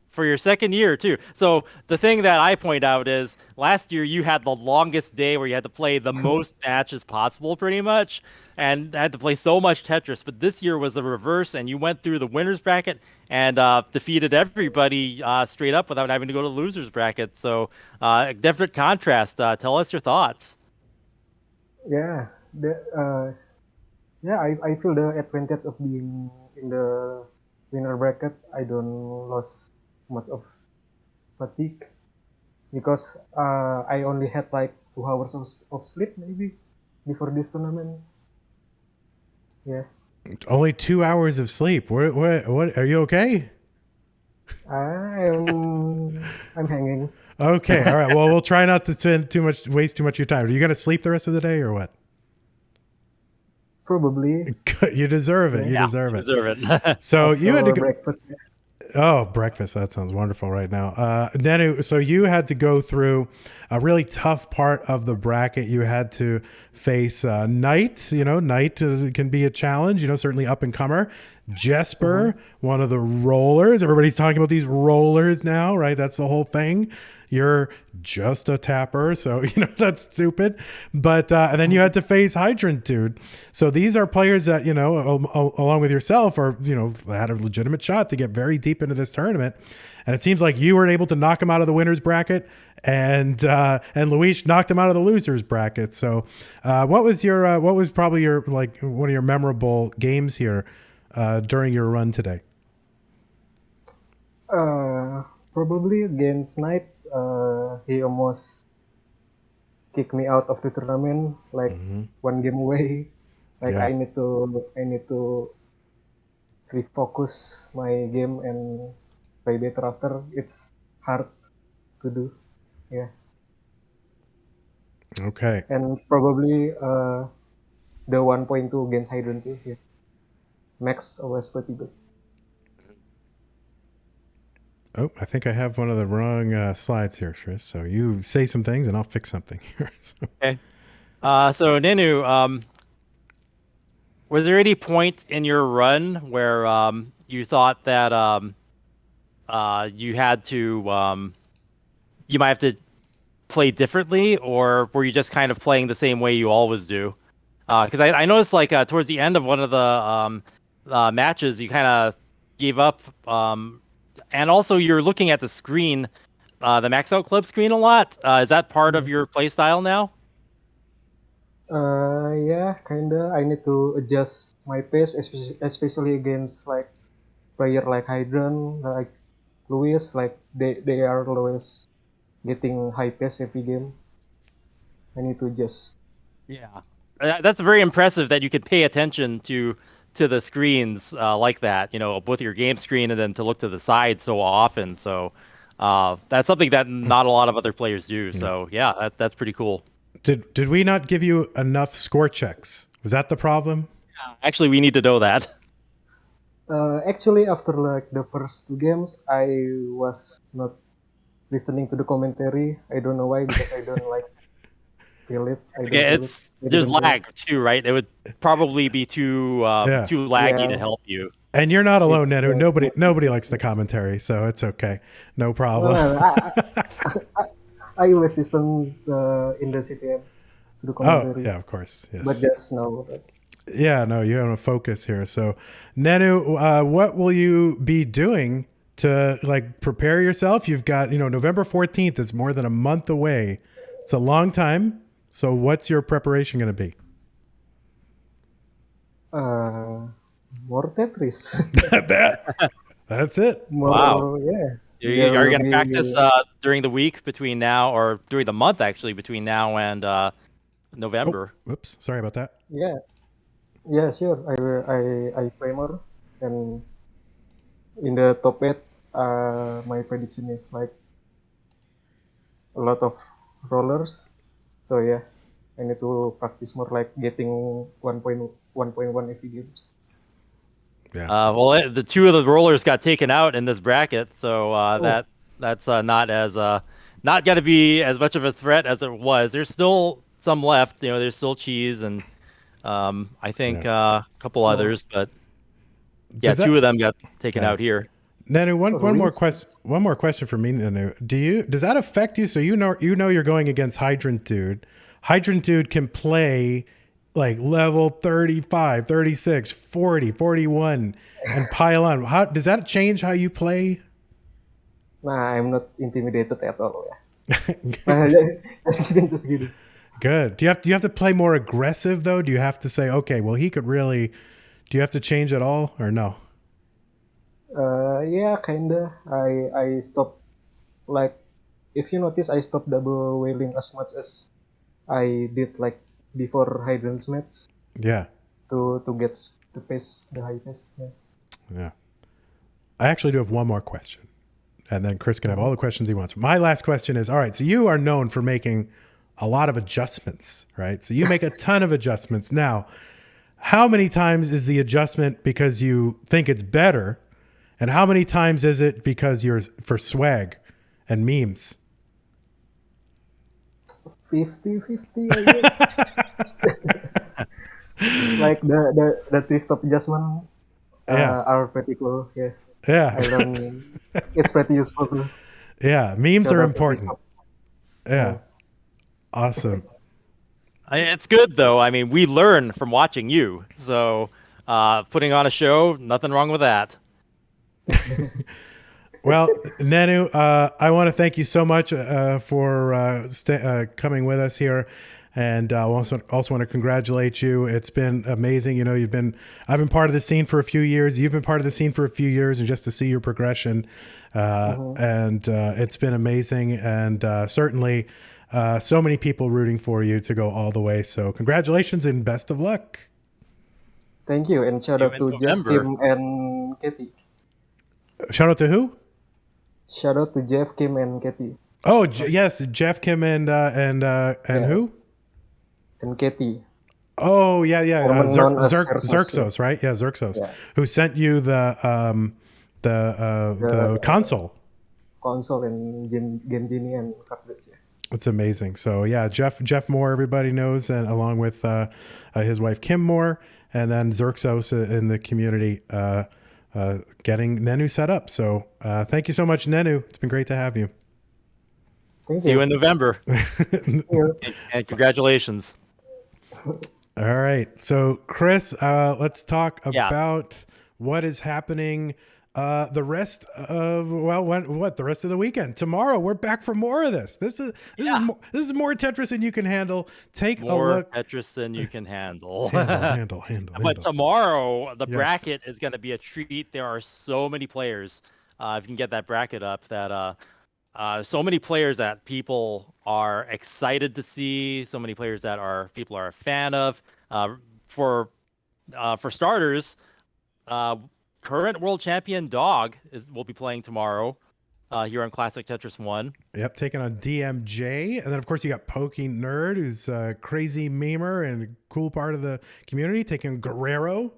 For your second year, too. So the thing that I point out is last year you had the longest day where you had to play the most matches possible, pretty much, and had to play so much Tetris. But this year was the reverse, and you went through the winner's bracket and defeated everybody straight up without having to go to the loser's bracket. So definite contrast. Tell us your thoughts. Yeah, I feel the advantage of being in the winner bracket. I don't lose much of fatigue because I only had like 2 hours of sleep maybe before this tournament. Yeah. Only 2 hours of sleep. What are you okay? I'm hanging. Okay. All right. Well, we'll try not to waste too much of your time. Are you going to sleep the rest of the day or what? Probably. You deserve it. You deserve it. So after you had to go. Breakfast. Oh, breakfast. That sounds wonderful right now. Nenu, so you had to go through a really tough part of the bracket. You had to face Knight. You know, Knight can be a challenge, you know, certainly up and comer. Jesper, one of the rollers. Everybody's talking about these rollers now, right? That's the whole thing. You're just a tapper, so that's stupid. But and then you had to face Hydrant, dude. So these are players that along with yourself, are had a legitimate shot to get very deep into this tournament. And it seems like you were able to knock him out of the winners bracket, and Luis knocked him out of the losers bracket. So what was probably your one of your memorable games here during your run today? Probably against Knight. He almost kicked me out of the tournament, one game away. I need to refocus my game and play better after. It's hard to do. Yeah. Okay. And probably the 1.2 against Hydrant too. Yeah. Max was pretty good. Oh, I think I have one of the wrong slides here, Chris. So you say some things and I'll fix something here. Okay. So Nenu, was there any point in your run where you thought that you had to, you might have to play differently, or were you just kind of playing the same way you always do? Because I noticed towards the end of one of the matches, you kind of gave up. And also, you're looking at the screen, the max out club screen a lot. Is that part of your play style now? Yeah, kinda. I need to adjust my pace, especially against player like Hydrant, like Luis. They are always getting high pace every game. I need to adjust. Yeah, that's very impressive that you could pay attention to the screens like that, both your game screen and then to look to the side so often. So that's something that not a lot of other players do. So yeah, that's pretty cool. Did we not give you enough score checks? Was that the problem? Actually, we need to know that. Actually, after the first two games, I was not listening to the commentary. I don't know why, because I don't feel it. There's lag too, right? It would probably be too laggy to help you. And you're not alone, Nenu. Nobody likes the commentary, so it's okay. No problem. I always listen in the CTM to the commentary. Oh, yeah, of course. Yes. But just now. Yeah, no, you have a focus here. So, Nenu, what will you be doing to prepare yourself? You've got, November 14th is more than a month away. It's a long time. So what's your preparation going to be? More Tetris. That's it. Wow. Yeah. Are you going to practice during the week between now, or during the month actually, between now and November? Oh, whoops. Sorry about that. Yeah. Yeah, sure. I play more. And in the top 8, my prediction is a lot of rollers. So yeah, I need to practice more, getting 1.1 every games. Yeah. Well, the two of the rollers got taken out in this bracket, so that's not going to be as much of a threat as it was. There's still some left. There's still Cheese and I think a couple others, but yeah, two of them got taken out here. Nenu, one more question for me, Nenu. Does that affect you? So you're going against Hydrant Dude. Hydrant Dude can play level 35, 36, 40, 41 and pile on. How does that change how you play? Nah, I'm not intimidated at all. Yeah. Just kidding. Good. Do you have to play more aggressive though? Do you have to say, okay, well he could really? Do you have to change at all or no? Yeah, kinda. I stopped, if you notice, I stopped double whaling as much as I did before Hydrant's match. Yeah. To get the high pace. Yeah. Yeah. I actually do have one more question, and then Chris can have all the questions he wants. My last question is, all right, so you are known for making a lot of adjustments, right? So you make a ton of adjustments. Now, how many times is the adjustment because you think it's better? And how many times is it because you're for swag and memes? 50-50, I guess. The 3-stop adjustment Yeah. are pretty cool. Yeah, Yeah. I learned it's pretty useful too. Yeah. Memes Shout are out to this. important. Yeah. Awesome. It's good though. I mean, we learn from watching you. So putting on a show, nothing wrong with that. Well, Nenu, I want to thank you so much for coming with us here, and also want to congratulate you. It's been amazing. You know, I've been part of the scene for a few years. You've been part of the scene for a few years, and just to see your progression, and it's been amazing. And certainly, so many people rooting for you to go all the way. So, congratulations and best of luck. Thank you, and shout out in to Jeff, November. Kim, and Katie. Shout out to who? Shout out to Jeff, Kim, and Katie. Oh, yes, Jeff, Kim, and who? And Katie. Oh yeah, Woman known as Xerxos, right? Yeah, Xerxos, Yeah. who sent you the console. Console and Game Genie and cartridge. Yeah. It's amazing. So yeah, Jeff Moore, everybody knows, and along with his wife Kim Moore, and then Xerxos in the community, getting Nenu set up. So thank you so much, Nenu. It's been great to have you. See you in November. Thank you. And congratulations. All right. So Chris, let's talk about what is happening the rest of the rest of the weekend. Tomorrow we're back for more of this. This is more Tetris than you can handle. Take More a look. Tetris than you can handle. handle. But tomorrow the bracket is going to be a treat. There are so many players. If you can get that bracket up, that so many players that people are excited to see. So many players that people are a fan of. For starters, current world champion Dog will be playing tomorrow here on Classic Tetris 1. Yep, taking on DMJ. And then, of course, you got Poking Nerd, who's a crazy memer and a cool part of the community, taking Guerrero.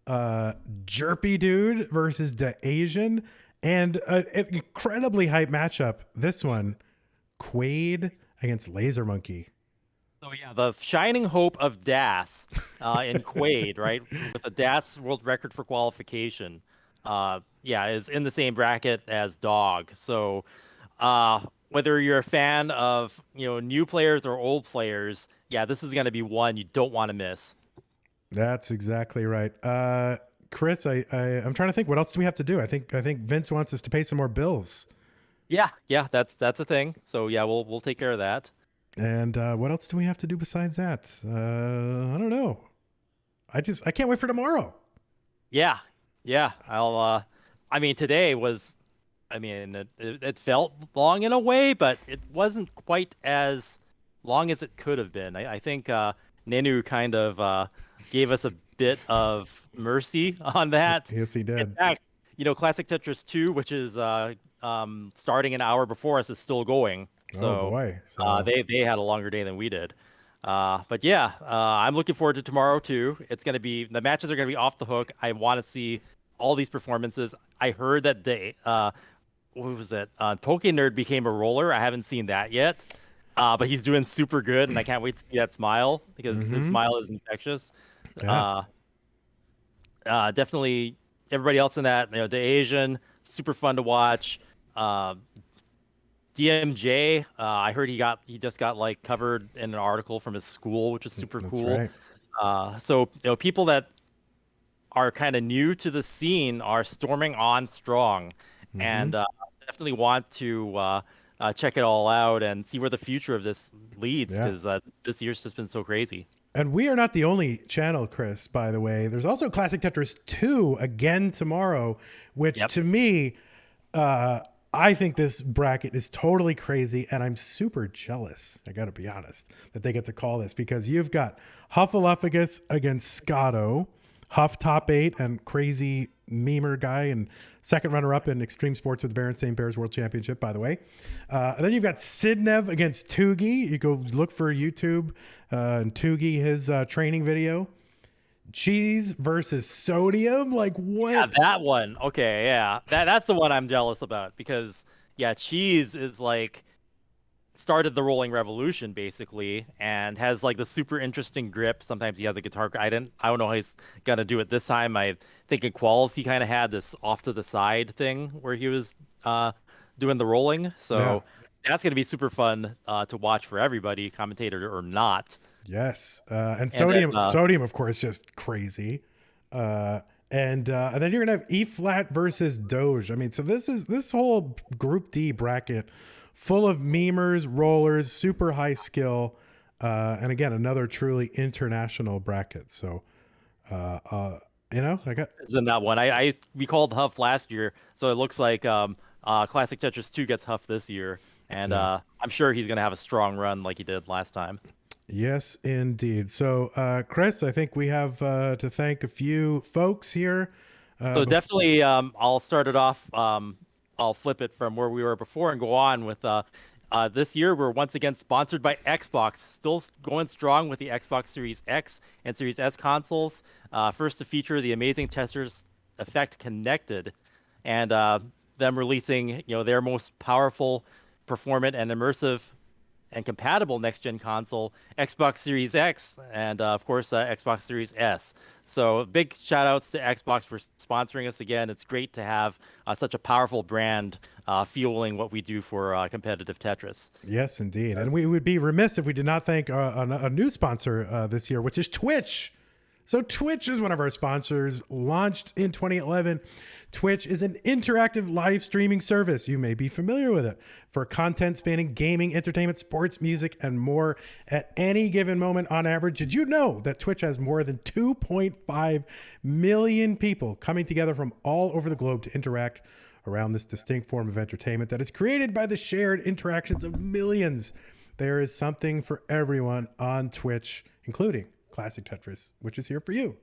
Jerpy Dude versus the Asian. And an incredibly hype matchup. This one, Quaid against Laser Monkey. So yeah, the shining hope of DAS in Quaid, right, with a DAS world record for qualification, is in the same bracket as Dog. So whether you're a fan of new players or old players, this is going to be one you don't want to miss. That's exactly right. Chris, I'm trying to think. What else do we have to do? I think Vince wants us to pay some more bills. Yeah, that's a thing. So yeah, we'll take care of that. And what else do we have to do besides that? I don't know. I can't wait for tomorrow. Yeah. Today was. It felt long in a way, but it wasn't quite as long as it could have been. I think Nenu kind of gave us a bit of mercy on that. Yes, he did. In fact, Classic Tetris 2, which is starting an hour before us, is still going. So, oh boy. They had a longer day than we did. But yeah, I'm looking forward to tomorrow too. The matches are gonna be off the hook. I want to see all these performances. I heard that what was it? Poke Nerd became a roller. I haven't seen that yet. But he's doing super good, and I can't wait to see that smile because his smile is infectious. Yeah. Definitely everybody else in that, the Asian, super fun to watch. DMJ, I heard he just got like covered in an article from his school, which is super cool. Right. So people that are kind of new to the scene are storming on strong, and definitely want to check it all out and see where the future of this leads, because this year's just been so crazy. And we are not the only channel, Chris, by the way. There's also Classic Tetris 2 again tomorrow, which to me, I think this bracket is totally crazy, and I'm super jealous, I got to be honest, that they get to call this, because you've got Huffaluffagus against Scotto, Huff top 8 and crazy memer guy, and second runner-up in Extreme Sports with the Berenstain Bears World Championship, by the way. And then you've got Sidnev against Tugi. You go look for YouTube and Tugi, his training video. Cheese versus Sodium? Like, what? Yeah, that one. Okay, yeah. That's the one I'm jealous about, because, Cheese is like started the rolling revolution basically, and has like the super interesting grip. Sometimes he has a guitar. I don't know how he's gonna do it this time. I think in quals he kind of had this off to the side thing where he was doing the rolling. So that's going to be super fun to watch for everybody, commentator or not. Yes. And Sodium, Sodium, of course, just crazy. And then you're gonna have E flat versus Doge. I mean, so this whole Group D bracket full of memers, rollers, super high skill, and again another truly international bracket. So, you know, I got it's in that one. We called Huff last year, so it looks like Classic Tetris 2 gets Huff this year, and I'm sure he's gonna have a strong run like he did last time. Yes, indeed. So, Chris, I think we have to thank a few folks here. So definitely, I'll start it off. I'll flip it from where we were before and go on with this year. We're once again sponsored by Xbox, still going strong with the Xbox Series X and Series S consoles. First to feature the amazing Tetris Effect Connected, and them releasing their most powerful, performant, and immersive and compatible next-gen console, Xbox Series X, and of course Xbox Series S. So big shout-outs to Xbox for sponsoring us again. It's great to have such a powerful brand fueling what we do for competitive Tetris. Yes, indeed. And we would be remiss if we did not thank a new sponsor this year, which is Twitch. So Twitch is one of our sponsors, launched in 2011. Twitch is an interactive live streaming service. You may be familiar with it for content spanning gaming, entertainment, sports, music, and more at any given moment on average. Did you know that Twitch has more than 2.5 million people coming together from all over the globe to interact around this distinct form of entertainment that is created by the shared interactions of millions? There is something for everyone on Twitch, including Classic Tetris, which is here for you.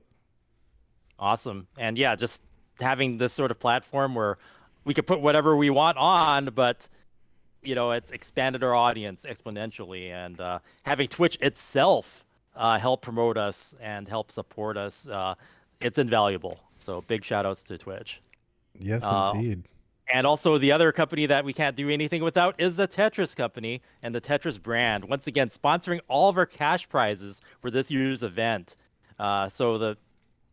Awesome. And yeah, just having this sort of platform where we could put whatever we want on, but it's expanded our audience exponentially, and having Twitch itself help promote us and help support us, it's invaluable. So big shout outs to Twitch. Yes, indeed. And also the other company that we can't do anything without is the Tetris Company and the Tetris brand. Once again, sponsoring all of our cash prizes for this year's event. So the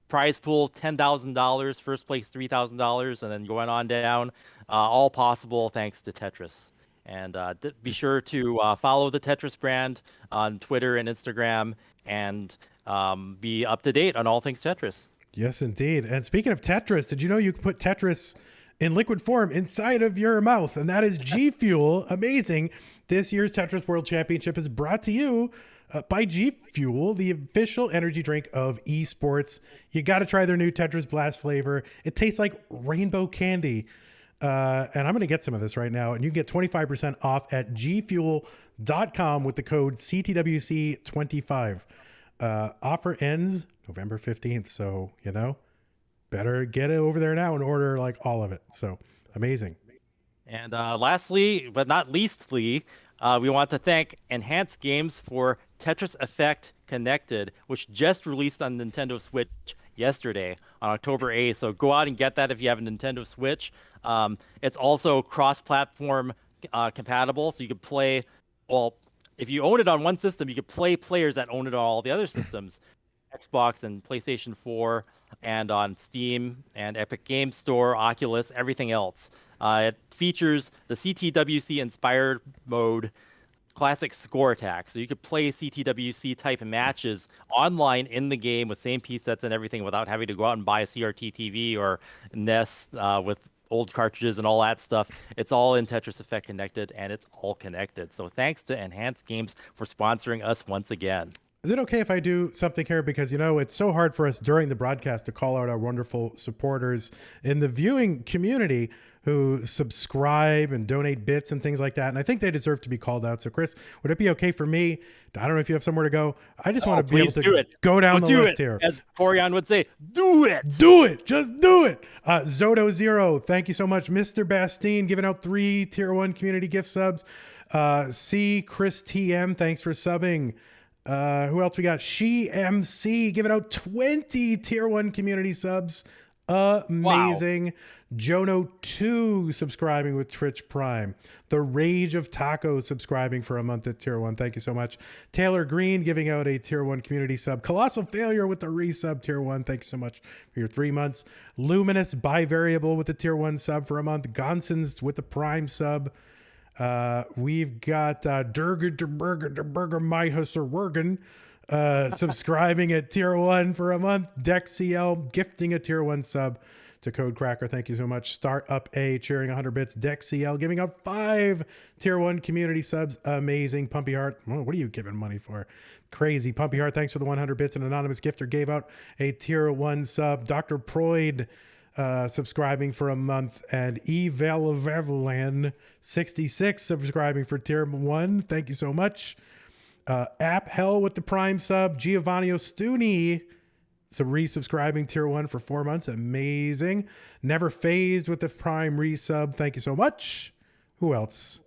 prize pool, $10,000, first place $3,000, and then going on down, all possible thanks to Tetris. And be sure to follow the Tetris brand on Twitter and Instagram, and be up to date on all things Tetris. Yes, indeed. And speaking of Tetris, did you know you can put Tetris in liquid form inside of your mouth? And that is G Fuel. Amazing. This year's Tetris World Championship is brought to you by G Fuel, the official energy drink of esports. You got to try their new Tetris Blast flavor. It tastes like rainbow candy. And I'm going to get some of this right now. And you can get 25% off at gfuel.com with the code CTWC25. Offer ends November 15th. So, better get it over there now and order like all of it. So amazing. And lastly, but not leastly, we want to thank Enhanced Games for Tetris Effect Connected, which just released on Nintendo Switch yesterday on October 8th. So go out and get that if you have a Nintendo Switch. It's also cross-platform compatible, so you could play, if you own it on one system, you could play players that own it on all the other systems. Xbox and PlayStation 4, and on Steam and Epic Games Store, Oculus, everything else. It features the CTWC inspired mode, Classic Score Attack. So you could play CTWC type matches online in the game with same piece sets and everything without having to go out and buy a CRT TV or NES with old cartridges and all that stuff. It's all in Tetris Effect Connected, and it's all connected. So thanks to Enhanced Games for sponsoring us once again. Is it okay if I do something here? Because, it's so hard for us during the broadcast to call out our wonderful supporters in the viewing community who subscribe and donate bits and things like that. And I think they deserve to be called out. So, Chris, would it be okay for me? I don't know if you have somewhere to go. I just want to be able to go down the list here. As Corian would say, do it. Do it. Just do it. Zodo Zero, thank you so much. Mr. Bastine giving out 3 Tier 1 community gift subs. C. Chris TM, thanks for subbing. Who else we got? She MC giving out 20 Tier 1 community subs. Amazing. Jono2 subscribing with Twitch Prime. The Rage of Tacos subscribing for a month at Tier 1. Thank you so much. Taylor Green giving out a Tier 1 community sub. Colossal Failure with the resub Tier 1. Thank you so much for your 3 months. Luminous Bivariable with the Tier 1 sub for a month. Gonsons with the Prime sub. We've got Durger Myhusser Wergen subscribing at Tier 1 for a month. DexCL gifting a Tier 1 sub to Code Cracker. Thank you so much. Startup A cheering 100 bits. DexCL giving out 5 Tier 1 community subs. Amazing. Pumpy Heart. Oh, what are you giving money for? Crazy. Pumpy Heart, thanks for the 100 bits. An anonymous gifter gave out a Tier 1 sub. Dr. Proid subscribing for a month, and Evelvelan 66 subscribing for Tier 1. Thank you so much. App Hell with the Prime sub. Giovanni Ostuni resubscribing Tier 1 for 4 months. Amazing. Never Phased with the Prime resub. Thank you so much. Who else?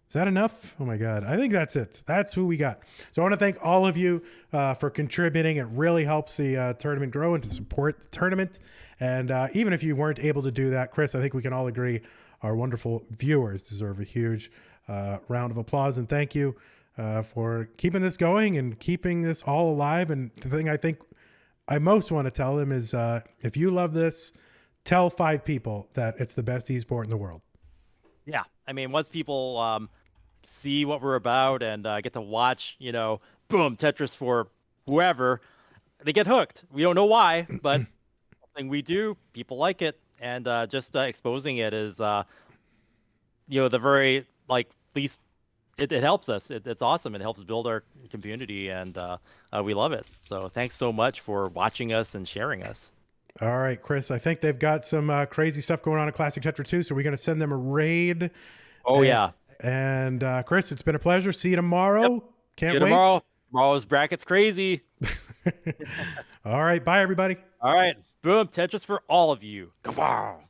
Is that enough? Oh my God. I think that's it. That's who we got. So I want to thank all of you for contributing. It really helps the tournament grow and to support the tournament. And even if you weren't able to do that, Chris, I think we can all agree our wonderful viewers deserve a huge round of applause. And thank you for keeping this going and keeping this all alive. And the thing I think I most want to tell them is if you love this, tell 5 people that it's the best esport in the world. Yeah. I mean, once people see what we're about and get to watch, boom, Tetris for whoever, they get hooked. We don't know why, but something we do, people like it. And just exposing it is, the very, least, it helps us. It's awesome. It helps build our community, and we love it. So thanks so much for watching us and sharing us. All right, Chris, I think they've got some crazy stuff going on at Classic Tetris 2, so we're going to send them a raid. Oh, yeah. And Chris, it's been a pleasure. See you tomorrow. Yep. Can't See you wait. tomorrow. Tomorrow's bracket's crazy. All right. Bye, everybody. All right. Boom. Tetris for all of you. Come on.